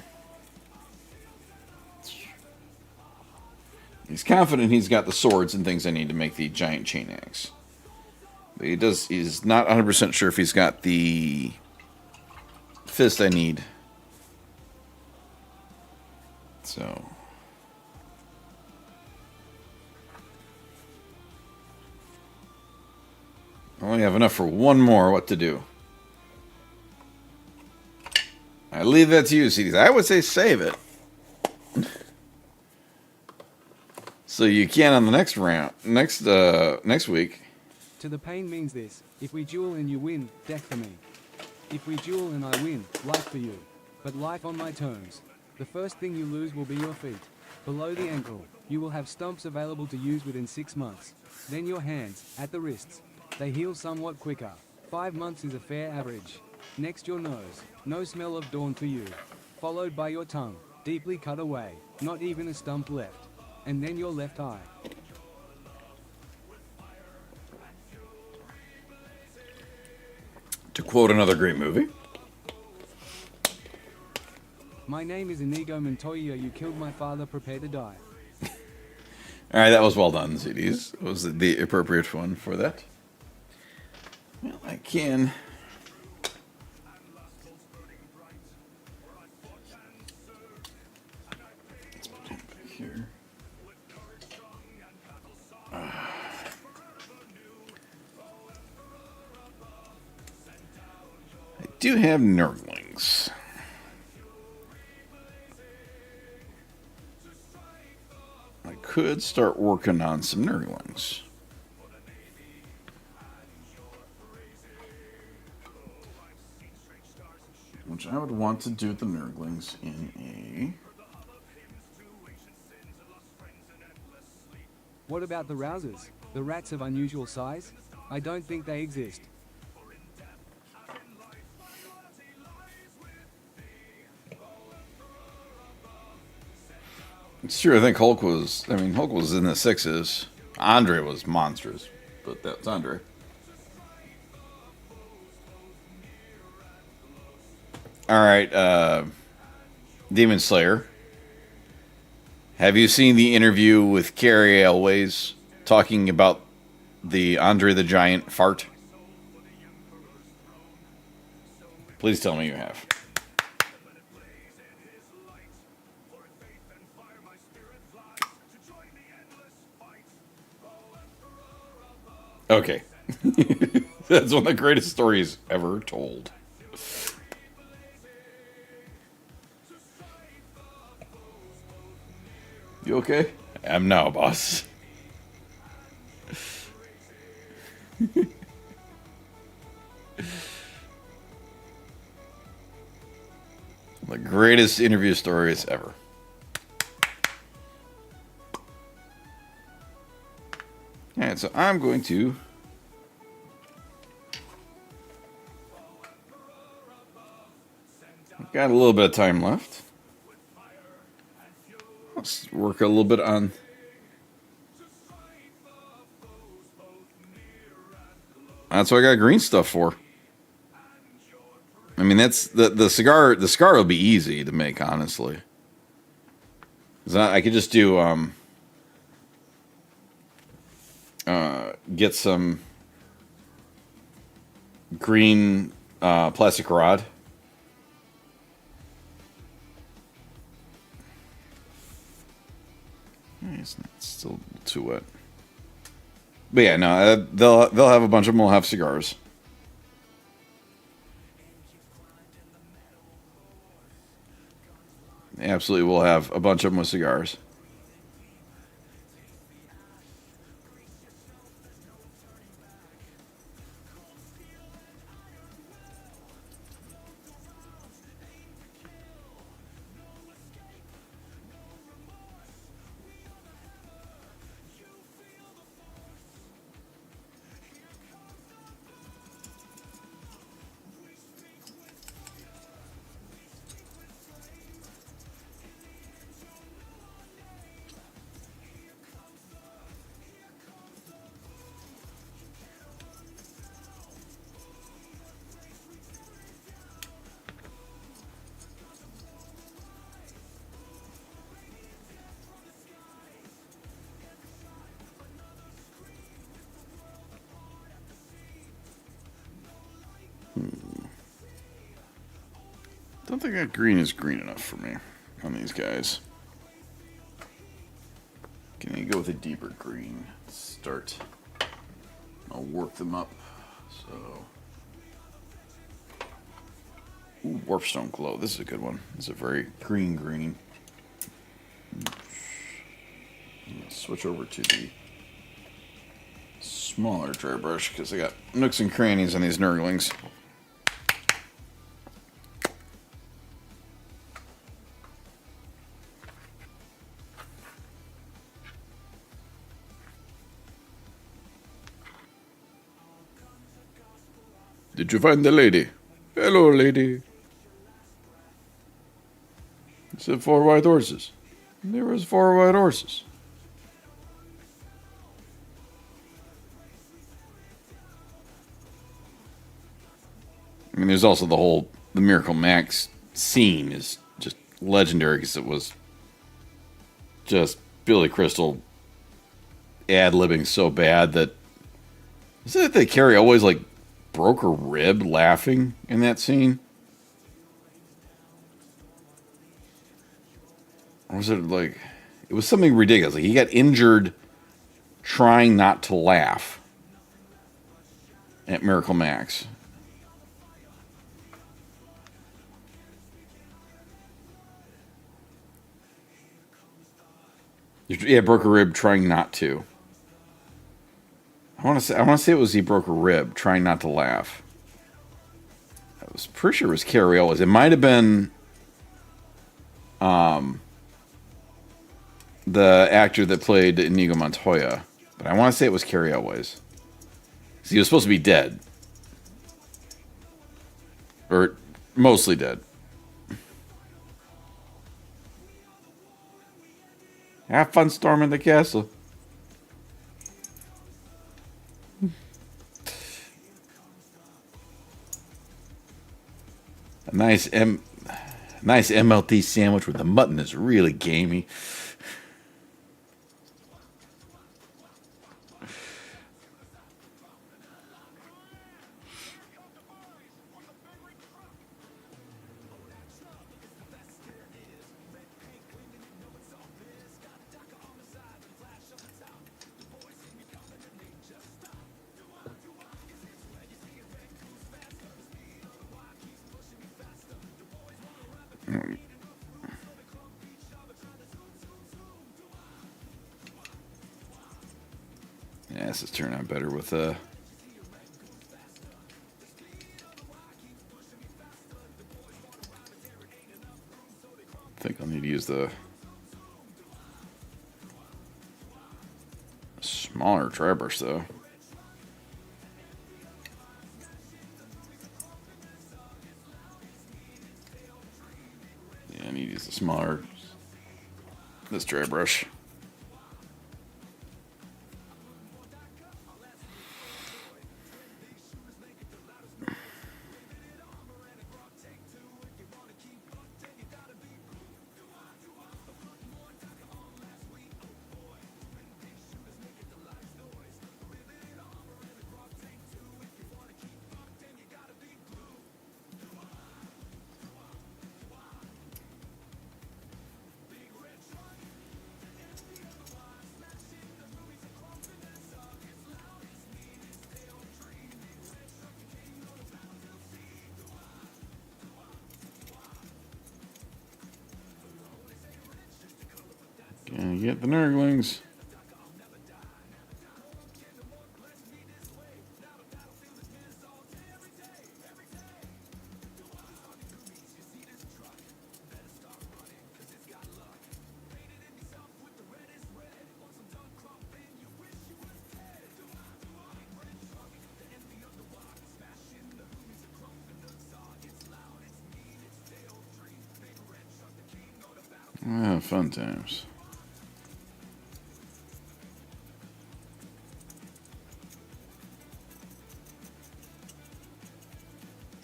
S2: he's confident he's got the swords and things I need to make the giant chain axe. But he's not 100% sure if he's got the fist I need. So I only have enough for one more. What to do? I leave that to you, CDs. I would say save it, so you can on the next round, next week.
S4: To the pain means this: if we duel and you win, death for me. If we duel and I win, life for you. But life on my terms. The first thing you lose will be your feet. Below the ankle, you will have stumps available to use within 6 months. Then your hands, at the wrists. They heal somewhat quicker. 5 months is a fair average. Next your nose, no smell of dawn for you. Followed by your tongue, deeply cut away, not even a stump left. And then your left eye.
S2: To quote another great movie.
S4: My name is Inigo Montoya, you killed my father, prepare to die.
S2: Alright, that was well done, CDs. It was the appropriate one for that. Well, I can... Let's put him back here. I do have Nurglings. I could start working on some Nurglings. Which I would want to do the Nurglings in a...
S4: What about the Rousers? The rats of unusual size? I don't think they exist.
S2: It's true, I think Hulk was in the 6s. Andre was monstrous, but that's Andre. Alright, Demon Slayer. Have you seen the interview with Carrie Elways talking about the Andre the Giant fart? Please tell me you have. Okay. That's one of the greatest stories ever told. You okay? I'm now, boss. The greatest interview stories ever. Alright, so I'm going to... I've got a little bit of time left. Let's work a little bit on... That's what I got green stuff for. I mean, that's the cigar. The cigar will be easy to make, honestly. 'Cause I could just do get some green plastic rod. It's still too wet. But yeah, no, they'll have a bunch of them. Will have cigars. They absolutely will have a bunch of them with cigars. Don't think that green is green enough for me on these guys. Can I go with a deeper green? Start. I'll work them up. So, ooh, Warpstone Glow. This is a good one. This is a very green. Switch over to the smaller dry brush because I got nooks and crannies on these Nurglings. Did you find the lady? Hello, lady. It said 4 white horses. There was 4 white horses. I mean, there's also the Miracle Max scene is just legendary because it was just Billy Crystal ad-libbing so bad that, isn't it that Carrie always like broke her rib laughing in that scene? Or was it like, it was something ridiculous. Like he got injured trying not to laugh at Miracle Max. Yeah, broke a rib trying not to. I want to say it was he broke a rib trying not to laugh. I was pretty sure it was Carrie Elwes. It might have been the actor that played Inigo Montoya, but I want to say it was Carrie Elwes. He was supposed to be dead, or mostly dead. Have fun storming the castle. A nice MLT sandwich with the mutton is really gamey. Yeah, this is turning out better with I think I'll need to use the smaller dry brush though. Yeah, I need to use the smaller, this dry brush. Gonna get the Nurglings. Ah, fun times.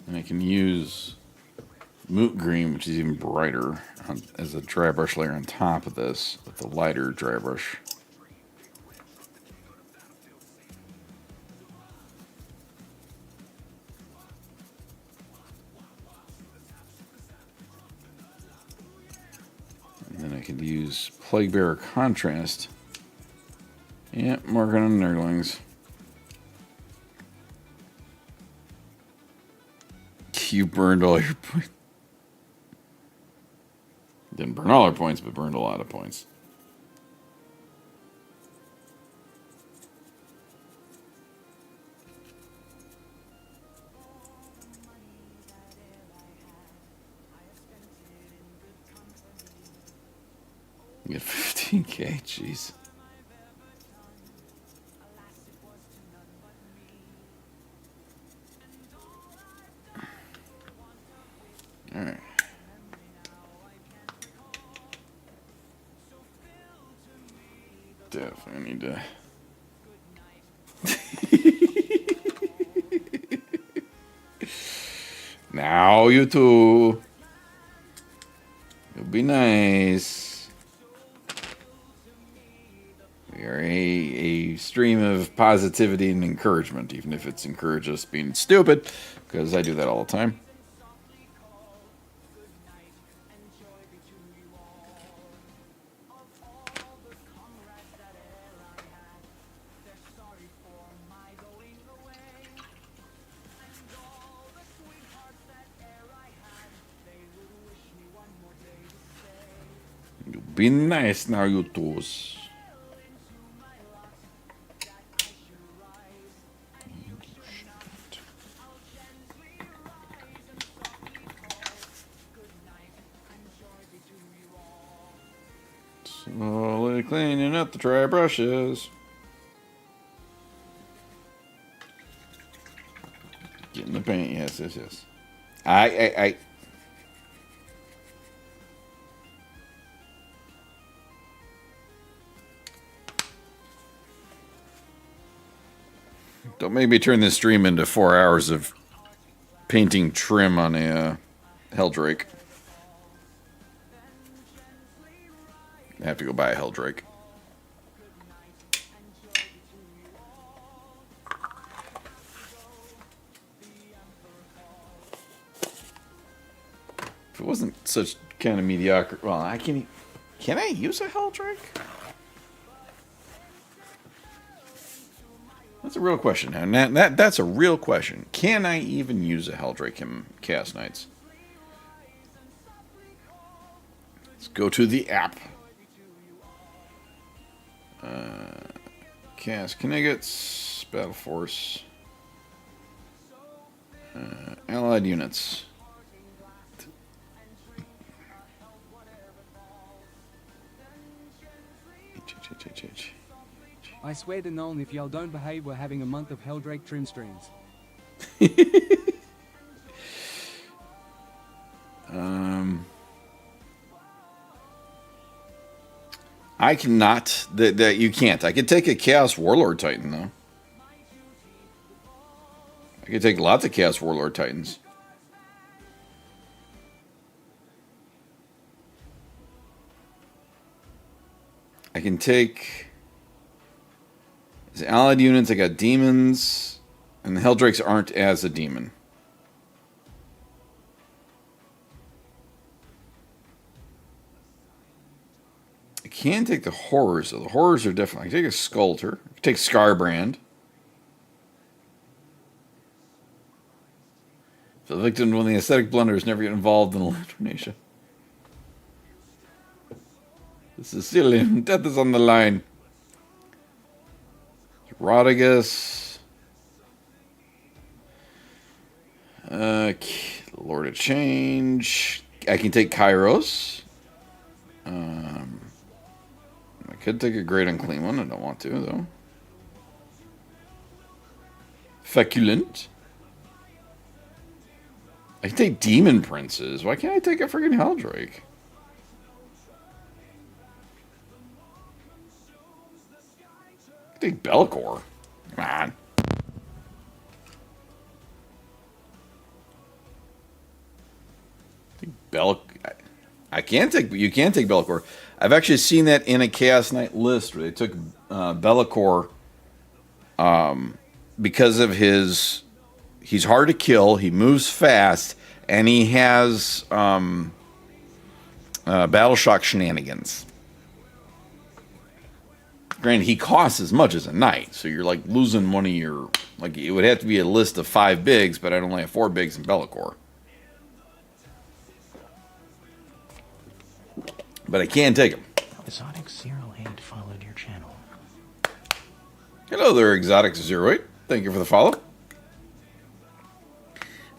S2: And I can use Moot Green, which is even brighter, as a dry brush layer on top of this with the lighter dry brush. could use Plague Bearer Contrast. Yeah, marking on Nerdlings. You burned all your points. Didn't burn all our points, but burned a lot of points. You get 15k, jeez. Alright. Definitely need to... Now you two. You'll be nice. We are a stream of positivity and encouragement, even if it's encourage us being stupid, because I do that all the time. You'll be nice now, you twos. Slowly cleaning up the dry brushes. Getting the paint, yes, yes, yes. I. Don't make me turn this stream into 4 hours of painting trim on a Helldrake. I have to go buy a Helldrake. If it wasn't such kind of mediocre... Well, I can... Can I use a Helldrake? That's a real question. Now, that's a real question. Can I even use a Helldrake in Chaos Knights? Let's go to the app. Chaos Knights, Battle Force, Allied Units.
S4: I swear to Nolan, if y'all don't behave, we're having a month of Helldrake trim streams.
S2: I cannot. That you can't. I could take a Chaos Warlord Titan though. I could take lots of Chaos Warlord Titans. I can take... As allied units, I got demons, and the Helldrakes aren't as a demon. I can take the horrors, though. The horrors are different. I can take a Sculptor. I can take Scarbrand. For the victim, when the aesthetic blunders, never get involved in a Lanternation. This is silly. Death is on the line. Rodigus. Lord of Change. I can take Kairos. I could take a Great Unclean one. I don't want to, though. Feculent. I can take Demon Princes. Why can't I take a friggin' Helldrake? I can take Belcor. Come on. I can take... You can take Belcor. I've actually seen that in a Chaos Knight list where they took Belcor because of his... He's hard to kill, he moves fast, and he has Battleshock Shenanigans. Granted, he costs as much as a knight, so you're like losing one of your... Like, it would have to be a list of 5 bigs, but I'd only have 4 bigs in Be'lakor. But I can take him.
S6: Exotic 08 followed your channel.
S2: Hello there, Exotic 08. Thank you for the follow.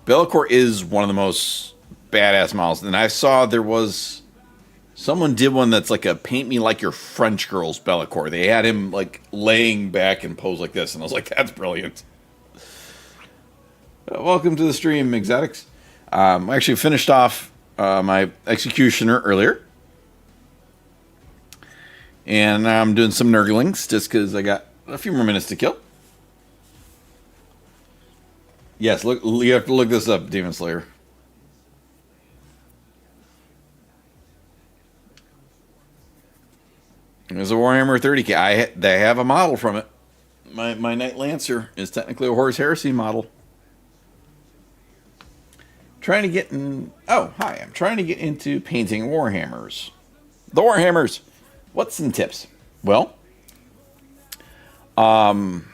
S2: Be'lakor is one of the most badass models. And I saw there was... Someone did one that's like a paint me like your French girl's Be'lakor. They had him like laying back and pose like this. And I was like, that's brilliant. Welcome to the stream, Exotics. I actually finished off my Executioner earlier. And I'm doing some Nurglings just because I got a few more minutes to kill. Yes, look, you have to look this up, Demon Slayer. There's a Warhammer 30k. They have a model from it. My Knight Lancer is technically a Horus Heresy model. Trying to get in... Oh, hi. I'm trying to get into painting Warhammers. The Warhammers. What's some tips? Well, one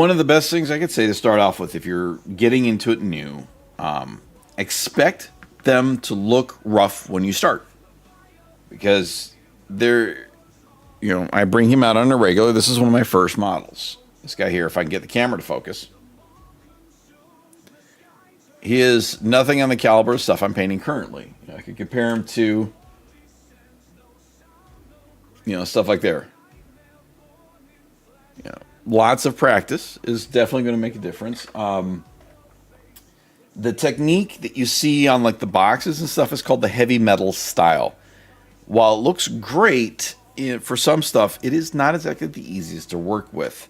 S2: of the best things I could say to start off with, if you're getting into it new, expect them to look rough when you start. Because they're, you know, I bring him out on a regular. This is one of my first models. This guy here, if I can get the camera to focus. He is nothing on the caliber of stuff I'm painting currently. You know, I could compare him to, you know, stuff like there. You know, lots of practice is definitely going to make a difference. The technique that you see on like the boxes and stuff is called the heavy metal style. While it looks great for some stuff, it is not exactly the easiest to work with.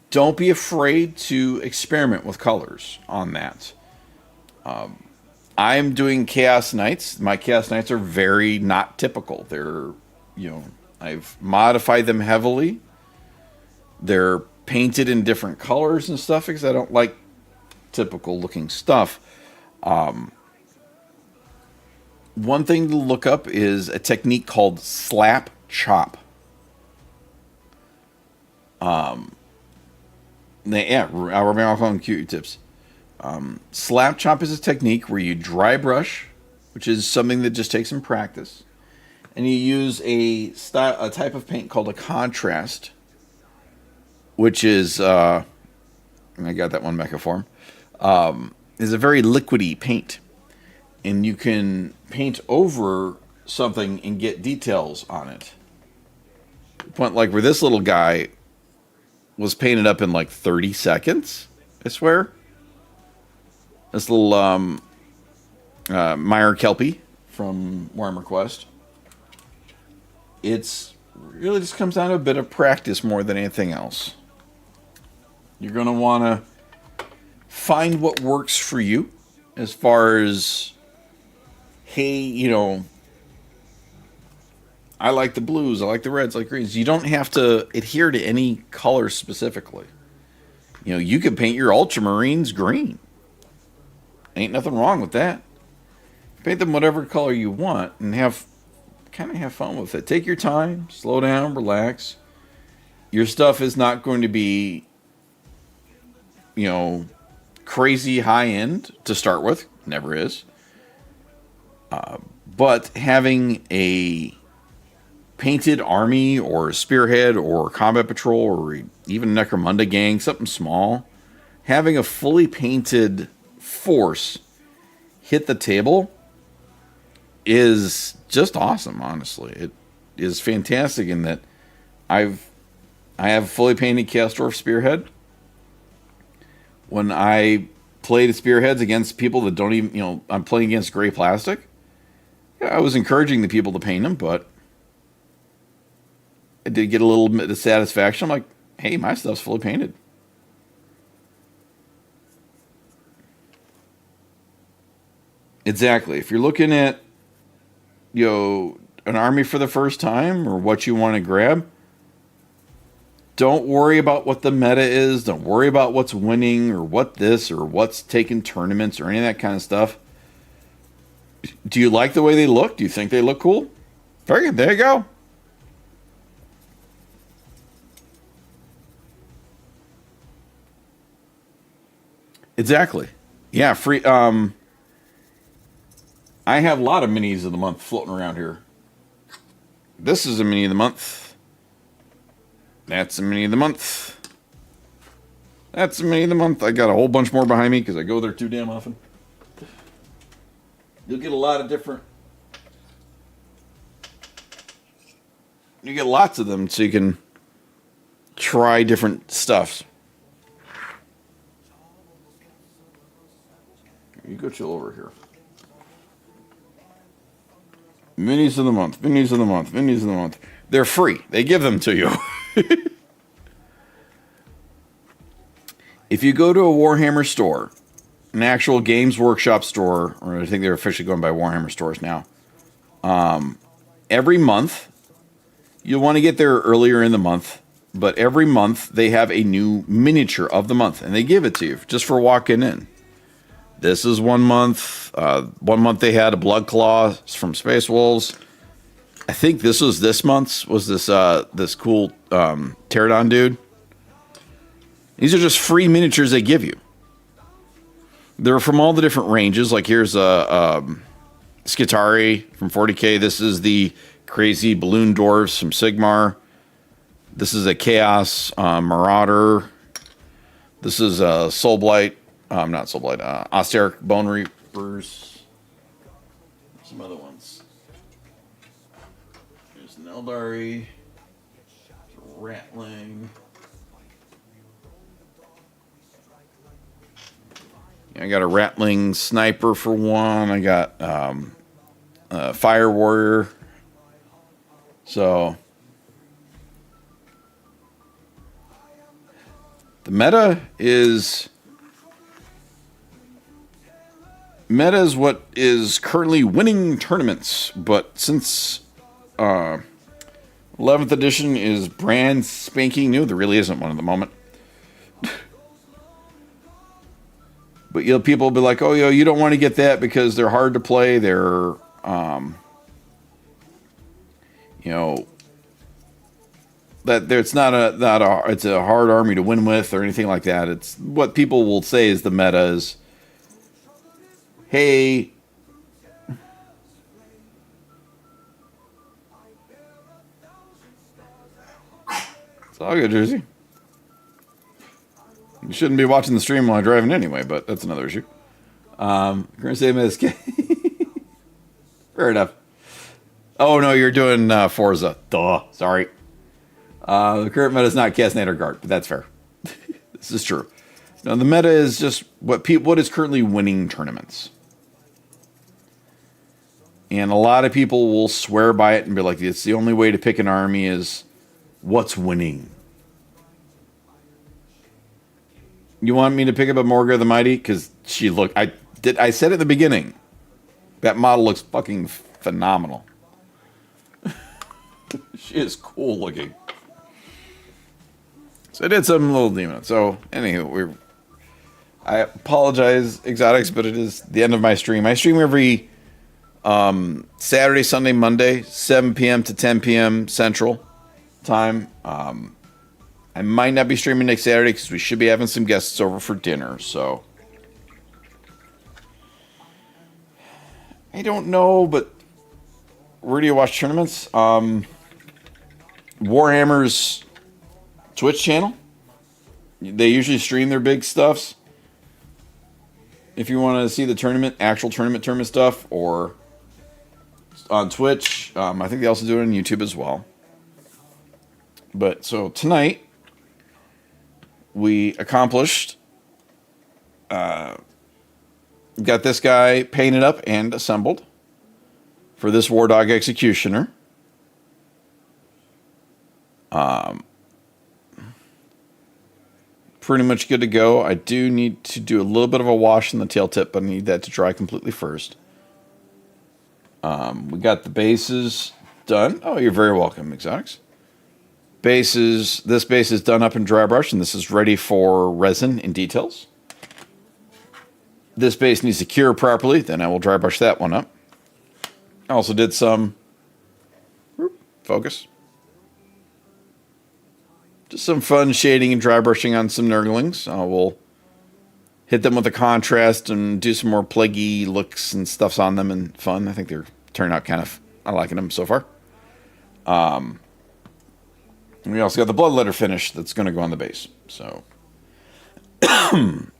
S2: Don't be afraid to experiment with colors on that. I'm doing Chaos Knights. My Chaos Knights are very not typical. They're, you know, I've modified them heavily. They're painted in different colors and stuff because I don't like typical looking stuff. One thing to look up is a technique called slap chop. Yeah, I'll call them Q-tips. Slap chop is a technique where you dry brush, which is something that just takes some practice, and you use a type of paint called a contrast, which is I got that one mecha form. Is a very liquidy paint, and you can paint over something and get details on it. Point like where this little guy was painted up in like 30 seconds, I swear. This little Meyer Kelpie from Warhammer Quest. It's really just comes down to a bit of practice more than anything else. You're going to want to find what works for you as far as, hey, you know, I like the blues, I like the reds, I like greens. You don't have to adhere to any color specifically. You know, you can paint your ultramarines green. Ain't nothing wrong with that. Paint them whatever color you want and kind of have fun with it. Take your time, slow down, relax. Your stuff is not going to be, you know, crazy high end to start with. Never is. But having a painted army or a spearhead or combat patrol or even Necromunda gang, something small, having a fully painted force hit the table is just awesome. Honestly, it is fantastic in that I have a fully painted Chaosdwarf spearhead. When I played spearheads against people that don't even, you know, I'm playing against gray plastic, yeah, I was encouraging the people to paint them, but I did get a little bit of satisfaction. I'm like, hey, my stuff's fully painted. Exactly. If you're looking at, you know, an army for the first time or what you want to grab, Don't worry about what the meta is. Don't worry about what's winning or what this or what's taking tournaments or any of that kind of stuff. Do you like the way they look? Do you think they look cool? Very good. There you go. Exactly. Yeah, free. I have a lot of minis of the month floating around here. This is a mini of the month. That's a mini of the month. That's a mini of the month. I got a whole bunch more behind me because I go there too damn often. You'll get a lot of different. You get lots of them so you can try different stuffs. You go chill over here. Minis of the month, minis of the month, minis of the month. They're free. They give them to you. If you go to a Warhammer store, an actual Games Workshop store, or I think they're officially going by Warhammer stores now, every month, you'll want to get there earlier in the month, but every month they have a new miniature of the month, and they give it to you just for walking in. This is 1 month. 1 month they had a Blood Claw from Space Wolves. I think this was this month's. Was this this cool Pterodon dude? These are just free miniatures they give you. They're from all the different ranges. Like here's a Skitarii from 40k. This is the crazy balloon dwarves from Sigmar. This is a Chaos Marauder. This is a Soulblight. Not Soulblight. Austeric Bone Reapers. Some other ones. There's an Eldari. Ratling. I got a Rattling Sniper for one. I got a Fire Warrior. So the meta is what is currently winning tournaments, but since 11th edition is brand spanking new, there really isn't one at the moment. But people will be like, "Oh, you don't want to get that because they're hard to play. They're, it's not a it's a hard army to win with or anything like that." It's what people will say is the meta is, "Hey, it's all good, Jersey. You shouldn't be watching the stream while I'm driving anyway, but that's another issue." Current statement is fair enough. Oh no, you're doing Forza. Duh. Sorry. The current meta is not Castanet Guard, but that's fair. This is true. No, the meta is just what is currently winning tournaments. And a lot of people will swear by it and be like, it's the only way to pick an army is what's winning. You want me to pick up a Morga the Mighty? Because I said at the beginning, that model looks fucking phenomenal. She is cool looking. So I did some little demon. So, anywho, I apologize, Exotics, but it is the end of my stream. I stream every Saturday, Sunday, Monday, 7 p.m. to 10 p.m. Central Time. I might not be streaming next Saturday because we should be having some guests over for dinner, so I don't know, but where do you watch tournaments? Warhammer's Twitch channel. They usually stream their big stuffs. If you want to see the actual tournament stuff, or on Twitch, I think they also do it on YouTube as well. But so tonight, we accomplished, got this guy painted up and assembled for this War Dog Executioner. Pretty much good to go. I do need to do a little bit of a wash in the tail tip, but I need that to dry completely first. We got the bases done. Oh, you're very welcome, Exotics. This base is done up in dry brush, and this is ready for resin and details. This base needs to cure properly, then I will dry brush that one up. I also did some focus. Just some fun shading and dry brushing on some Nurglings. I will hit them with a contrast and do some more plaguey looks and stuffs on them and fun. I think they're turning out kind of, I'm liking them so far. We also got the bloodletter finish that's going to go on the base. So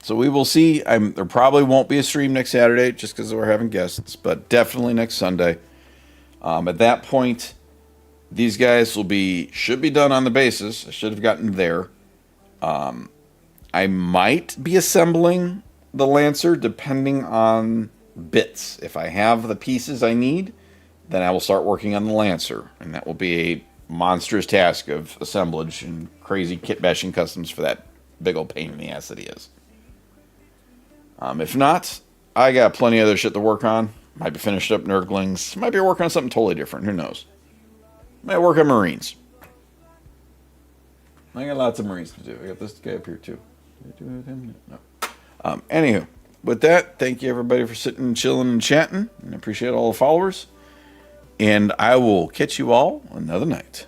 S2: we will see. There probably won't be a stream next Saturday just because we're having guests, but definitely next Sunday. At that point, these guys should be done on the bases. I should have gotten there. I might be assembling the Lancer depending on bits. If I have the pieces I need, then I will start working on the Lancer, and that will be a monstrous task of assemblage and crazy kit bashing customs for that big old pain in the ass that he is. If not, I got plenty of other shit to work on. Might be finished up Nurglings. Might be working on something totally different. Who knows? Might work on Marines. I got lots of Marines to do. I got this guy up here too. Did I do it with him? No. Anywho, with that, thank you everybody for sitting, chilling, and chatting. And I appreciate all the followers. And I will catch you all another night.